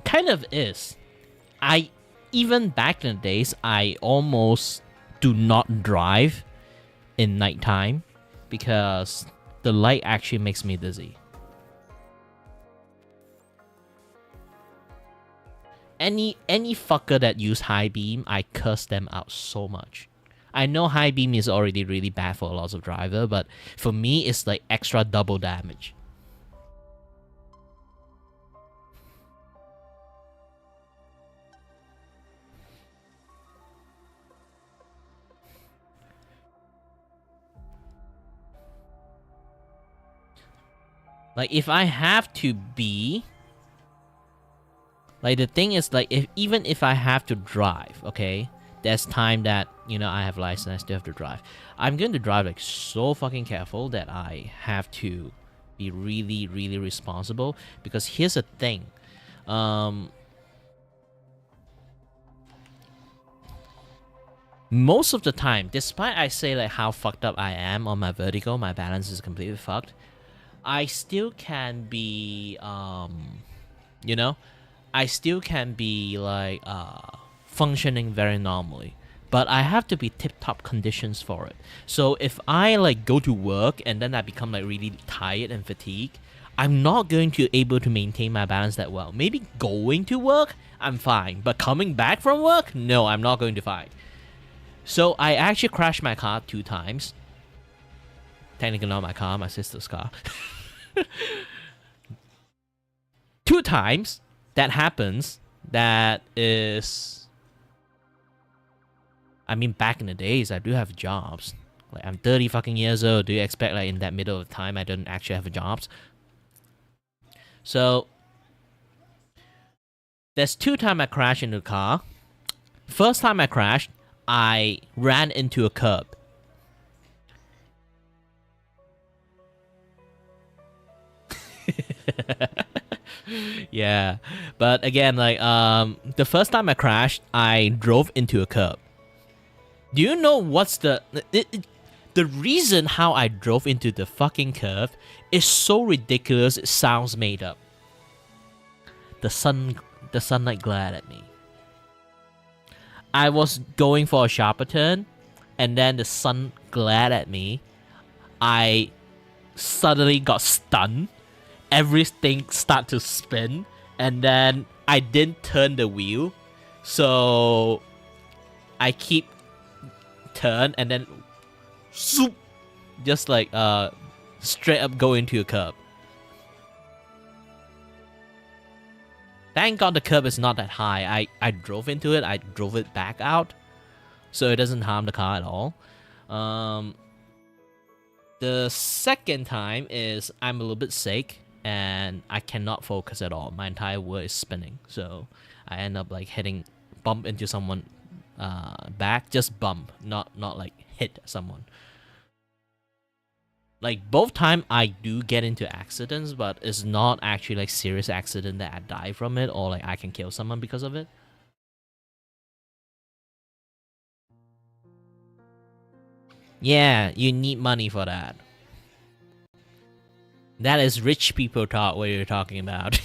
Kind of is. Even back in the days, I almost do not drive in nighttime because the light actually makes me dizzy. Any fucker that use high beam, I curse them out so much. I know high beam is already really bad for a lot of driver, but for me, it's like extra double damage. Like, if I have to be... Like, the thing is, like, even if I have to drive, okay? There's time that, you know, I have license, I still have to drive. I'm going to drive, like, so fucking careful that I have to be really, really responsible. Because here's the thing. Most of the time, despite I say, like, how fucked up I am on my vertical, my balance is completely fucked. I still can be, you know, I still can be, like, functioning very normally. But I have to be tip-top conditions for it. So if I, like, go to work and then I become, like, really tired and fatigued, I'm not going to be able to maintain my balance that well. Maybe going to work, I'm fine. But coming back from work, no, I'm not going to fight. So I actually crashed my car 2 times. Technically not my car, my sister's car. 2 times that happens. That is... I mean, back in the days, I do have jobs. Like, I'm 30 fucking years old. Do you expect, like, in that middle of time, I don't actually have jobs? So, there's 2 times I crashed into a car. First time I crashed, I ran into a curb. Yeah, but again, like, the first time I crashed, I drove into a curb. Do you know what's the reason how I drove into the fucking curb is so ridiculous it sounds made up. The sunlight glared at me. I was going for a sharper turn, and then the sun glared at me. I suddenly got stunned. Everything started to spin, and then I didn't turn the wheel, so I keep turn and then zoop, just like straight up go into a curb. Thank God the curb is not that high. I drove into it, I drove it back out, so it doesn't harm the car at all. The second time is I'm a little bit sick. and I cannot focus at all. My entire world is spinning, so I end up like bump into someone back, just bump, not like hit someone. Like both time I do get into accidents, but it's not actually like serious accident that I die from it or like I can kill someone because of it. Yeah, you need money for that. That is rich people talk what you're talking about.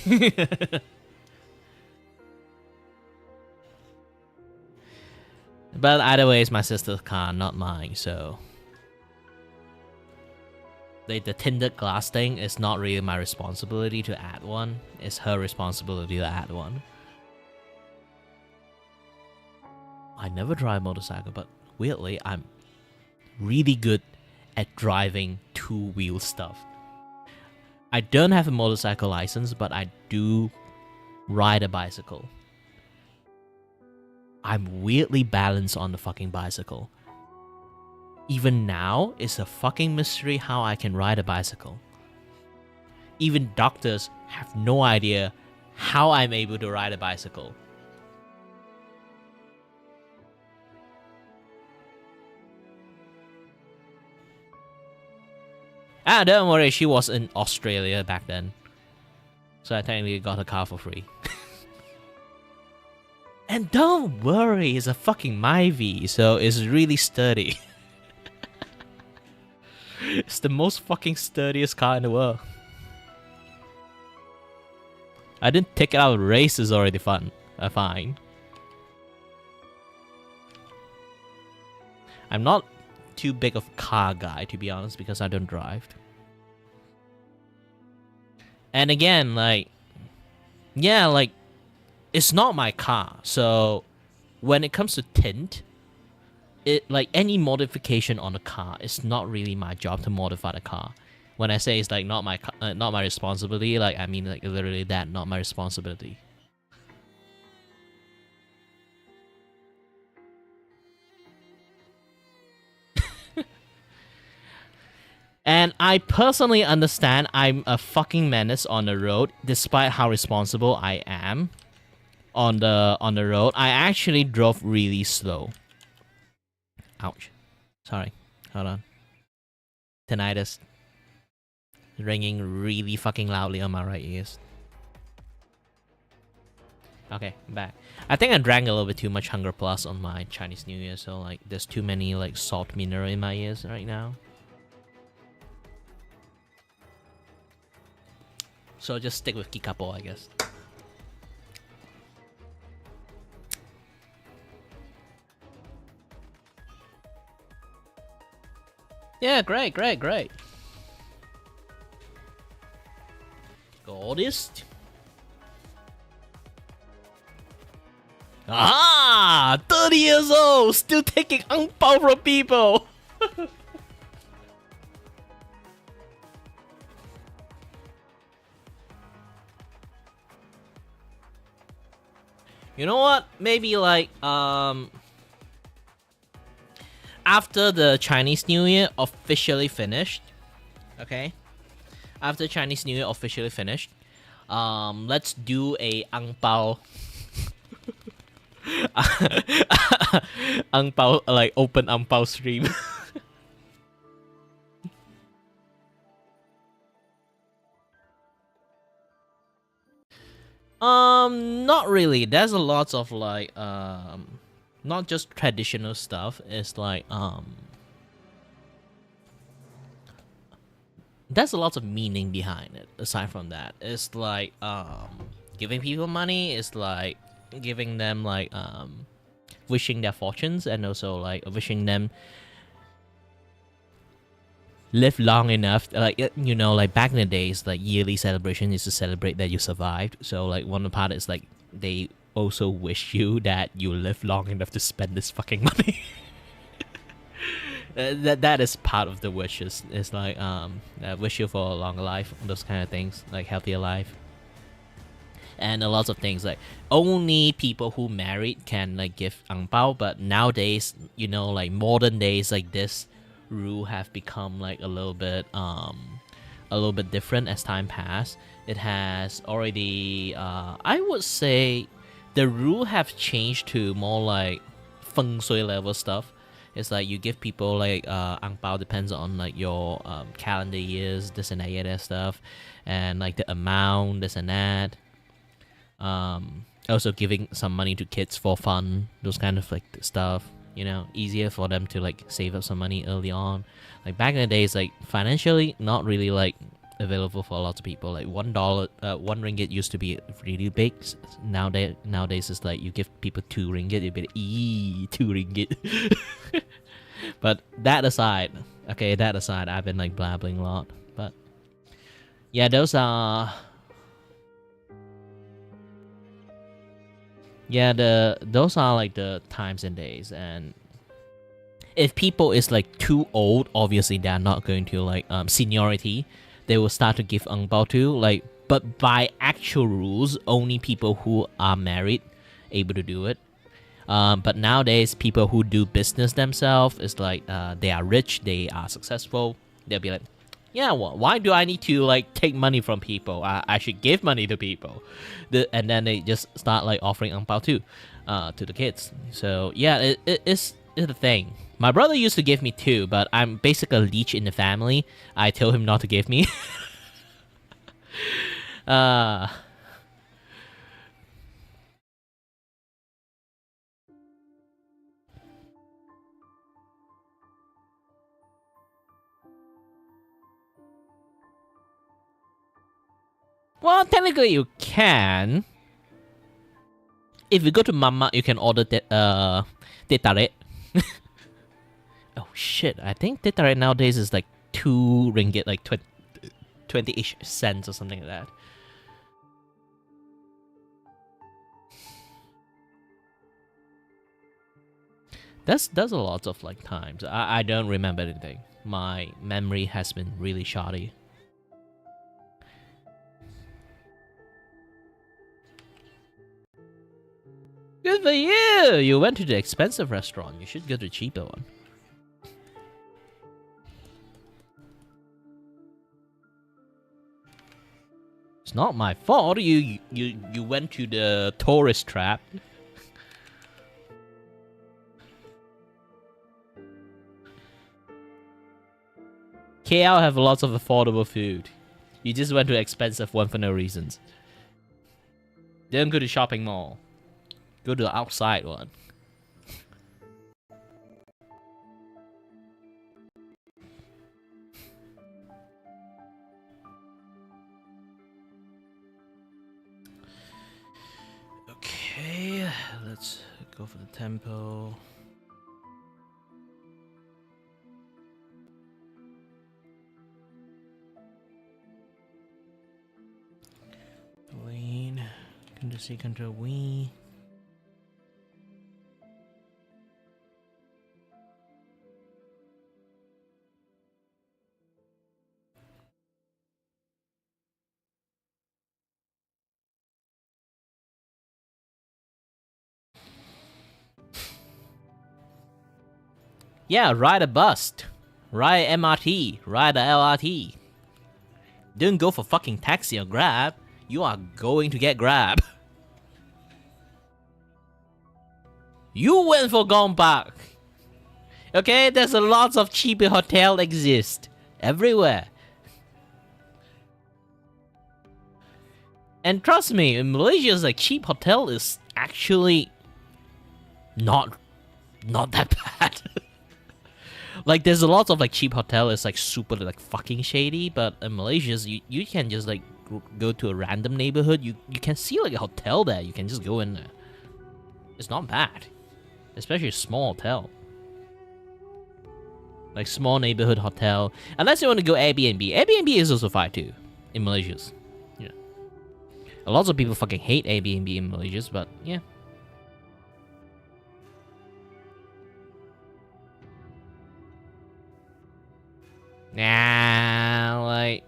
But either way, it's my sister's car, not mine, so... The tinted glass thing is not really my responsibility to add one. It's her responsibility to add one. I never drive a motorcycle, but weirdly, I'm really good at driving two-wheel stuff. I don't have a motorcycle license, but I do ride a bicycle. I'm weirdly balanced on the fucking bicycle. Even now, it's a fucking mystery how I can ride a bicycle. Even doctors have no idea how I'm able to ride a bicycle. Ah, don't worry, she was in Australia back then. So I technically got a car for free. And don't worry, it's a fucking Myvi, so it's really sturdy. It's the most fucking sturdiest car in the world. I didn't take it out of race, is already fun. Fine. I'm not too big of a car guy, to be honest, because I don't drive. And again, like... Yeah, like... It's not my car, so... When it comes to tint... Like any modification on the car, it's not really my job to modify the car. When I say it's like not my responsibility, like I mean like literally that, not my responsibility. And I personally understand I'm a fucking menace on the road, despite how responsible I am on the road. I actually drove really slow. Ouch. Sorry. Hold on. Tinnitus. Ringing really fucking loudly on my right ears. Okay, I'm back. I think I drank a little bit too much Hunger Plus on my Chinese New Year, so like there's too many like salt mineral in my ears right now. So just stick with Kikapo, I guess. Yeah, great. Goldest. Ah, 30 years old, still taking ang pao from people. You know what? Maybe like after the Chinese New Year officially finished, okay? After Chinese New Year officially finished, let's do a ang pao ang pao, like open ang pao stream. Not really. There's a lot of like not just traditional stuff. It's like there's a lot of meaning behind it. Aside from that, it's like giving people money. It's like giving them like wishing their fortunes, and also like wishing them live long enough, like, you know, like back in the days, like yearly celebration is to celebrate that you survived. So like one part is like they also wish you that you live long enough to spend this fucking money. That is part of the wishes. It's like wish you for a longer life, those kind of things, like healthier life. And a lot of things like only people who married can like give ang pao, but nowadays, you know, like modern days like this rule have become like a little bit a little bit different as time passed. It has already, I would say, the rule have changed to more like feng shui level stuff. It's like you give people like ang pao depends on like your calendar years, this and that stuff, and like the amount, this and that. Also giving some money to kids for fun, those kind of like stuff. You know, easier for them to like save up some money early on. Like back in the days, like financially not really like available for a lot of people. Like $1, 1 ringgit used to be really big. Nowadays it's like you give people 2 ringgit, you'd be like, 2 ringgit. But that aside, I've been like blabbling a lot. But yeah, those are like the times and days. And if people is like too old, obviously they're not going to like seniority. They will start to give ang pao to like, but by actual rules, only people who are married able to do it. But nowadays, people who do business themselves is like they are rich, they are successful. They'll be like, yeah, well, why do I need to like take money from people? I should give money to people. And then they just start like offering ang pao too, to the kids. So yeah, it's the thing. My brother used to give me 2, but I'm basically a leech in the family. I told him not to give me. Well, technically you can. If you go to Mama, you can order teh tarik. Oh shit, I think teh tarik nowadays is like 2 ringgit, like 20-ish cents or something like that. There's a lot of like times. I don't remember anything. My memory has been really shoddy. Good for you! You went to the expensive restaurant. You should go to the cheaper one. It's not my fault. You went to the tourist trap. KL have lots of affordable food. You just went to an expensive one for no reasons. Don't go to shopping mall. Go to the outside one. Okay, let's go for the tempo. Lean. Control C, Control V. Yeah, ride a bus, ride MRT, ride the LRT. Don't go for fucking taxi or Grab. You are going to get Grab. You went for Gombak. Okay, there's a lots of cheaper hotel exist everywhere. And trust me, in Malaysia's like cheap hotel is actually not that bad. Like there's a lot of like cheap hotel is like super like fucking shady, but in Malaysia's you can just like go to a random neighborhood. You can see like a hotel there. You can just go in there. It's not bad, especially a small hotel. Like small neighborhood hotel. Unless you want to go Airbnb. Airbnb is also fine too in Malaysia's. Yeah. A lot of people fucking hate Airbnb in Malaysia's, but yeah. Nah, like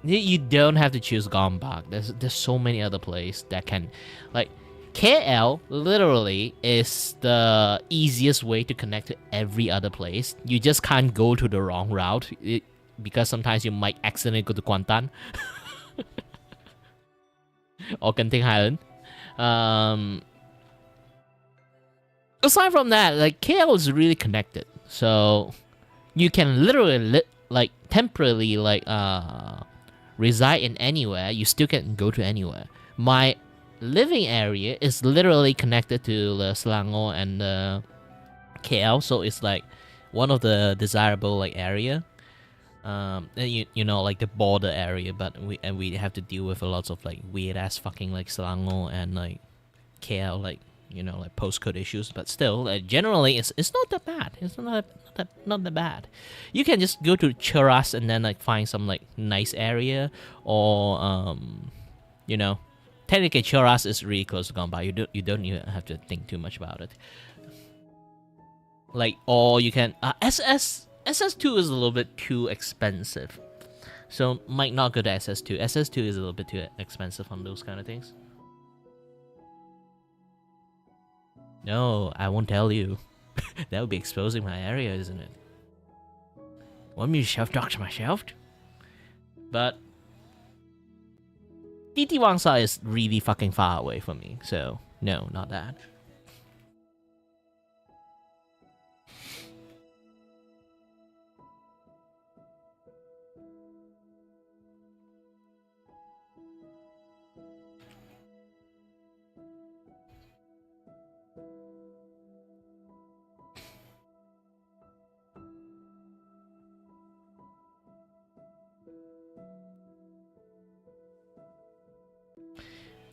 you don't have to choose Gombak. There's so many other places that can, like KL literally is the easiest way to connect to every other place. You just can't go to the wrong route. because sometimes you might accidentally go to Kuantan or Genting Highland. Aside from that, like KL is really connected, so you can literally like temporarily like reside in anywhere. You still can go to anywhere. My living area is literally connected to the Selangor and KL, so it's like one of the desirable like area. And you know like the border area, but we have to deal with a lot of like weird ass fucking like Selangor and like KL like like postcode issues, but still generally it's not that bad. It's not that bad. You can just go to Cheras and then like find some like nice area, or technically Cheras is really close to Gombak. You don't even have to think too much about it. Like, or you can SS2 is a little bit too expensive, so might not go to SS2. SS2 is a little bit too expensive on those kind of things. No, I won't tell you. That would be exposing my area, isn't it? Want me to shelf dox myself? But DT Wangsa is really fucking far away from me, so no, not that.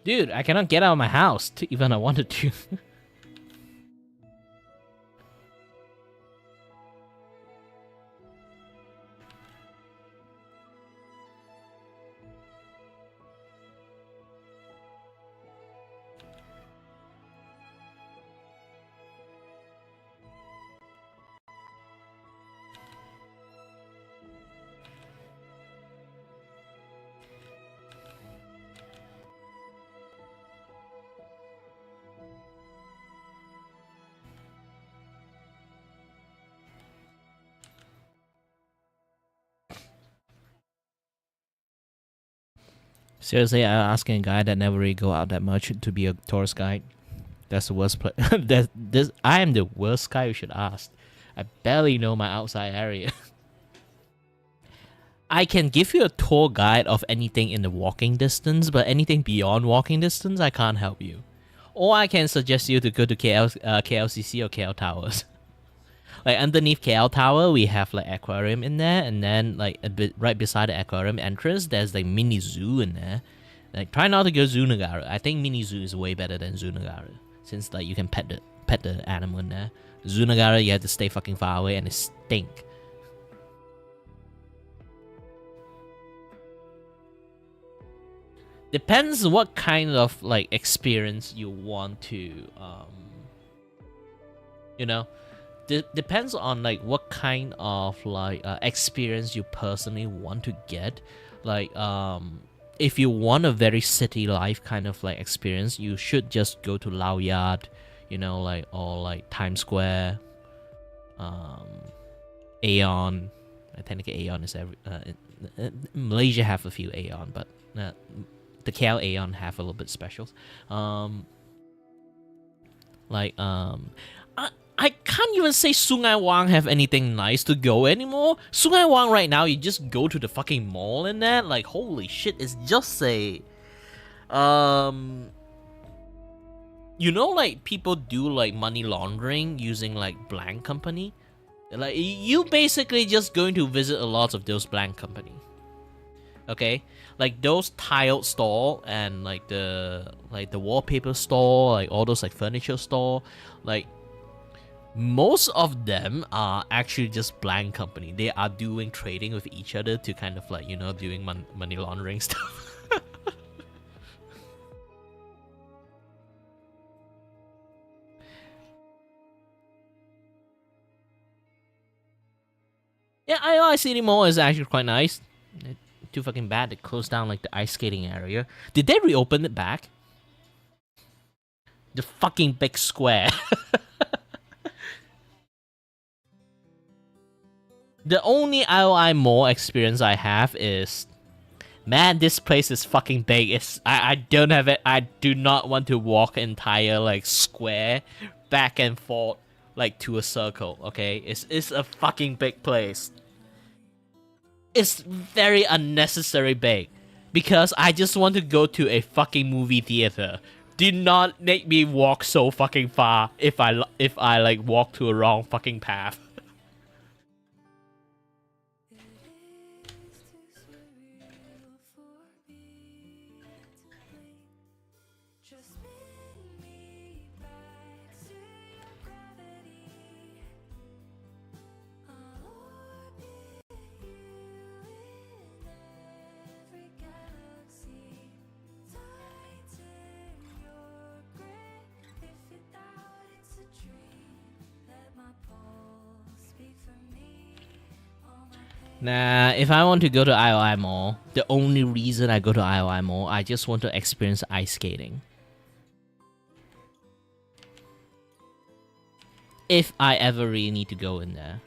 Dude, I cannot get out of my house, even I wanted to. Seriously, I'm asking a guy that never really go out that much to be a tourist guide. That's the worst place. I am the worst guy you should ask. I barely know my outside area. I can give you a tour guide of anything in the walking distance, but anything beyond walking distance, I can't help you. Or I can suggest you to go to KLCC or KL Towers. Like underneath KL Tower, we have like aquarium in there, and then like a bit right beside the aquarium entrance, there's like mini zoo in there. Like try not to go Zoo Negara. I think mini zoo is way better than Zoo Negara, since like you can pet the animal in there. Zoo Negara, you have to stay fucking far away and it stink. Depends what kind of like experience you want to depends on like what kind of like experience you personally want to get. Like if you want a very city life kind of like experience, you should just go to Lau Yat, like, or like Times Square, Aeon. Technically Aeon is Malaysia have a few Aeon, but the KL Aeon have a little bit specials. I can't even say Sungai Wang have anything nice to go anymore. Sungai Wang right now, you just go to the fucking mall and that, like, holy shit, it's just a... like, people do, like, money laundering using, like, blank company. Like, you basically just going to visit a lot of those blank company. Okay? Like, those tiled store and, like, the wallpaper store, like, all those, like, furniture store, like... Most of them are actually just blank company. They are doing trading with each other to kind of like, doing money laundering stuff. Yeah, IOI City Mall is actually quite nice. Too fucking bad they closed down like the ice skating area. Did they reopen it back? The fucking big square. The only IOI Mall experience I have is, man, this place is fucking big. I don't have it. I do not want to walk entire like square back and forth like to a circle. Okay, it's a fucking big place. It's very unnecessary big because I just want to go to a fucking movie theater. Do not make me walk so fucking far if I like walk to a wrong fucking path. Nah, if I want to go to IOI Mall, the only reason I go to IOI Mall, I just want to experience ice skating. If I ever really need to go in there.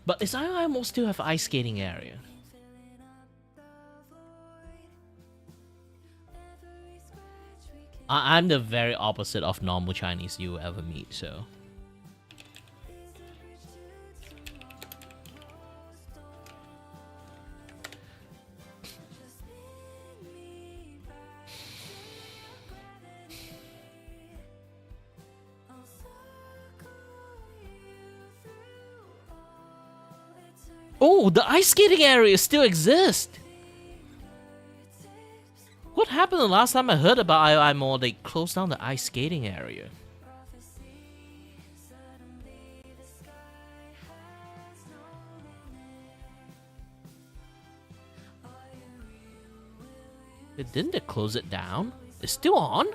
But is IOI Mall still have ice skating area? I'm the very opposite of normal Chinese you will ever meet, so. Oh, the ice skating area still exists. What happened the last time I heard about IOI Mall? They closed down the ice skating area. Didn't they close it down? It's still on?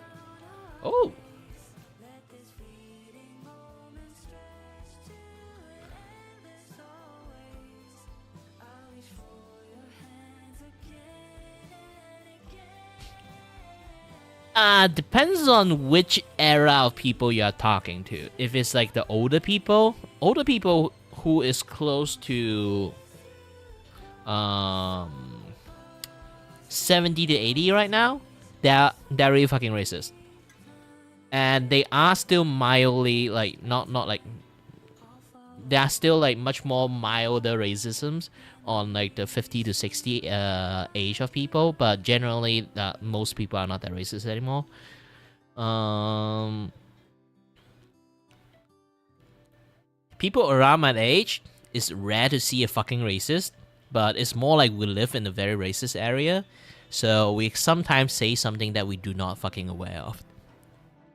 Oh. Depends on which era of people you're talking to. If it's like the older people who is close to 70 to 80 right now, they're really fucking racist. And they are still mildly like not like there are still like much more milder racisms on like the 50 to 60 age of people, but generally most people are not that racist anymore. People around my age, it's rare to see a fucking racist, but it's more like we live in a very racist area, so we sometimes say something that we do not fucking aware of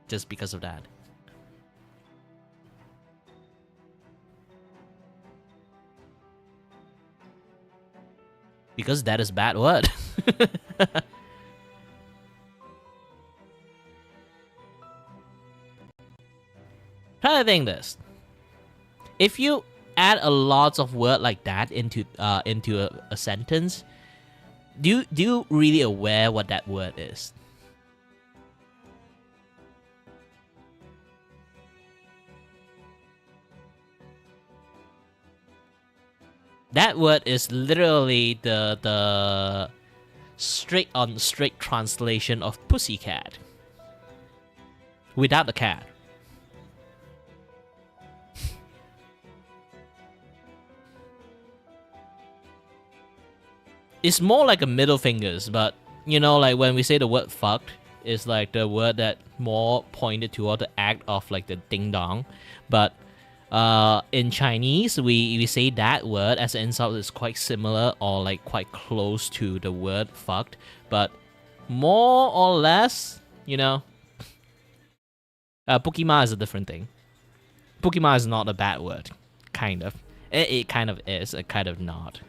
just because of that. Because that is bad word. Try to think this. If you add a lot of word like that into a sentence, do you really aware what that word is? That word is literally the straight translation of pussycat. Without the cat. It's more like a middle fingers, but you know, like when we say the word fucked, it's like the word that more pointed toward the act of like the ding dong. But in Chinese, we say that word as an insult is quite similar or like quite close to the word fucked, but more or less, you know. Pokemon is a different thing. Pokemon is not a bad word, kind of. It kind of is, kind of not.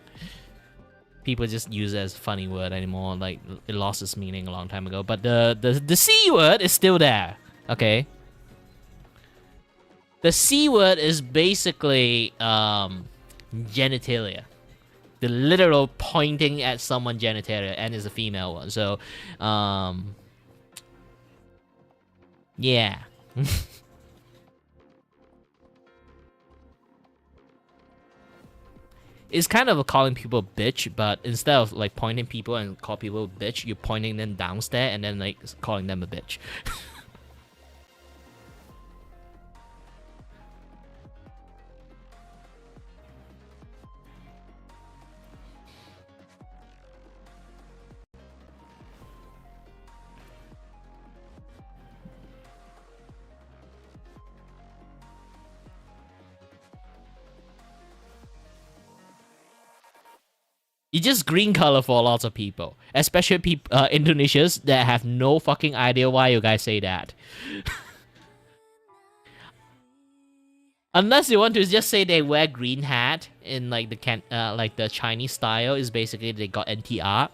People just use it as a funny word anymore. Like it lost its meaning a long time ago. But the C word is still there. Okay. The C word is basically genitalia. the literal pointing at someone genitalia, and it's a female one. So, yeah. It's kind of calling people bitch, but instead of like pointing people and call people bitch, you're pointing them downstairs and then like calling them a bitch. It's just green color for lots of people, especially Indonesians that have no fucking idea why you guys say that. Unless you want to just say they wear green hat in like the Chinese style, is basically they got NTR.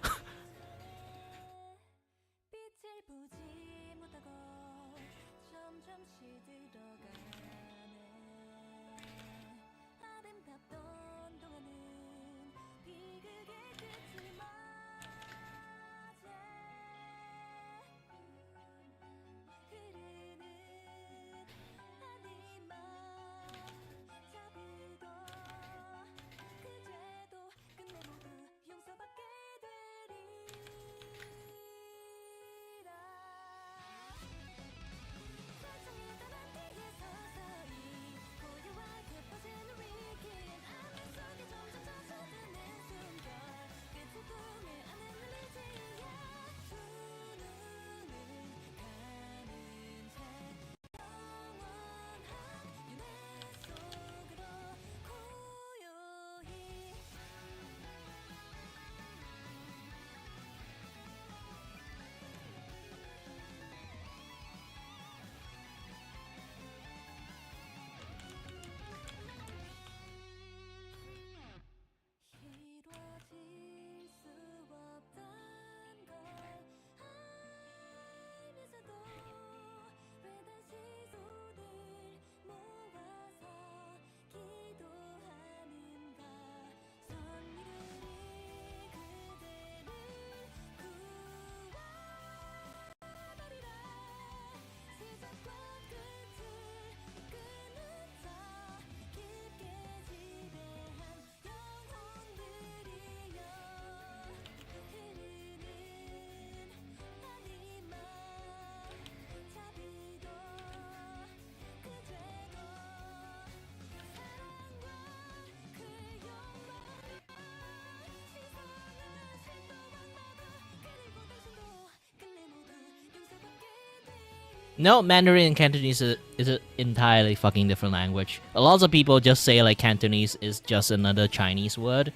No, Mandarin and Cantonese is an entirely fucking different language. A lot of people just say like Cantonese is just another Chinese word.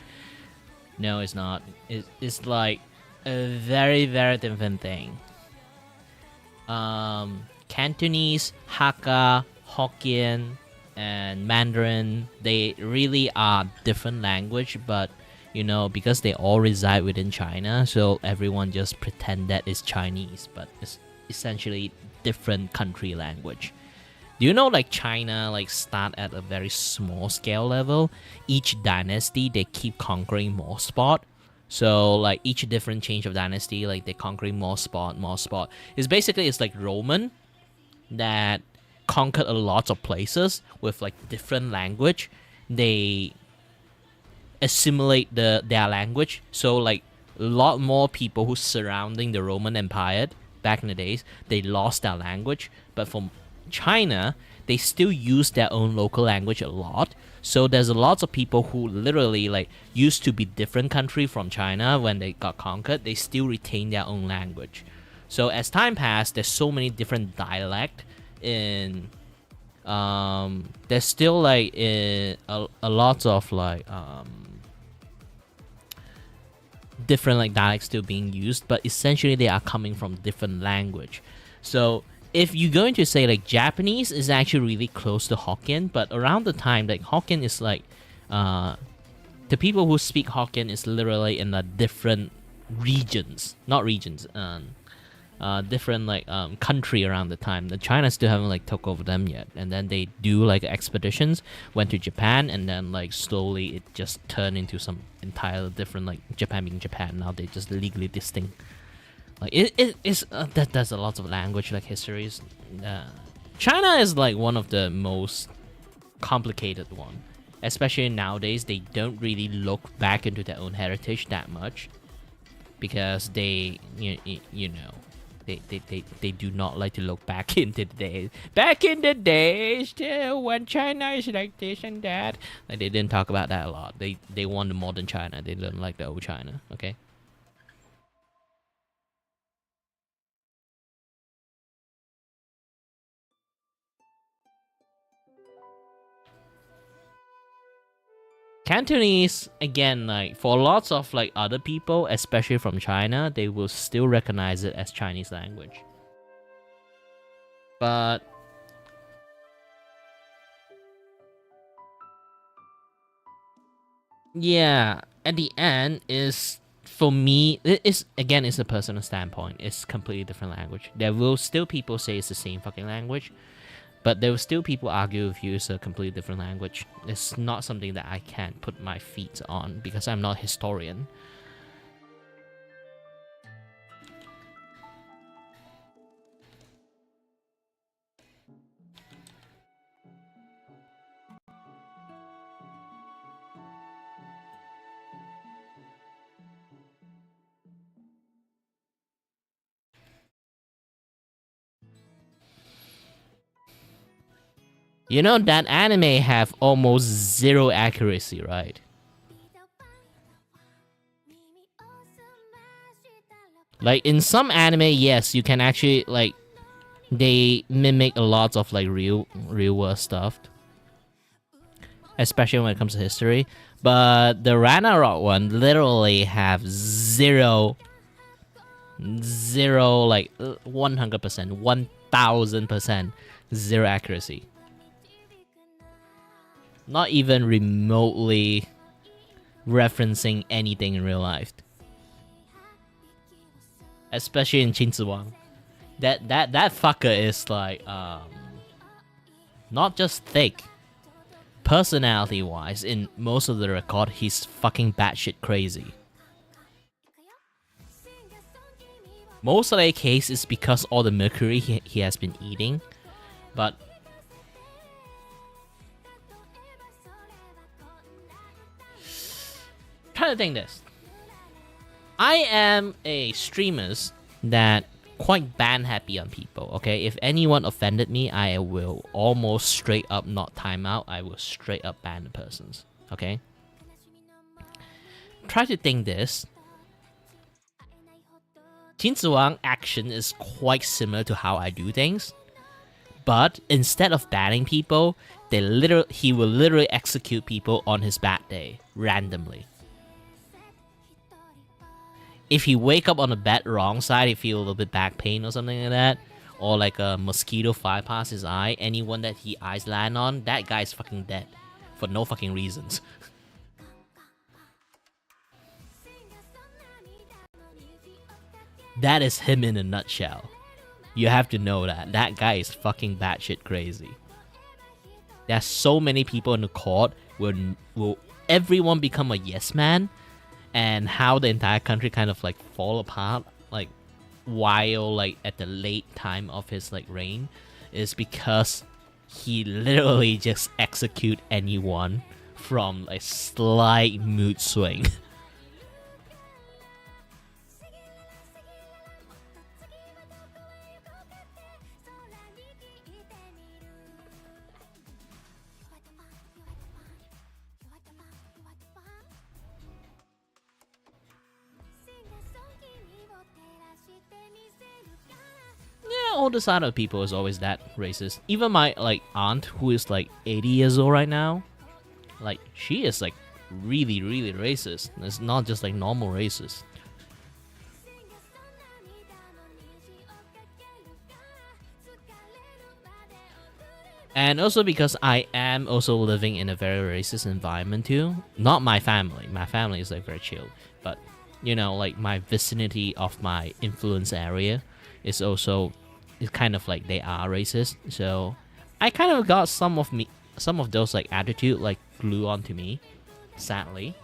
No, it's not. It's like a very, very different thing. Cantonese, Hakka, Hokkien, and Mandarin, they really are different language, but you know, because they all reside within China, so everyone just pretend that it's Chinese, but it's essentially different country language. Do you know like China like start at a very small scale level? Each dynasty they keep conquering more spot. So like each different change of dynasty, like they conquering more spot. It's like Roman that conquered a lot of places with like different language. They assimilate their language. So like a lot more people who surrounding the Roman Empire back in the days, they lost their language. But from China, they still use their own local language a lot. So there's a lot of people who literally like used to be different country from China when they got conquered. They still retain their own language. So as time passed, there's so many different dialect in. There's still like a lot of like different like dialects still being used, but essentially they are coming from different language. So if you're going to say like Japanese is actually really close to Hokkien, but around the time like Hokkien is like the people who speak Hokkien is literally in the different regions, not regions, different like country around the time. The China still haven't like took over them yet, and then they do like expeditions, went to Japan, and then like slowly it just turned into some entire different, like Japan being Japan. Now they just legally distinct. Like it is that there's a lot of language like histories. China is like one of the most complicated one, especially nowadays. They don't really look back into their own heritage that much because they you know. They do not like to look back into the days. Back in the days, when China is like this and that. Like they didn't talk about that a lot. They want the modern China. They don't like the old China. Okay. Cantonese, again, like for lots of like other people, especially from China, they will still recognize it as Chinese language. But yeah, at the end is, for me, it's again, it's a personal standpoint. It's completely different language. There will still people say it's the same fucking language, but there will still people argue with you it's a completely different language. It's not something that I can put my feet on because I'm not a historian. You know that anime have almost zero accuracy, right? Like in some anime, yes, you can actually like they mimic a lot of like real world stuff, especially when it comes to history. But the Ragnarok one literally have zero like 100%, 1000% zero accuracy. Not even remotely referencing anything in real life. Especially in Qin That fucker is like not just thick. Personality wise, in most of the record, he's fucking batshit crazy. Most of the case is because all the mercury he has been eating, but trying to think this. I am a streamer that quite ban happy on people, okay? If anyone offended me, I will almost straight up not time out. I will straight up ban the persons, okay? Try to think this. Qin action is quite similar to how I do things, but instead of banning people, he will literally execute people on his bad day randomly. If he wake up on the bed wrong side, he feel a little bit back pain or something like that, or like a mosquito fly past his eye, anyone that he eyes land on, that guy is fucking dead for no fucking reasons. That is him in a nutshell. You have to know that. That guy is fucking batshit crazy. There's so many people in the court. Will everyone become a yes man? And how the entire country kind of like fall apart, like while like at the late time of his like reign, is because he literally just execute anyone from a slight mood swing. Yeah, older side of people is always that racist. Even my like aunt, who is like 80 years old right now, like she is like really racist. It's not just like normal racist. And also because I am also living in a very racist environment too. Not my family. My family is like very chill. But, you know, like my vicinity of my influence area it's also it's kind of like they are racist. So I kind of got some of those like attitude like glue onto me, sadly.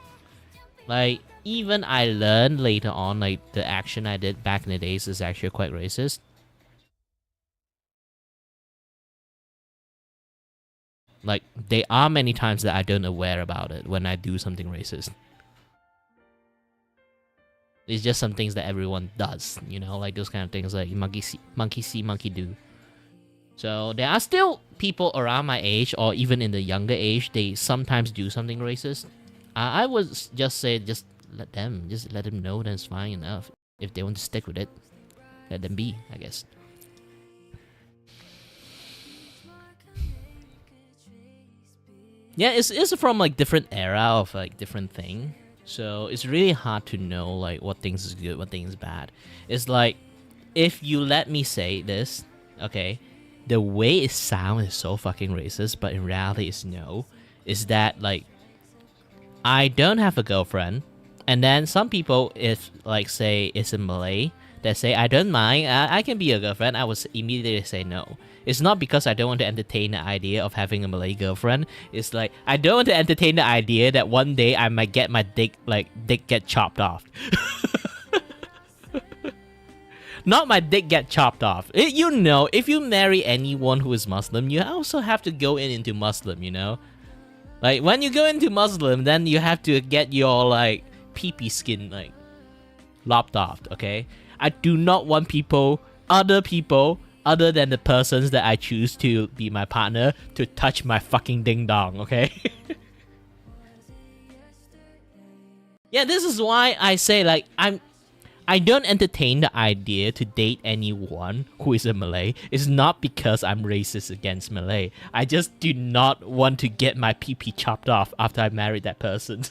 Like even I learned later on like the action I did back in the days is actually quite racist. Like there are many times that I don't aware about it when I do something racist. It's just some things that everyone does, you know, like those kind of things like monkey see, monkey do. So there are still people around my age or even in the younger age, they sometimes do something racist. I would just say just let them know, then it's fine enough. If they want to stick with it, let them be, I guess. Yeah, it's from like different era of like different thing. So it's really hard to know like what things is good, what things is bad. It's like if you let me say this, okay, the way it sounds is so fucking racist, but in reality it's no. Is that like I don't have a girlfriend, and then some people, if like say it's in Malay, that say I don't mind, I can be a girlfriend, I would immediately say no. It's not because I don't want to entertain the idea of having a Malay girlfriend. It's like I don't want to entertain the idea that one day I might get my dick get chopped off. Not my dick get chopped off. You know, if you marry anyone who is Muslim, you also have to go into Muslim, you know? Like, when you go into Muslim, then you have to get your, like, pee-pee skin, like, lopped off, okay? I do not want other people, other than the persons that I choose to be my partner, to touch my fucking ding-dong, okay? Yeah, this is why I say, like, I don't entertain the idea to date anyone who is a Malay. It's not because I'm racist against Malay. I just do not want to get my pee-pee chopped off after I married that person.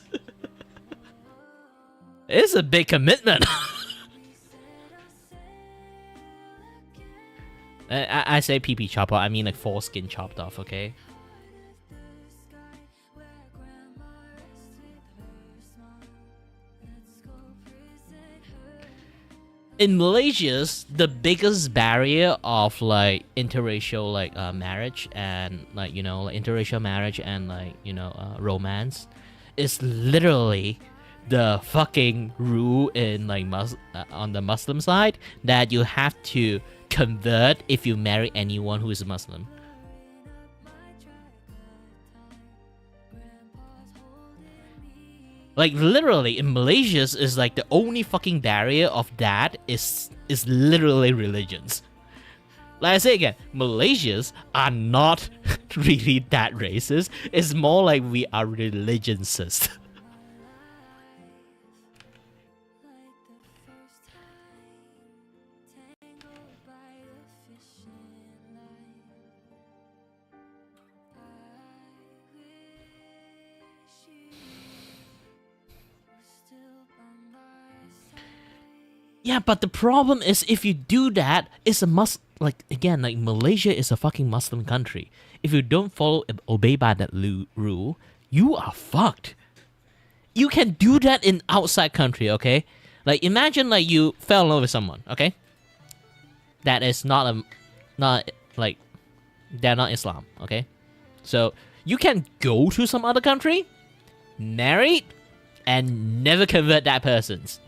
It's a big commitment. I say pee-pee chop off, I mean like foreskin chopped off, okay? In Malaysia, the biggest barrier of like interracial like marriage and like you know like, interracial marriage and like you know romance is literally the fucking rule in like on the Muslim side that you have to convert if you marry anyone who is a Muslim. Like literally in Malaysia is like the only fucking barrier of that is literally religions. Like I say again, Malaysians are not really that racist. It's more like we are religiousist. Yeah, but the problem is if you do that, it's a like again, like Malaysia is a fucking Muslim country. If you don't obey by that rule, you are fucked. You can do that in outside country, okay? Like imagine like you fell in love with someone, okay? That is not like they're not Islam, okay? So you can go to some other country, marry, and never convert that person's.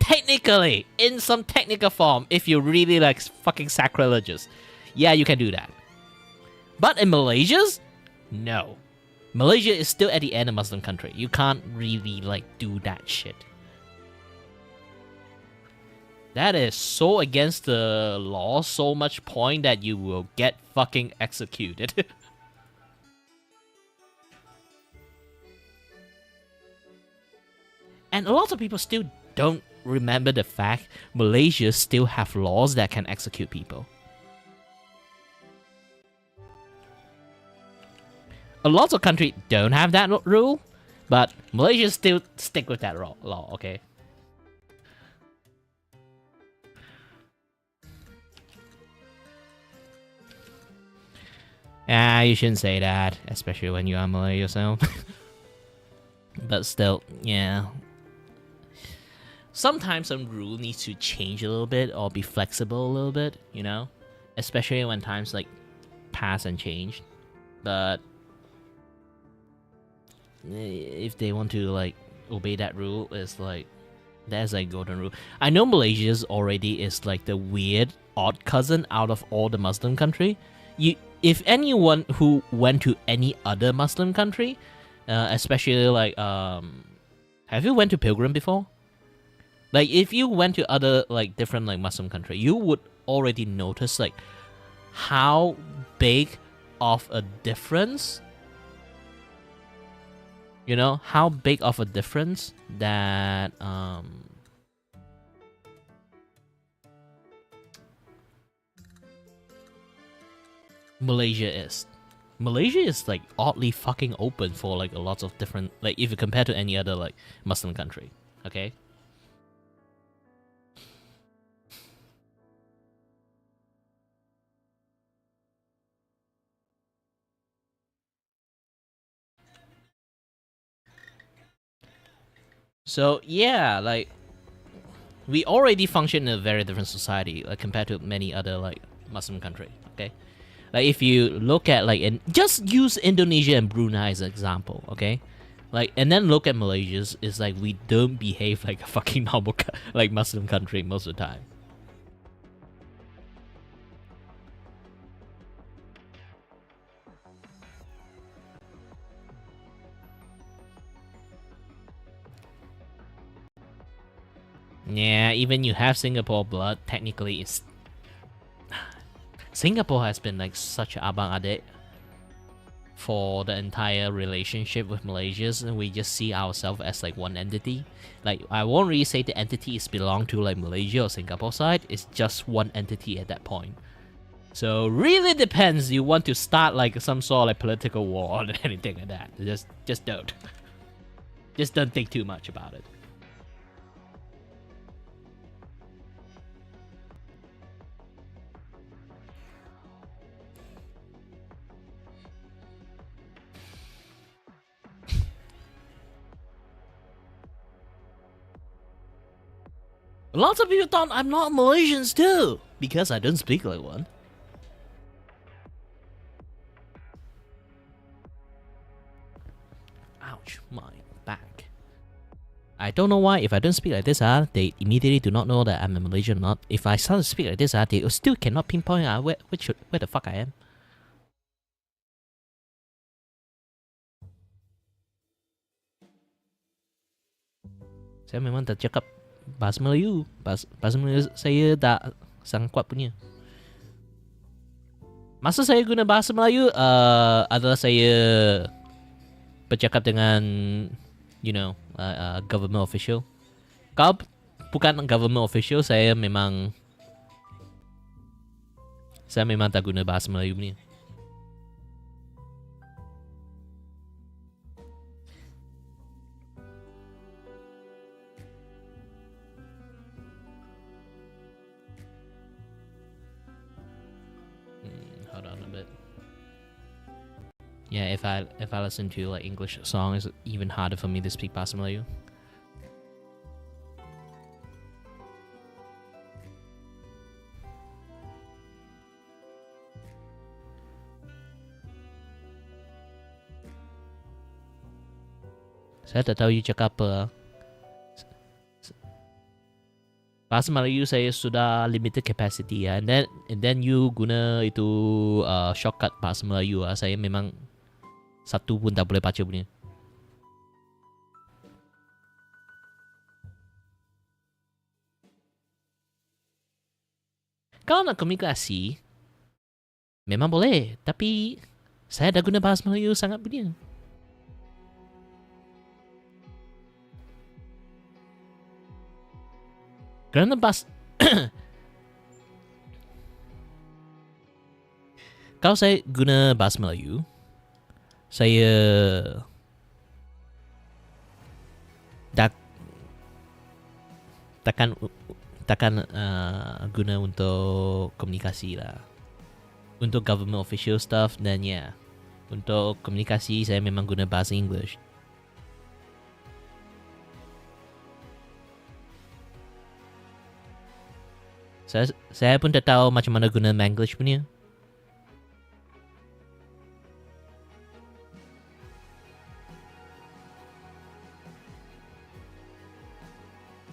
Technically, in some technical form, if you're really like fucking sacrilegious, yeah, you can do that. But in Malaysia, no. Malaysia is still at the end a Muslim country. You can't really like do that shit. That is so against the law, so much point that you will get fucking executed. And a lot of people still don't remember the fact Malaysia still have laws that can execute people. A lot of countries don't have that rule, but Malaysia still stick with that law, okay? You shouldn't say that, especially when you are Malay yourself. But still, yeah. sometimes some rule needs to change a little bit or be flexible a little bit, you know, especially when times like pass and change. But if they want to like obey that rule, it's like that's like golden rule. I know Malaysia's already is like the weird odd cousin out of all the Muslim country. If anyone who went to any other Muslim country, especially like have you went to pilgrim before? Like if you went to other like different like Muslim country, you would already notice like how big of a difference, you know, how big of a difference that Malaysia is. Malaysia is like oddly fucking open for like a lot of different, like if you compare to any other like Muslim country, okay? So yeah, like we already function in a very different society, like compared to many other like Muslim country. Okay, like if you look at like just use Indonesia and Brunei as an example. Okay, like and then look at Malaysia's, it's like we don't behave like a fucking normal like Muslim country most of the time. Yeah, even you have Singapore blood, technically it's Singapore has been like such a abang adik for the entire relationship with Malaysia, and we just see ourselves as like one entity. Like I won't really say the entity is belong to like Malaysia or Singapore side, it's just one entity at that point. So really depends, you want to start like some sort of like political war or anything like that. Just don't. Just don't think too much about it. Lots of people thought I'm not Malaysians too, because I don't speak like one. Ouch, my back. I don't know why, if I don't speak like this, they immediately do not know that I'm a Malaysian or not. If I start to speak like this, they still cannot pinpoint where the fuck I am. Saya memang tak cakap bahasa Melayu. Bahasa Melayu saya tak sangat kuat punya. Masa saya guna bahasa Melayu adalah saya bercakap dengan you know government official. Kalau bukan government official, saya memang tak guna bahasa Melayu punya. Hold on a bit. Yeah, if I listen to like English songs, it's even harder for me to speak bahasa Melayu. Saya tak tahu you cakap apa. Bahasa Melayu saya sudah limited capacity ya. And then you guna itu shortcut bahasa Melayu saya memang satu pun tak boleh baca punya. Kalau nak komunikasi memang boleh, tapi saya dah guna bahasa Melayu sangat punya. Kerana kalau saya guna bahasa Melayu, saya takkan guna untuk komunikasi lah. Untuk government official stuff, dan ya, untuk komunikasi saya memang guna bahasa English. Saya pun tak tahu macam mana guna Manglish punya.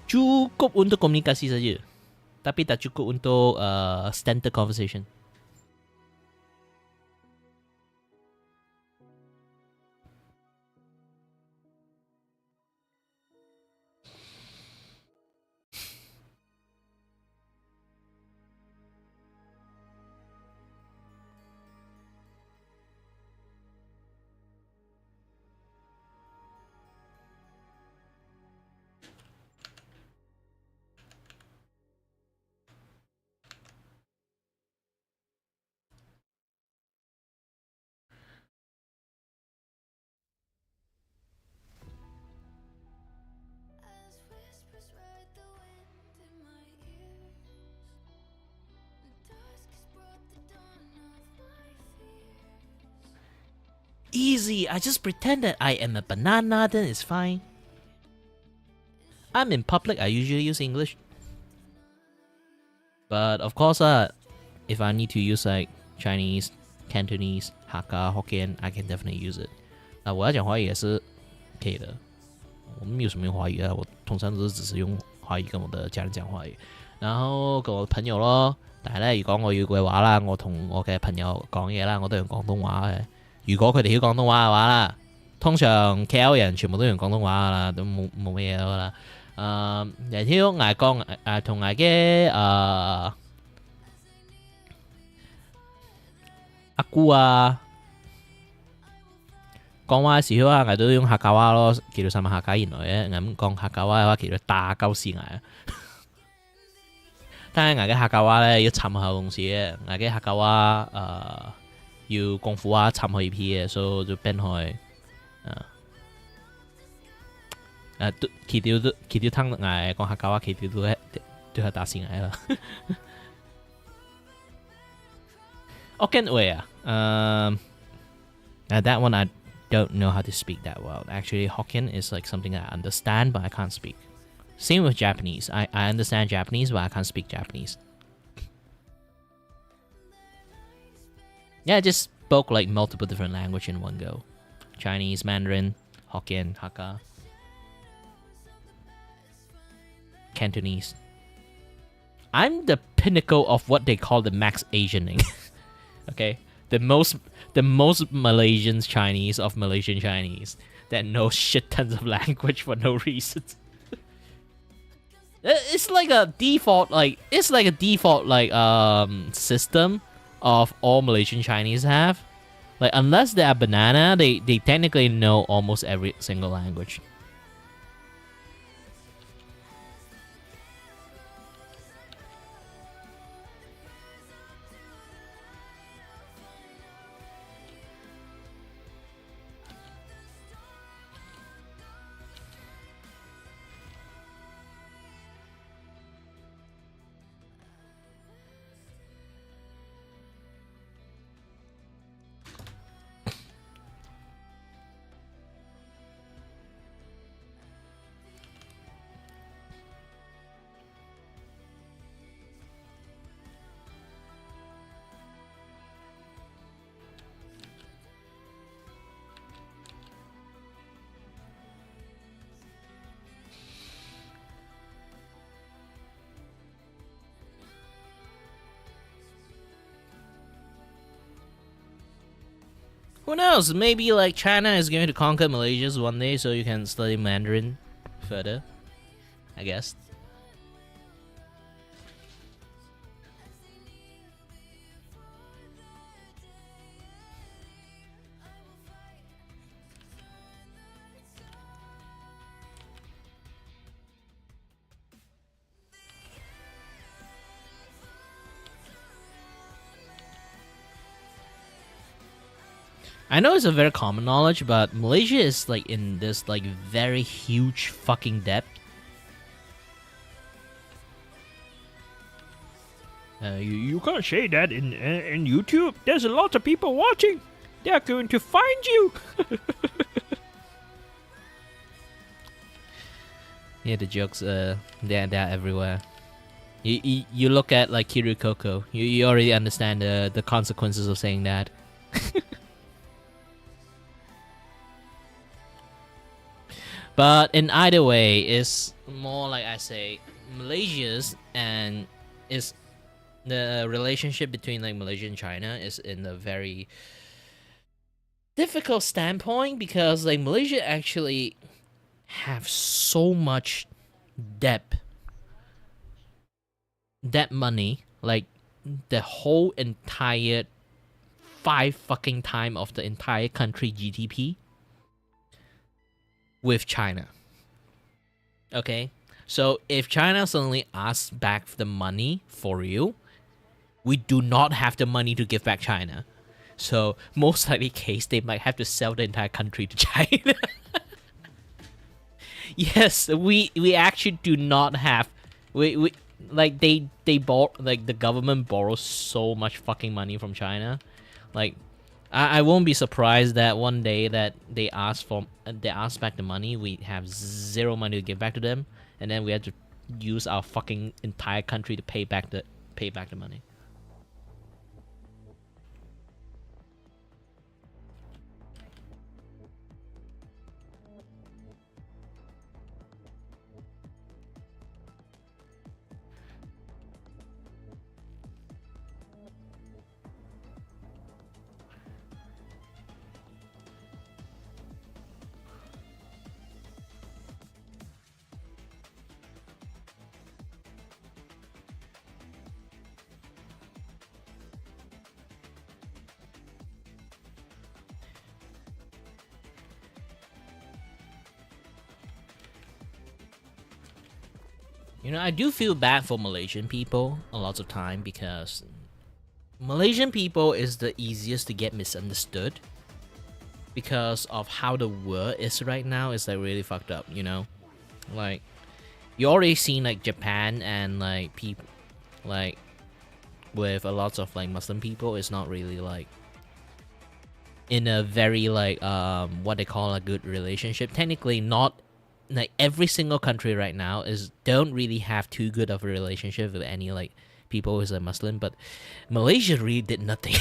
Cukup untuk komunikasi saja. Tapi tak cukup untuk standard conversation. As whispers ride the wind in my ears, the dusk has brought the dawn of my fears. Easy, I just pretend that I am a banana, then it's fine. I'm in public, I usually use English. But of course, if I need to use like Chinese, Cantonese, Hakka, Hokkien, I can definitely use it. 那我要讲华语也是可以的。我们没有什么用华语啊，我通常都是只是用華語跟我的家人講華語，然後跟我朋友咯。但係咧，如果我要嘅話啦，我同我嘅朋友講嘢啦，我都用廣東話嘅。如果佢哋曉廣東話嘅話啦，通常 KL 人全部都用廣東話噶啦，都冇乜嘢噶啦。然後我講同我嘅阿姑啊講話嘅時候啊，我都用客家話咯，叫做sama客家言來嘅。咁講客家話嘅話，叫做打鳩屎牙。但係我嘅客家話咧要參考公司嘅，我嘅客家話要功夫話參考一批嘅，所以就變開佢條湯我講客家話，佢條都係打屎牙啦。Hokkien way that one I don't know how to speak that well. Actually, Hokkien is like something I understand but I can't speak. Same with Japanese. I understand Japanese but I can't speak Japanese. Yeah, I just spoke like multiple different language in one go. Chinese, Mandarin, Hokkien, Hakka, Cantonese. I'm the pinnacle of what they call the max Asianing. Okay, the most Malaysian Chinese of Malaysian Chinese that knows shit tons of language for no reason. It's like a default system of all Malaysian Chinese have. Like unless they are banana, they technically know almost every single language. Who knows? Maybe like China is going to conquer Malaysia one day, so you can study Mandarin further. I guess. I know it's a very common knowledge, but Malaysia is like in this like very huge fucking depth. You can't say that in YouTube. There's a lot of people watching. They're going to find you. Yeah, the jokes they're everywhere. You look at like Kirikoko. You already understand the consequences of saying that. But in either way, it's more like I say, Malaysia's and is the relationship between like Malaysia and China is in a very difficult standpoint because like Malaysia actually have so much debt money, like the whole entire 5 fucking time of the entire country GDP with China. Okay, so if China suddenly asks back the money for you, we do not have the money to give back China. So most likely case, they might have to sell the entire country to China. Yes, we actually do not have we like they like the government borrows so much fucking money from China. Like I won't be surprised that one day that they ask back the money, we have zero money to give back to them, and then we have to use our fucking entire country to pay back the money. You know, I do feel bad for Malaysian people a lot of time because Malaysian people is the easiest to get misunderstood because of how the world is right now. Is like really fucked up, you know? Like you already seen like Japan and like people like with a lot of like Muslim people, it's not really like in a very like what they call a good relationship. Technically not like every single country right now don't really have too good of a relationship with any like people who's a Muslim, but Malaysia really did nothing.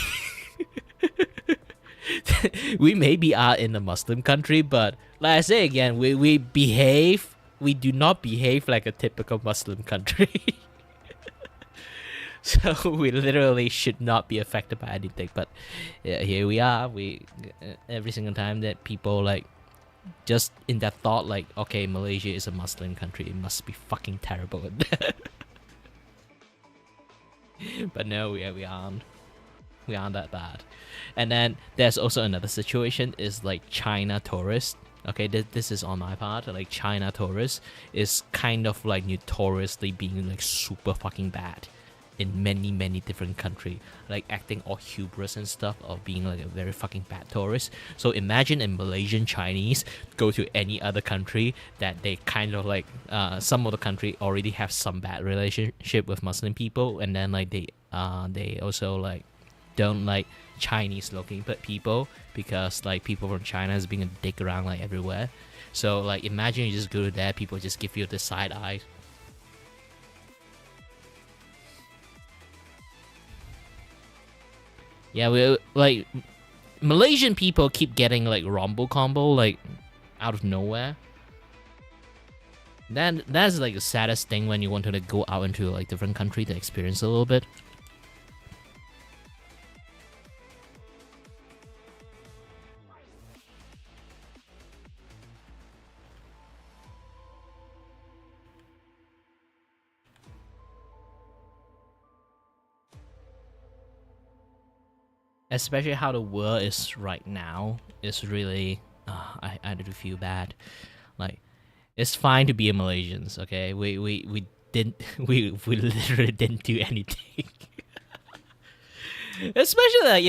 We maybe are in a Muslim country, but like I say again, we do not behave like a typical Muslim country. So we literally should not be affected by anything, but yeah, here we are. We every single time that people like just in that thought like, okay, Malaysia is a Muslim country, it must be fucking terrible. But no, we aren't that bad. And then there's also another situation is like China tourists. Okay, this is on my part. Like China tourists is kind of like notoriously being like super fucking bad in many different countries, like acting all hubris and stuff of being like a very fucking bad tourist. So imagine a Malaysian Chinese go to any other country that they kind of like some of the country already have some bad relationship with Muslim people, and then like they also like don't like Chinese looking people because like people from China is being a dick around like everywhere. So like imagine you just go to there, people just give you the side eye. Yeah, we like Malaysian people keep getting like rumble combo like out of nowhere. That's like the saddest thing when you want to like, go out into like different country to experience a little bit. Especially how the world is right now is really I do feel bad. Like it's fine to be a Malaysians, okay? We literally didn't do anything. Especially like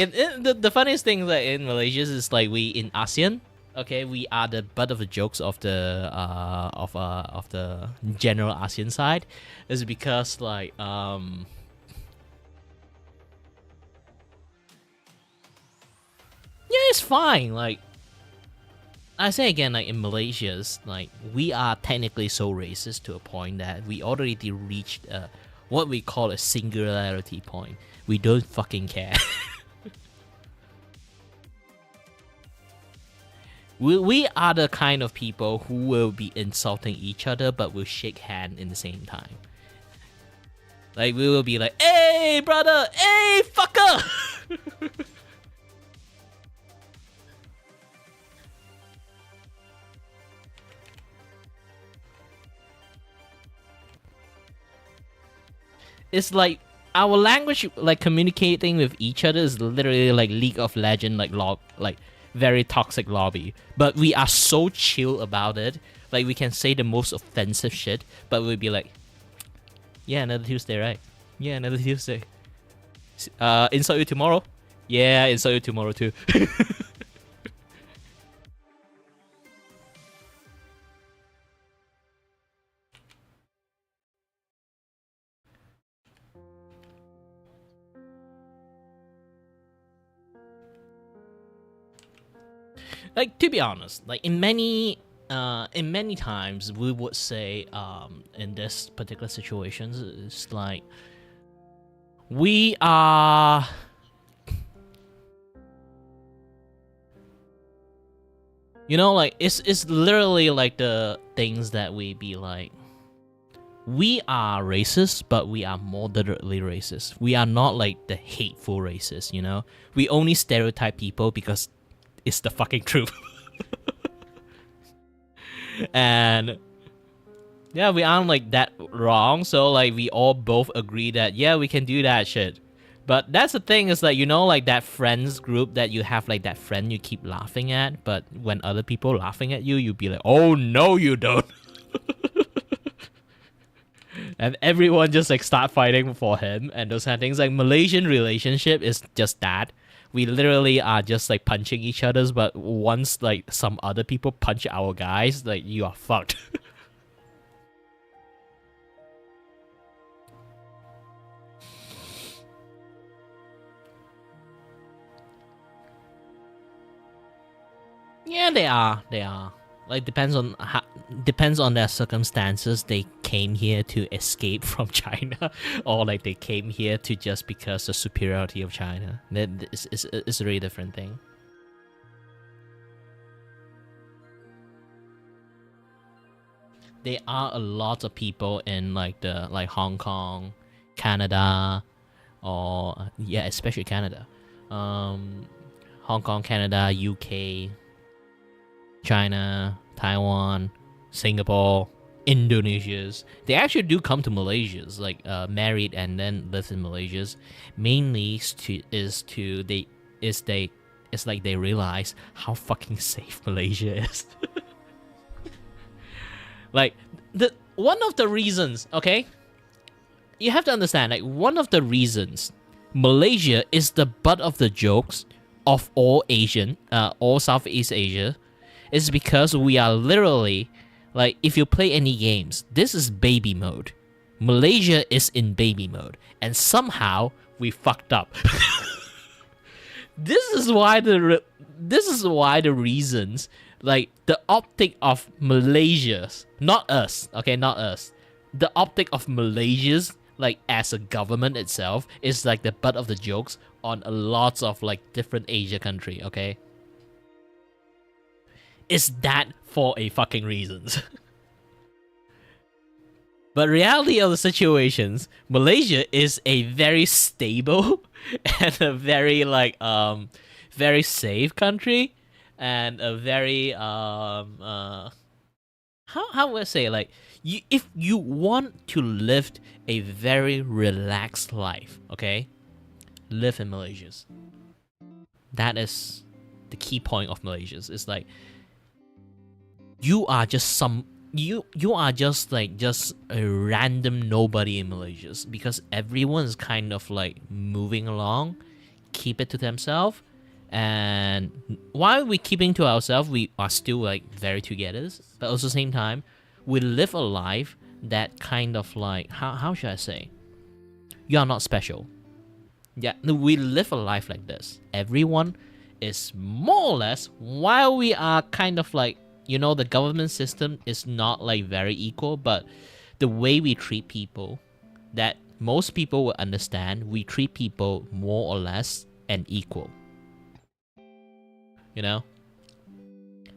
the funniest thing that in Malaysia is like we in ASEAN, okay, we are the butt of the jokes of the of the general ASEAN side, is because like yeah, it's fine. Like I say again, like in Malaysia's, like we are technically so racist to a point that we already reached a what we call a singularity point. We don't fucking care. we are the kind of people who will be insulting each other but will shake hand in the same time. Like, we will be like, hey, brother, hey, fucker! It's like our language, like communicating with each other, is literally like League of Legends, like very toxic lobby. But we are so chill about it. Like, we can say the most offensive shit, but we'll be like, yeah, another Tuesday, right? Yeah, another Tuesday. Insult you tomorrow? Yeah, insult you tomorrow too. Like, to be honest, like in many times we would say in this particular situations, it's like we are like it's literally like the things that we be like, we are racist, but we are moderately racist. We are not like the hateful racist, we only stereotype people because it's the fucking truth. And yeah, we aren't like that wrong, so like we all both agree that yeah, we can do that shit. But that's the thing, is like, like that friends group that you have, like that friend you keep laughing at, but when other people laughing at you, you'd be like, oh no you don't. And everyone just like start fighting for him and those kind of things. Like, Malaysian relationship is just that. We literally are just like punching each other's, but once like some other people punch our guys, like, you are fucked. Yeah, they are. Like, depends on their circumstances. They came here to escape from China, or like they came here to just because the superiority of China. It's a really different thing. There are a lot of people in like Hong Kong, Canada, or yeah, especially Canada, Hong Kong, Canada, UK, China, Taiwan, Singapore, Indonesia's. They actually do come to Malaysia's, like married and then live in Malaysia's. Mainly it's like they realize how fucking safe Malaysia is. Like, one of the reasons, okay? You have to understand, like, one of the reasons Malaysia is the butt of the jokes of all Southeast Asia is because we are literally, like, if you play any games, this is baby mode. Malaysia is in baby mode, and somehow we fucked up. This is why the reasons, like, the optic of Malaysia's, not us, okay, not us. The optic of Malaysia's, like, as a government itself, is like the butt of the jokes on a lots of like different Asia country, okay? It's that for a fucking reasons. But reality of the situations, Malaysia is a very stable and a very like very safe country, and a very how would I say, like, if you want to live a very relaxed life, okay, live in Malaysia. That is the key point of Malaysia. It's like you are just a random nobody in Malaysia, because everyone's kind of like moving along, keep it to themselves. And while we keeping to ourselves, we are still like very together, but also at the same time, we live a life that kind of like, how should I say, you are not special. Yeah, we live a life like this. Everyone is more or less, while we are kind of like, the government system is not like very equal, but the way we treat people, that most people will understand we treat people more or less and equal. You know?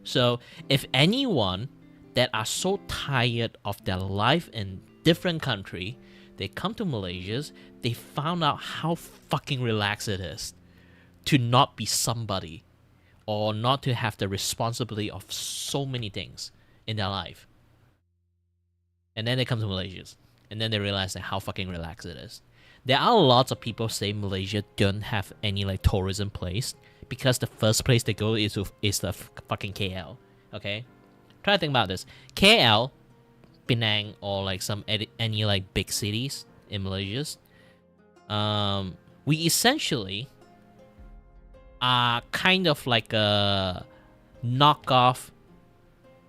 So if anyone that are so tired of their life in different country, they come to Malaysia, they found out how fucking relaxed it is to not be somebody or not to have the responsibility of so many things in their life. And then they come to Malaysia, and then they realize that how fucking relaxed it is. There are lots of people say Malaysia don't have any like tourism place because the first place they go is the fucking KL. Okay, try to think about this. KL, Penang, or like any like big cities in Malaysia. We essentially are kind of like a knockoff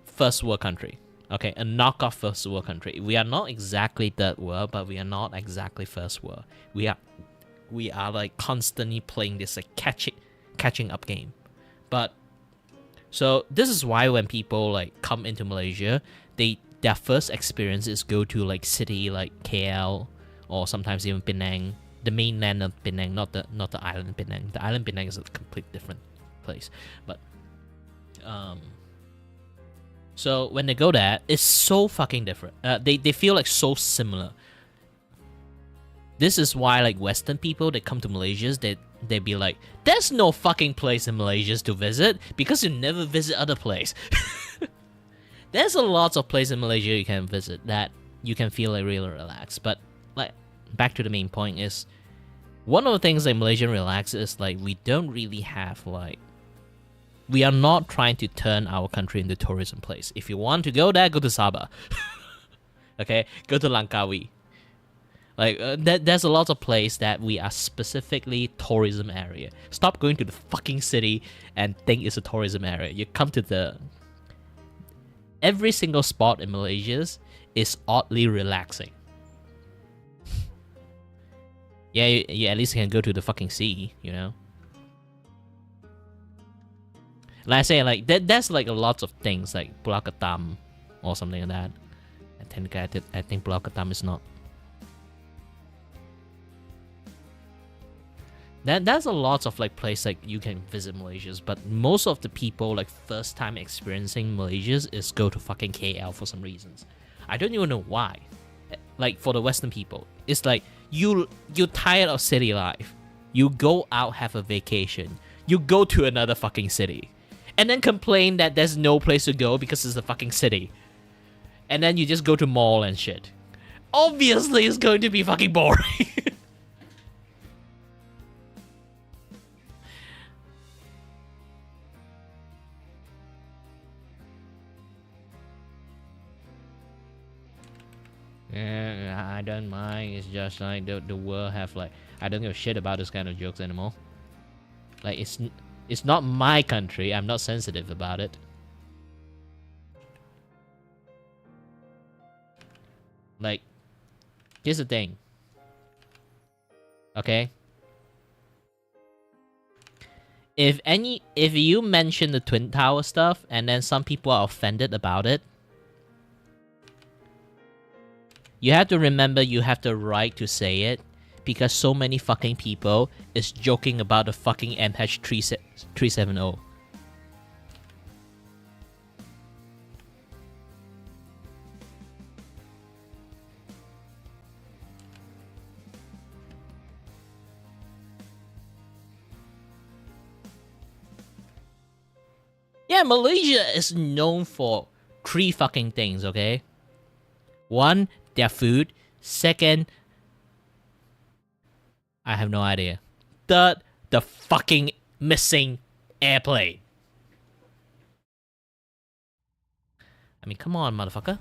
first world country. Okay, a knockoff first world country. We are not exactly third world, but we are not exactly first world. We are like constantly playing this like catching up game. But so this is why when people like come into Malaysia, their first experience is go to like city like KL or sometimes even Penang, the mainland of Penang, not the island Penang. The island Penang is a complete different place. But so when they go there, it's so fucking different. They feel like so similar. This is why like Western people that come to Malaysia, they be like, there's no fucking place in Malaysia to visit because you never visit other place. There's a lot of places in Malaysia you can visit that you can feel like really relaxed. But like back to the main point is, one of the things that Malaysian relax is like we don't really have like, we are not trying to turn our country into a tourism place. If you want to go there, go to Sabah. Okay, go to Langkawi. Like there's a lot of places that we are specifically tourism area. Stop going to the fucking city and think it's a tourism area. You come to every single spot in Malaysia is oddly relaxing. Yeah, you at least can go to the fucking sea, you know. Like I say, like there's like a lot of things like Pulau Ketam or something like that. I think Pulau Ketam is not. There's a lot of like place like you can visit Malaysia, but most of the people like first time experiencing Malaysia is go to fucking KL for some reasons. I don't even know why. Like for the Western people, it's like you're tired of city life. You go out, have a vacation. You go to another fucking city. And then complain that there's no place to go because it's a fucking city. And then you just go to mall and shit. Obviously, it's going to be fucking boring. Yeah, I don't mind. It's just like the world have like, I don't give a shit about this kind of jokes anymore. Like it's not my country. I'm not sensitive about it. Like, here's the thing. Okay? If you mention the Twin Tower stuff and then some people are offended about it, you have to remember you have the right to say it because so many fucking people is joking about the fucking MH370. Yeah, Malaysia is known for 3 fucking things, okay? 1, their food. 2nd, I have no idea. 3rd, the fucking missing airplane. I mean, come on, motherfucker.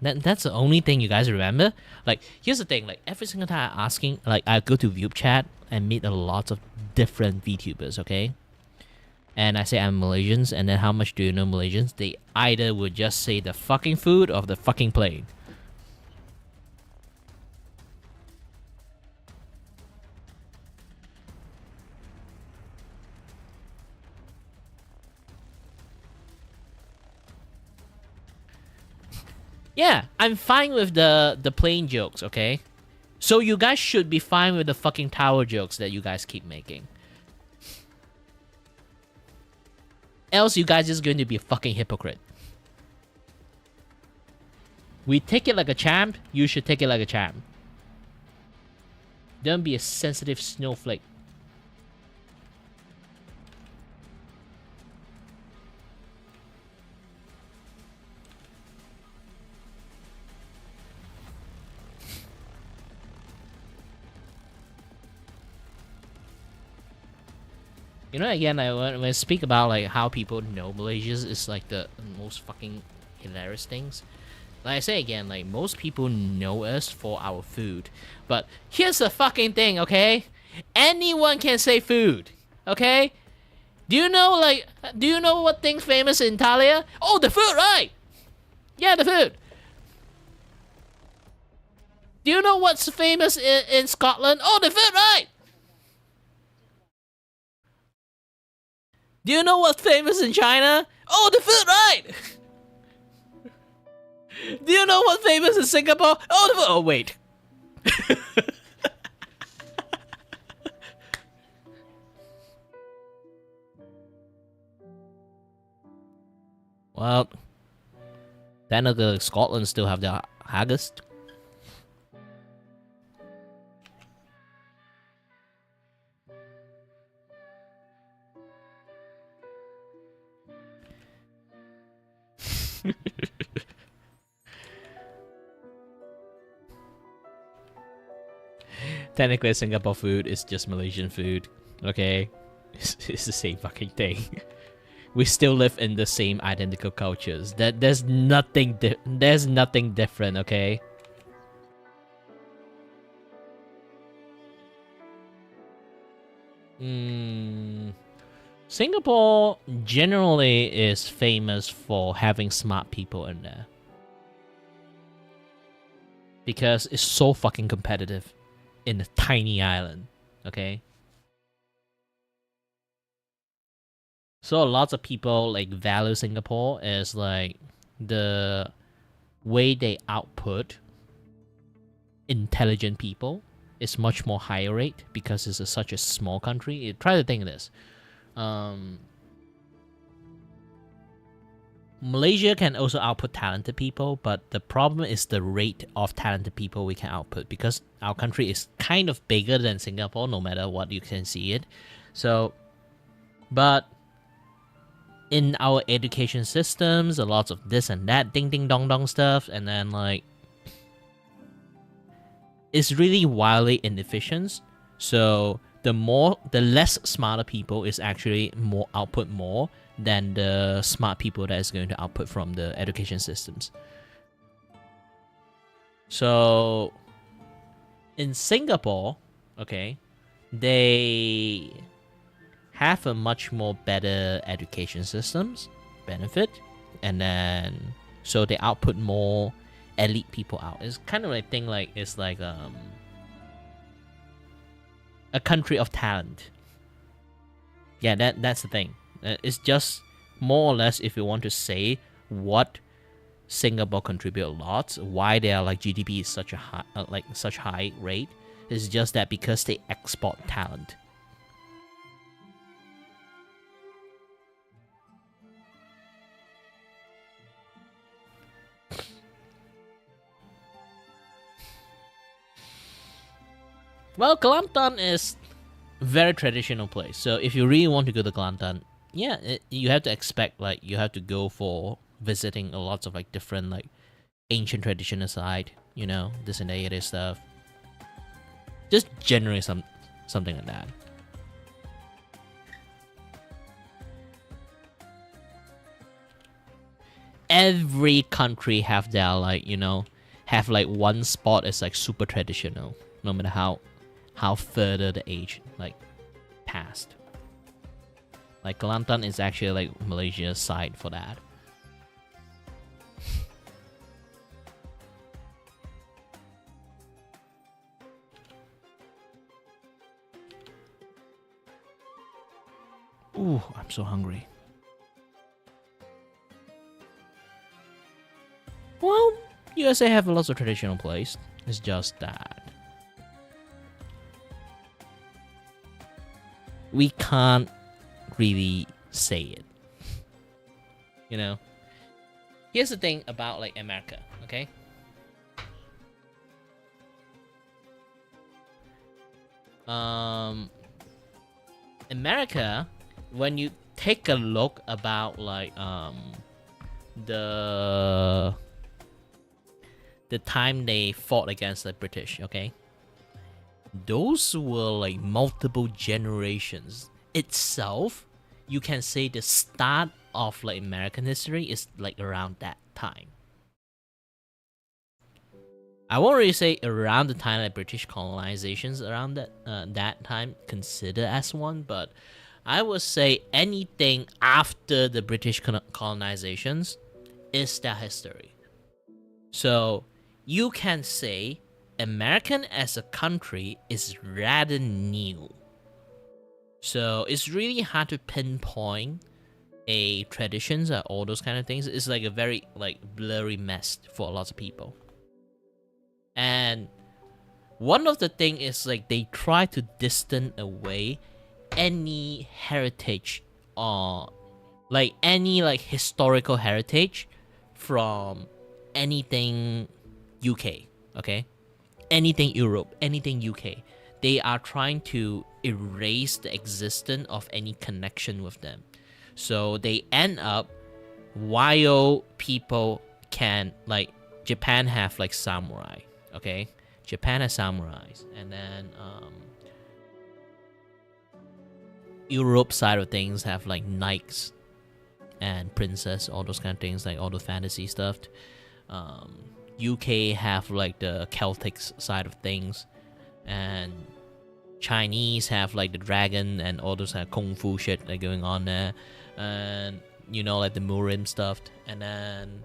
That's the only thing you guys remember? Like, here's the thing. Like, every single time I'm asking, like, I go to Vtuber and meet a lot of different VTubers, okay? And I say I'm Malaysians, and then how much do you know Malaysians? They either would just say the fucking food or the fucking plane. Yeah, I'm fine with the plane jokes, okay? So you guys should be fine with the fucking tower jokes that you guys keep making. Else you guys is going to be a fucking hypocrite. We take it like a champ, you should take it like a champ. Don't be a sensitive snowflake. You know, again, when I speak about like how people know Malaysia is like the most fucking hilarious things. Like I say again, like most people know us for our food, but here's the fucking thing, okay? Anyone can say food, okay? Do you know what thing's famous in Italia? Oh, the food, right? Yeah, the food. Do you know what's famous in Scotland? Oh, the food, right? Do you know what's famous in China? Oh, the food, right? Do you know what's famous in Singapore? Oh, the food. Oh, wait. Well, technically Scotland still have the haggis. Technically, Singapore food is just Malaysian food. Okay, it's the same fucking thing. We still live in the same identical cultures. There's nothing different. Okay. Singapore generally is famous for having smart people in there. Because it's so fucking competitive in a tiny island, okay? So lots of people like value Singapore as like the way they output intelligent people is much more higher rate because it's such a small country. Try to think of this. Malaysia can also output talented people, but the problem is the rate of talented people we can output because our country is kind of bigger than Singapore, no matter what you can see it. So, but in our education systems, a lot of this and that, ding ding dong dong stuff, and then like, it's really wildly inefficient. So the less smarter people is actually more output more than the smart people that is going to output from the education systems. So in Singapore, okay, they have a much more better education systems benefit, and then so they output more elite people out. It's kind of like thing like it's like a country of talent. Yeah, that's the thing. It's just more or less, if you want to say what Singapore contribute a lot, why they are like GDP is such a high, such high rate, is just that because they export talent. Well, Kelantan is a very traditional place. So if you really want to go to Kelantan, yeah, you have to expect like you have to go for visiting a lots of like different like ancient traditional site, you know, this and that stuff. Just generally something like that. Every country have their like, you know, have like one spot is like super traditional, no matter how further the age like passed. Like Kelantan is actually like Malaysia's side for that. Ooh, I'm so hungry. Well, USA have lots of traditional place. It's just that we can't really say it. You know? Here's the thing about like America, okay? America, when you take a look about like the time they fought against the British, okay? Those were like multiple generations. Itself, you can say the start of like American history is like around that time. I won't really say around the time that British colonizations around that time considered as one, but I would say anything after the British colonizations is that history. So you can say American as a country is rather new. So it's really hard to pinpoint a traditions or all those kind of things. It's like a very like blurry mess for lots of people. And one of the thing is like they try to distance away any heritage or like any like historical heritage from anything UK, okay? Anything Europe, anything UK. They are trying to erase the existence of any connection with them. So they end up, while people can, like, Japan have like samurai, okay? Japan has samurais, and then Europe side of things have like knights and princess, all those kind of things, like all the fantasy stuff. UK have like the Celtic side of things, and Chinese have like the dragon and all those kind of kung fu shit that going on there, and you know, like the Murim stuff, and then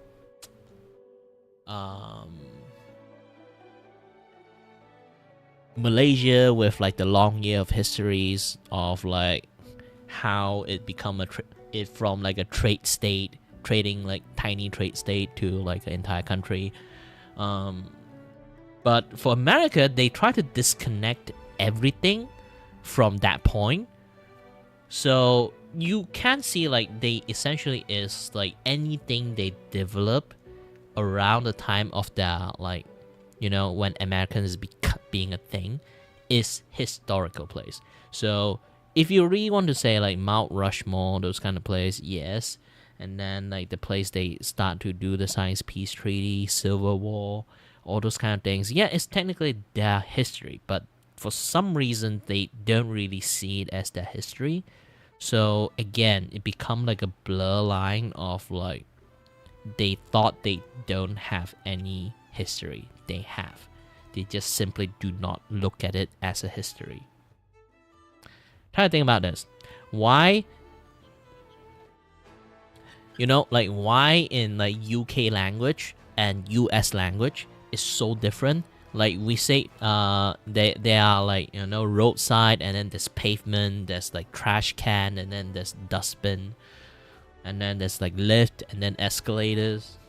Malaysia with like the long year of histories of like how it become it from like a trade state, trading like tiny trade state to like an entire country. But for America, they try to disconnect everything from that point. So you can see like they essentially is like anything they develop around the time of their, like, you know, when Americans being a thing is historical place. So if you really want to say like Mount Rushmore, those kind of place, yes. And then like the place they start to do the Science Peace Treaty, Civil War, all those kind of things, yeah, it's technically their history, but for some reason they don't really see it as their history. So again, it become like a blur line of like they thought they don't have any history. They have. They just simply do not look at it as a history. Try to think about this. Why, you know, like why in like UK language and US language is so different? Like we say, they are like, you know, roadside, and then there's pavement, there's like trash can, and then there's dustbin, and then there's like lift, and then escalators,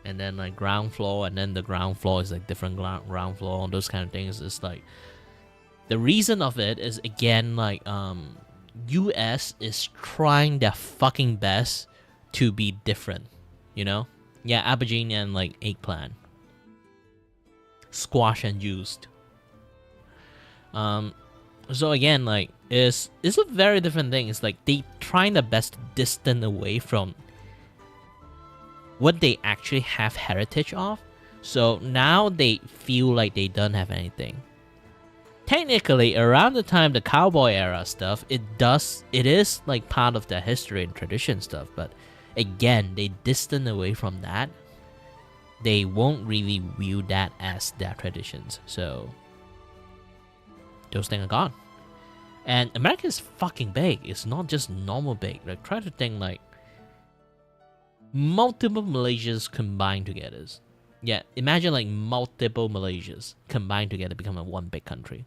and then like ground floor, and then the ground floor is like different ground floor, those kind of things. It's like the reason of it is again like US is trying their fucking best to be different, you know? Yeah, aubergine and like eggplant, squash and juiced. So again, like it's a very different thing. It's like they trying their best to distance away from what they actually have heritage of. So now they feel like they don't have anything. Technically, around the time the cowboy era stuff, it is like part of their history and tradition stuff, but again, they distance away from that. They won't really view that as their traditions. So those things are gone. And America is fucking big. It's not just normal big. Like, try to think like multiple Malaysias combined together. Yeah, imagine like multiple Malaysias combined together become a one big country.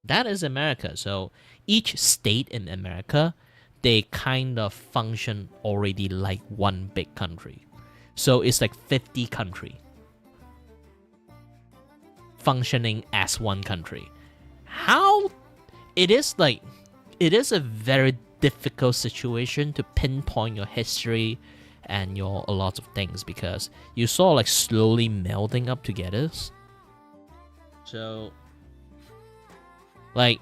That is America. So each state in America, they kind of function already like one big country. So it's like 50 country functioning as one country. How it is a very difficult situation to pinpoint your history and your a lot of things, because you saw like slowly melding up together. So like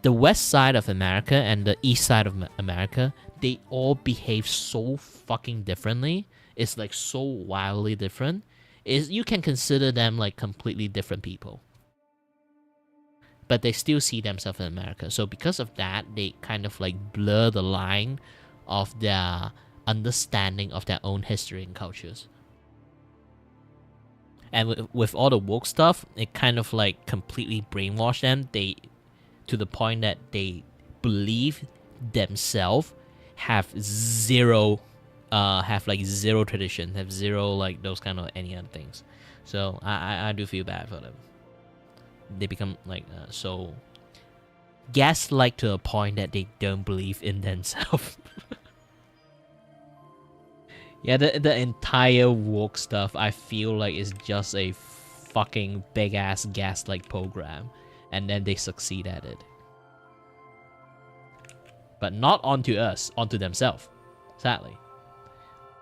the west side of America and the east side of America, they all behave so fucking differently. It's like so wildly different. You can consider them like completely different people, but they still see themselves in America. So because of that, they kind of like blur the line of their understanding of their own history and cultures. And with all the woke stuff, it kind of like completely brainwashed them. To the point that they believe themselves have zero tradition, have zero like those kind of any other things. So I do feel bad for them. They become like so gaslight to a point that they don't believe in themselves. Yeah, the entire woke stuff, I feel like is just a fucking big ass gaslight program, and then they succeed at it. But not onto us, onto themselves, sadly.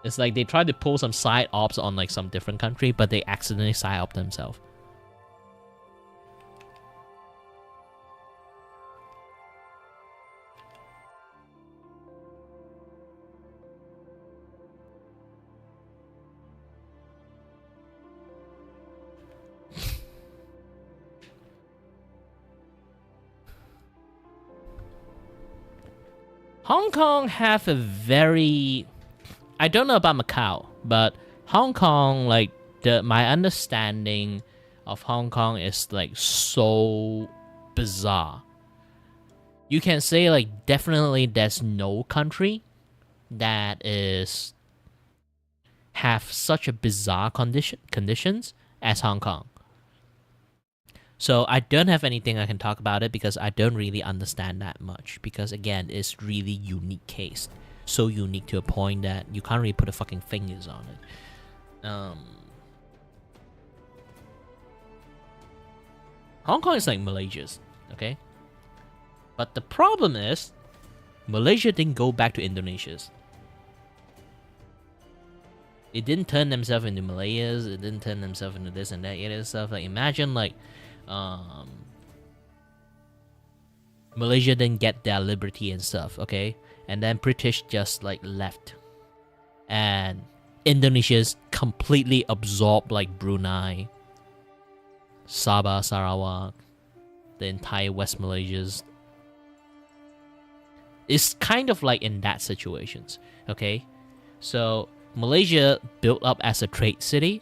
It's like they try to pull some side ops on like some different country, but they accidentally side op themselves. Hong Kong have a very... I don't know about Macau, but Hong Kong, like, my understanding of Hong Kong is, like, so bizarre. You can say, like, definitely there's no country that have such a bizarre conditions as Hong Kong. So I don't have anything I can talk about it because I don't really understand that much. Because again, it's really unique case. So unique to a point that you can't really put a fucking fingers on it. Hong Kong is like Malaysia's, okay? But the problem is, Malaysia didn't go back to Indonesia's. It didn't turn themselves into Malayas. It didn't turn themselves into this and that. It is stuff like, imagine like, Malaysia didn't get their liberty and stuff, okay? And then British just like left. And Indonesia's completely absorbed like Brunei, Sabah, Sarawak, the entire West Malaysia's. It's kind of like in that situations, okay? So Malaysia built up as a trade city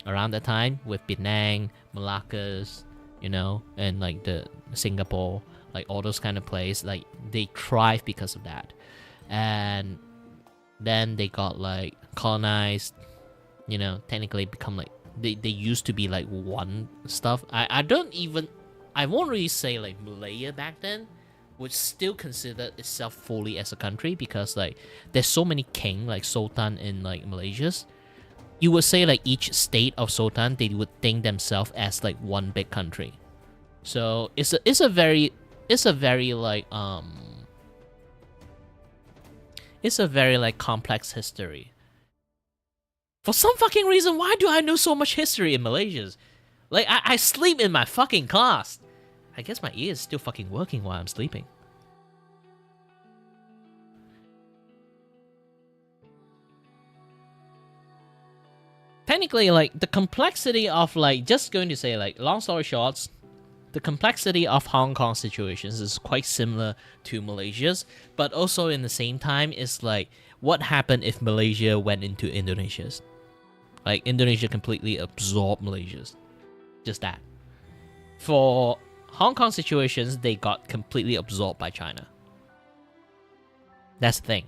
around that time with Penang, Malaccas, you know, and like the Singapore, like all those kind of places, like they thrive because of that. And then they got like colonized, you know, technically become like they used to be like one stuff. I won't really say like Malaya back then would still consider itself fully as a country, because like there's so many king like sultan in like Malaysia's. You would say like each state of sultan, they would think themselves as like one big country. So it's a very complex history. For some fucking reason, why do I know so much history in Malaysia's? Like I sleep in my fucking class. I guess my ear is still fucking working while I'm sleeping. Technically, like, the complexity of, like, just going to say, like, long story short, the complexity of Hong Kong situations is quite similar to Malaysia's, but also in the same time, it's like, what happened if Malaysia went into Indonesia's? Like, Indonesia completely absorbed Malaysia's. Just that. For Hong Kong situations, they got completely absorbed by China. That's the thing.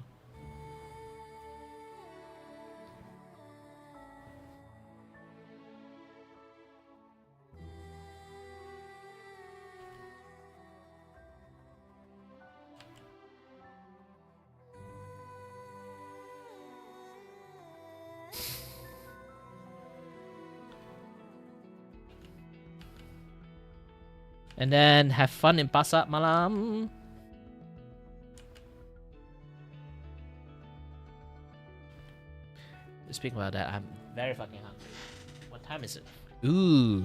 And then have fun in Pasar Malam. Speaking about that, I'm very fucking hungry. What time is it? Ooh,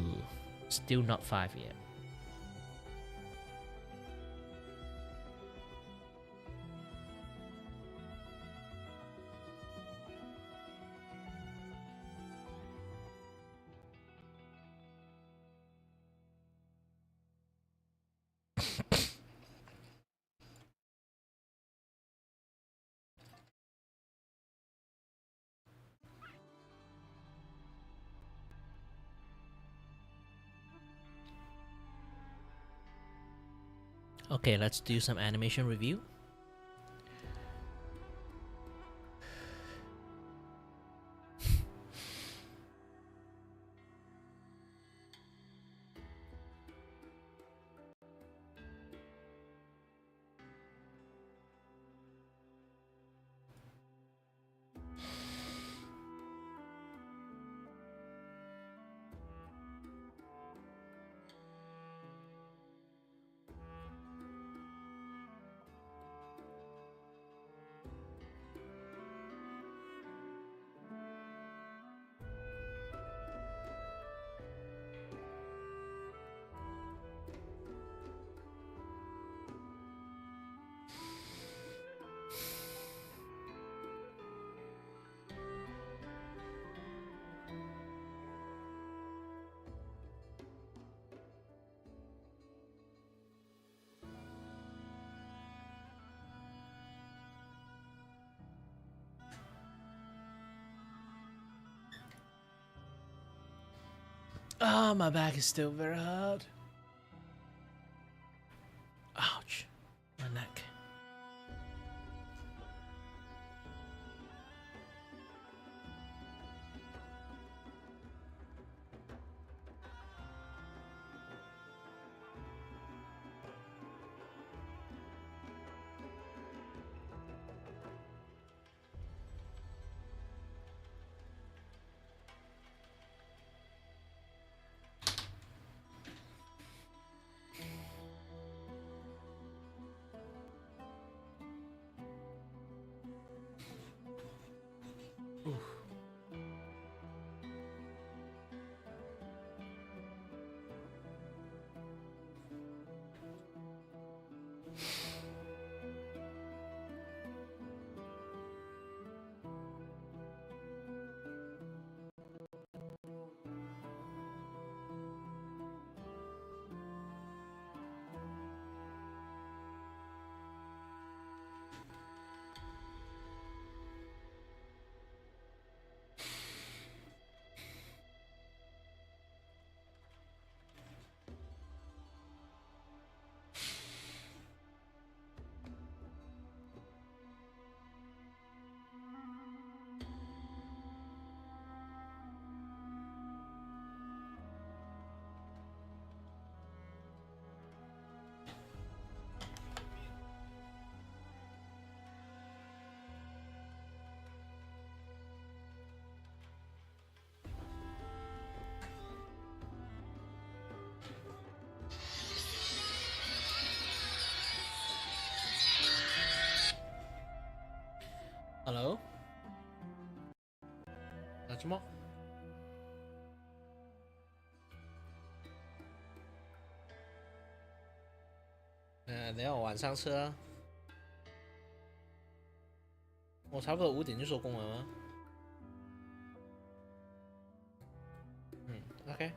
still not 5 yet. Okay, let's do some animation review. Oh, my back is still very hard. Ouch. My neck. Hello? 什么？等下我晚上吃啊。我差不多5点就收工了吗？嗯 ，OK。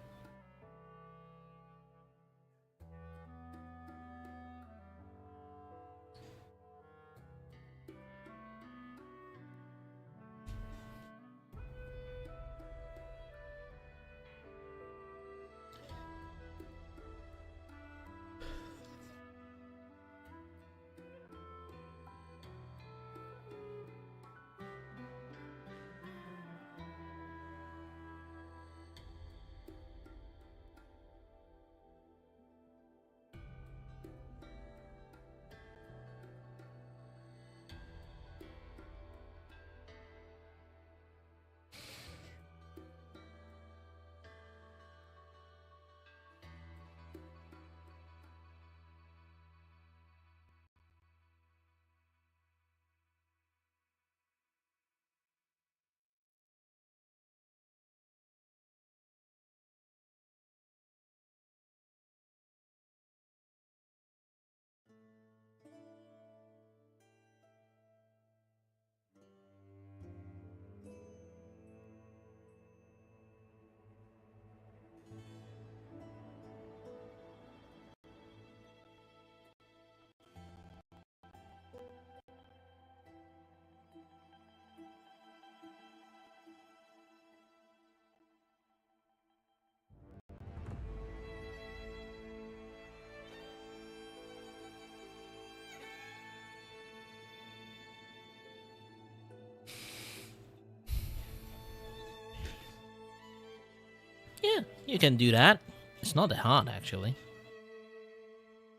You can do that. It's not that hard, actually.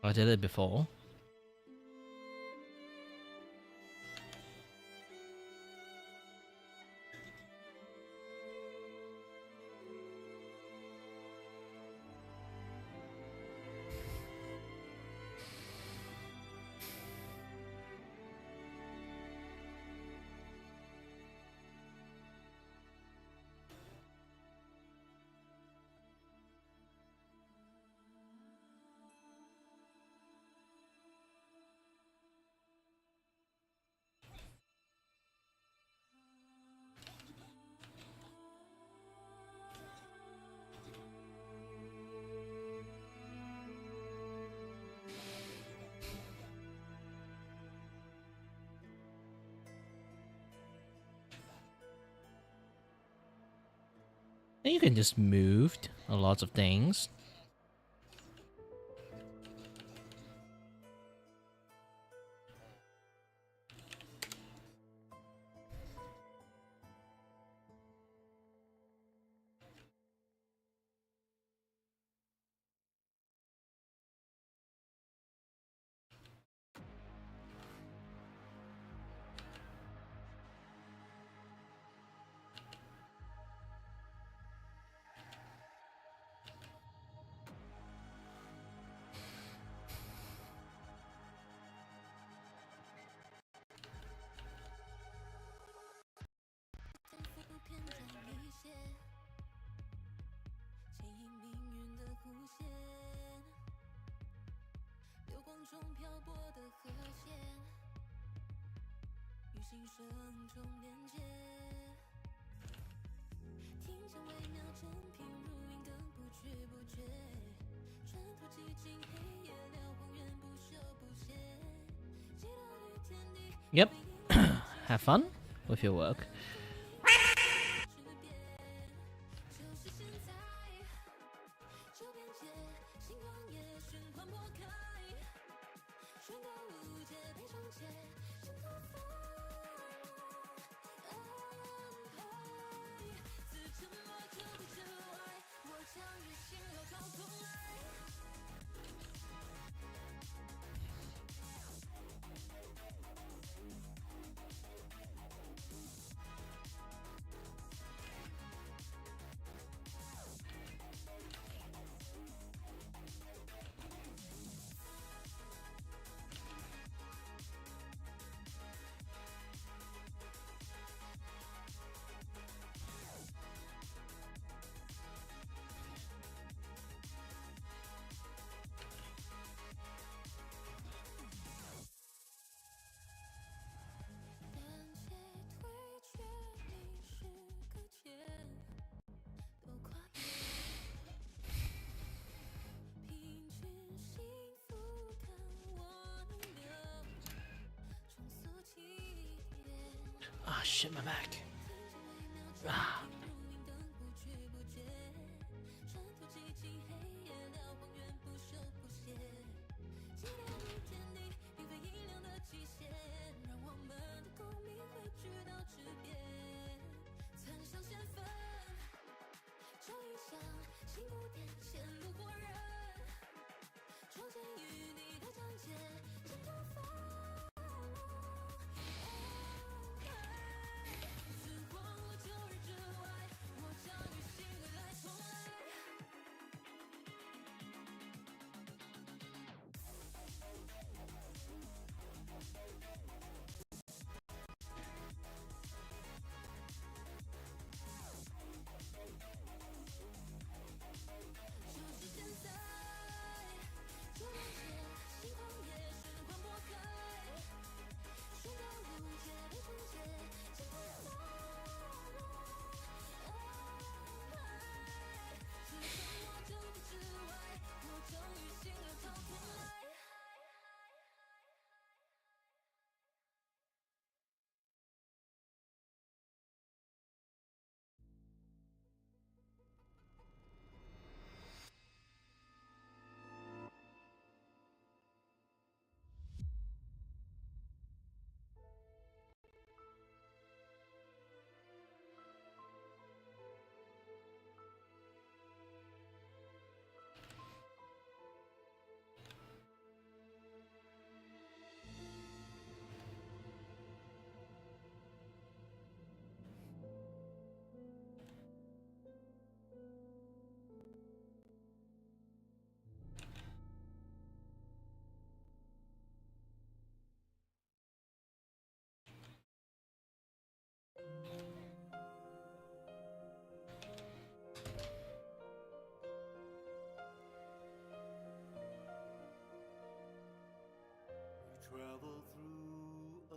I did it before. And you can just move a lot of things. Yep. Have fun with your work. Ah, shit, my back. Ah.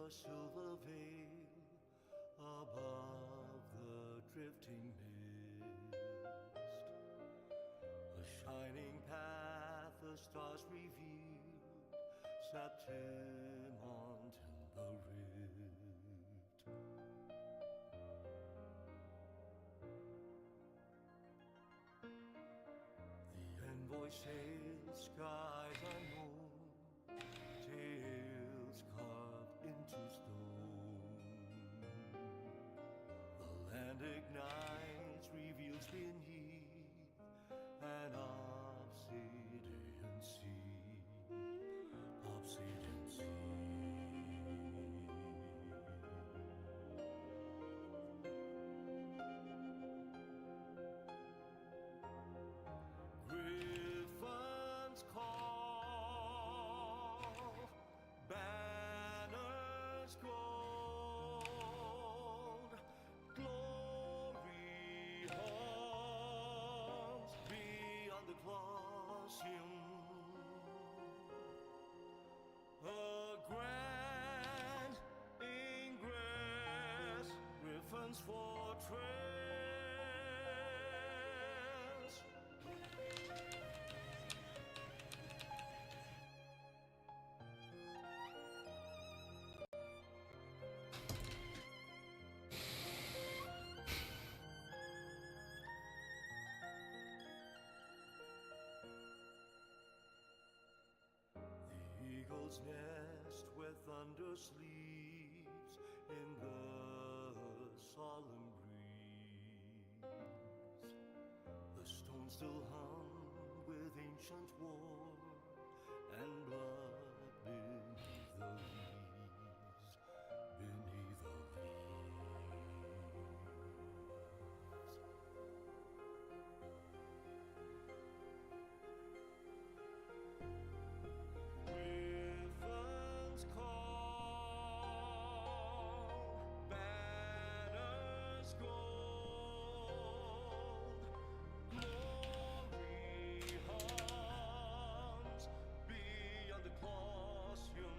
your silver veil above the drifting mist. A shining path, the stars revealed, Septimont in the rift. The envoy sails skies unknown, tales carved into stone. The land ignites, reveals beneath an obsidian sea, obsidian sea. Griffins call, banners gold, glory hums beyond the Colosseum. A grand ingress, Griffin's fortress. The eagle's nest where thunder sleeps in the solemn breeze. The stone still hung with ancient war and blood beneath the leaves, beneath the leaves. Griffins call, banners gold, glory hums beyond the Colosseum.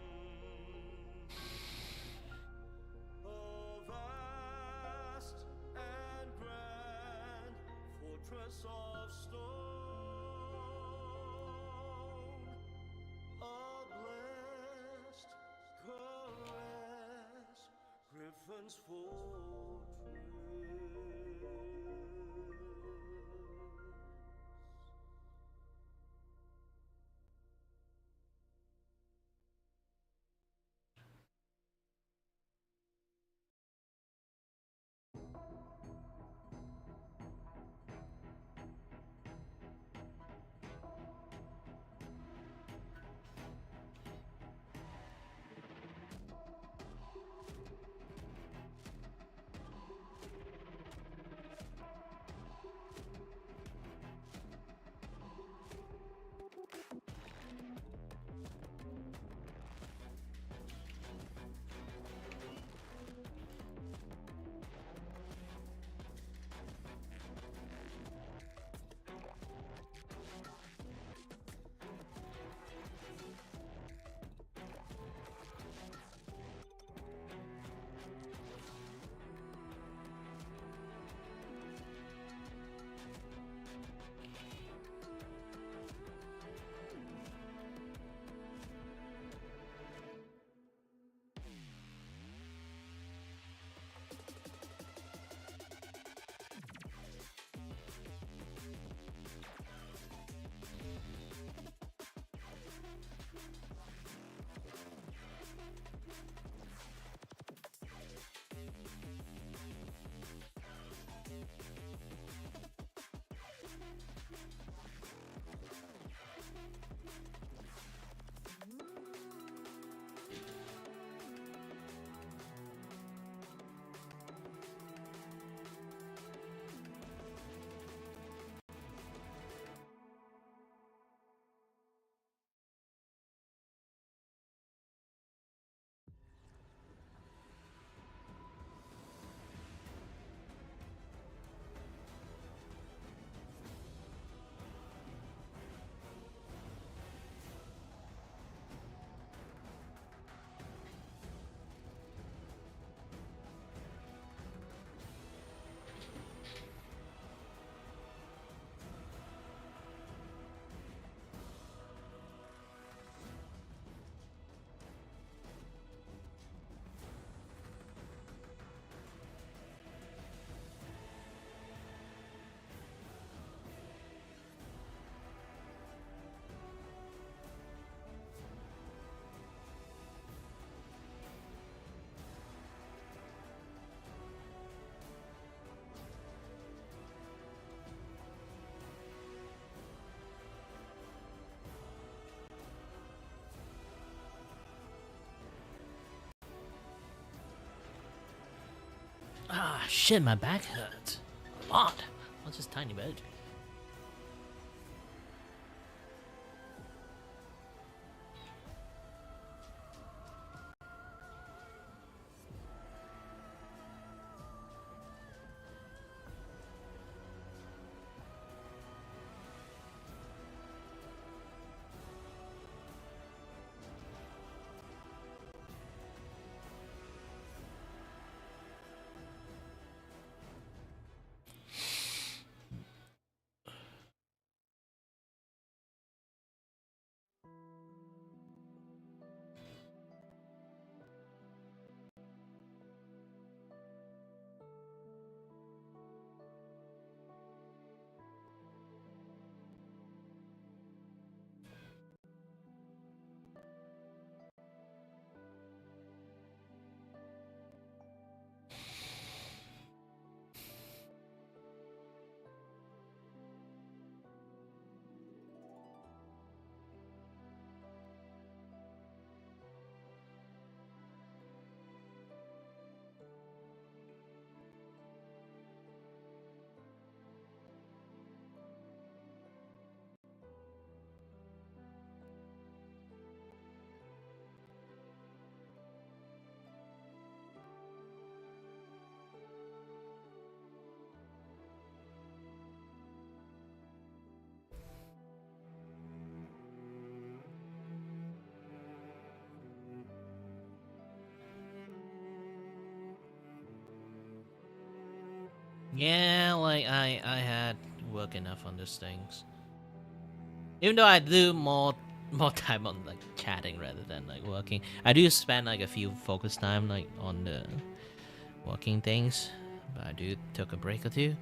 A vast and grand fortress of stone, a blessed caress, Griffin's fortress. Ah, shit, my back hurts. A lot. What's this tiny bit? Yeah, like I had work enough on these things. Even though I do more time on like chatting rather than like working, I do spend like a few focus time like on the working things. But I do took a break or two.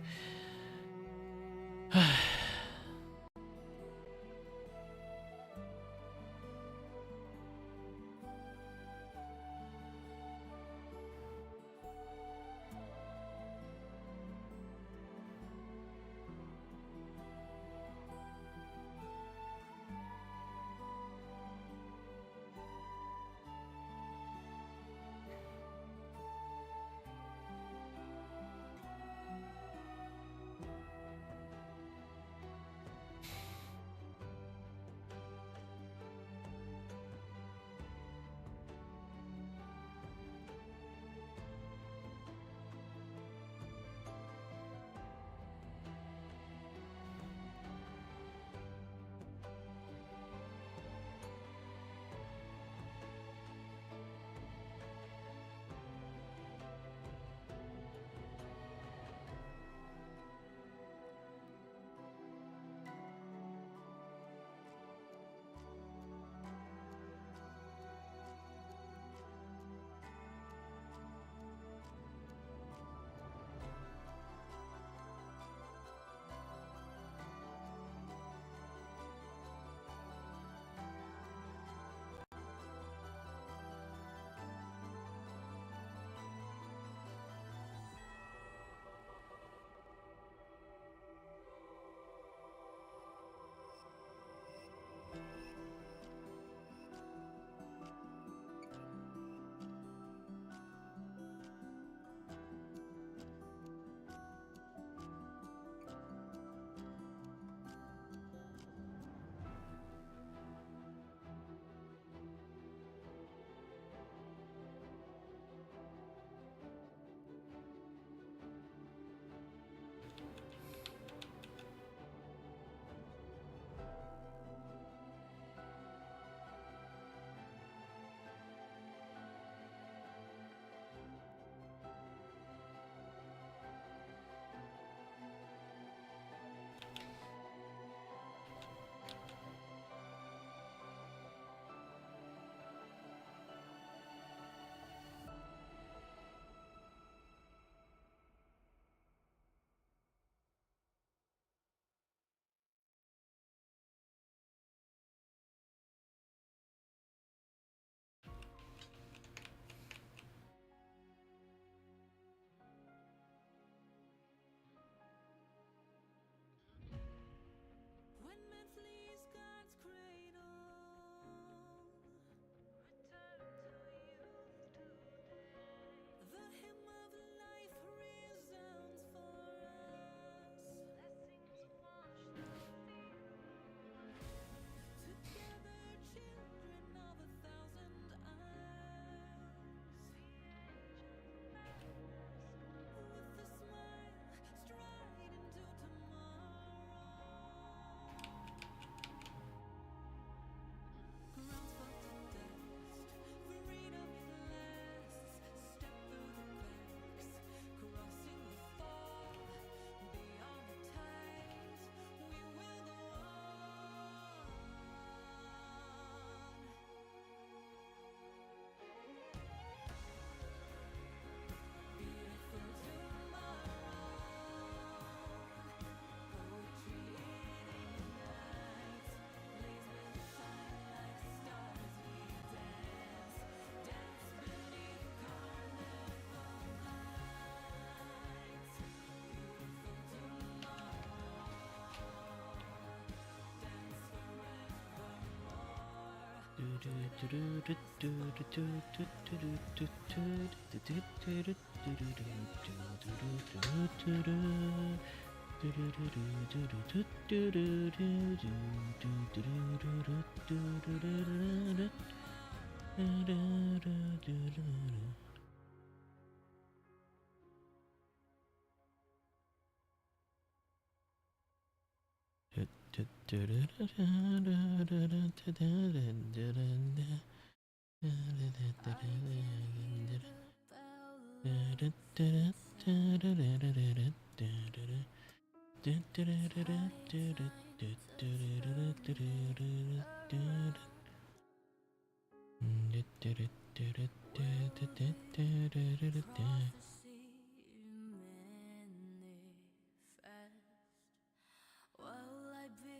Will I be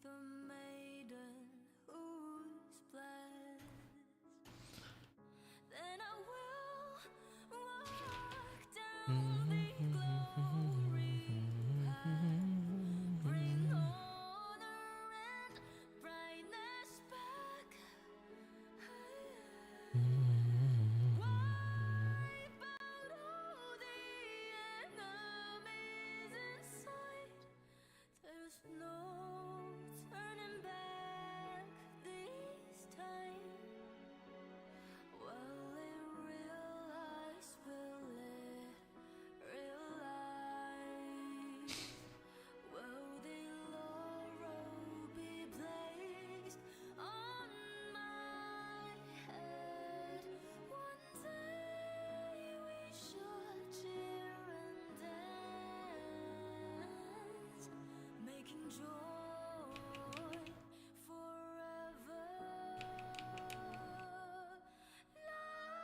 the maiden who's blessed? Then I will walk down the glory path, bring honor and brightness back. Wipe out all the enemies inside. There's no turning back this time. Will it realize? Will it realize? Will the laurel be placed on my head? One day we shall cheer and dance, making joy forever last. Then I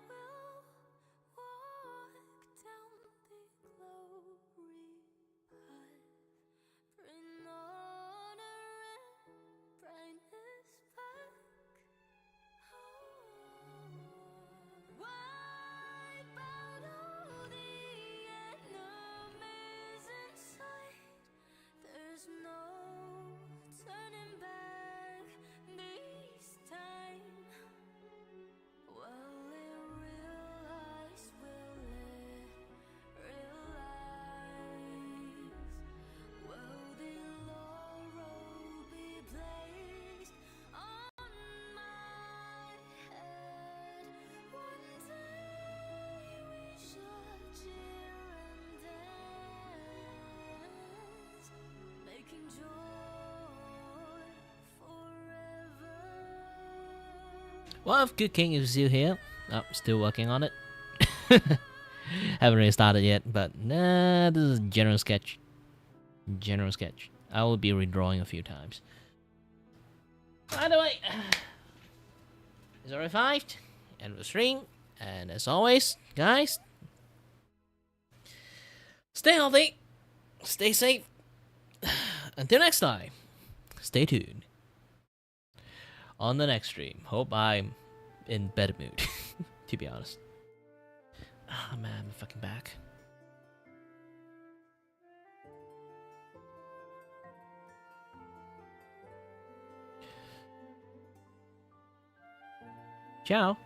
will walk down the glory path, bring honor and brightness back. Wipe out all the enemies inside. There's no turning back this time. Will it realize? Will it realize? Will the laurel be placed on my head? One day we shall cheer and dance, making joy forever. Well, if Good King is still here. Oh, still working on it. Haven't really started yet, but nah, this is general sketch. General sketch. I will be redrawing a few times. By the way, it's already 5, end of the stream, and as always, guys, stay healthy, stay safe. Until next time, stay tuned. On the next stream, hope I'm in better mood, to be honest. Ah, man, I'm fucking back. Ciao.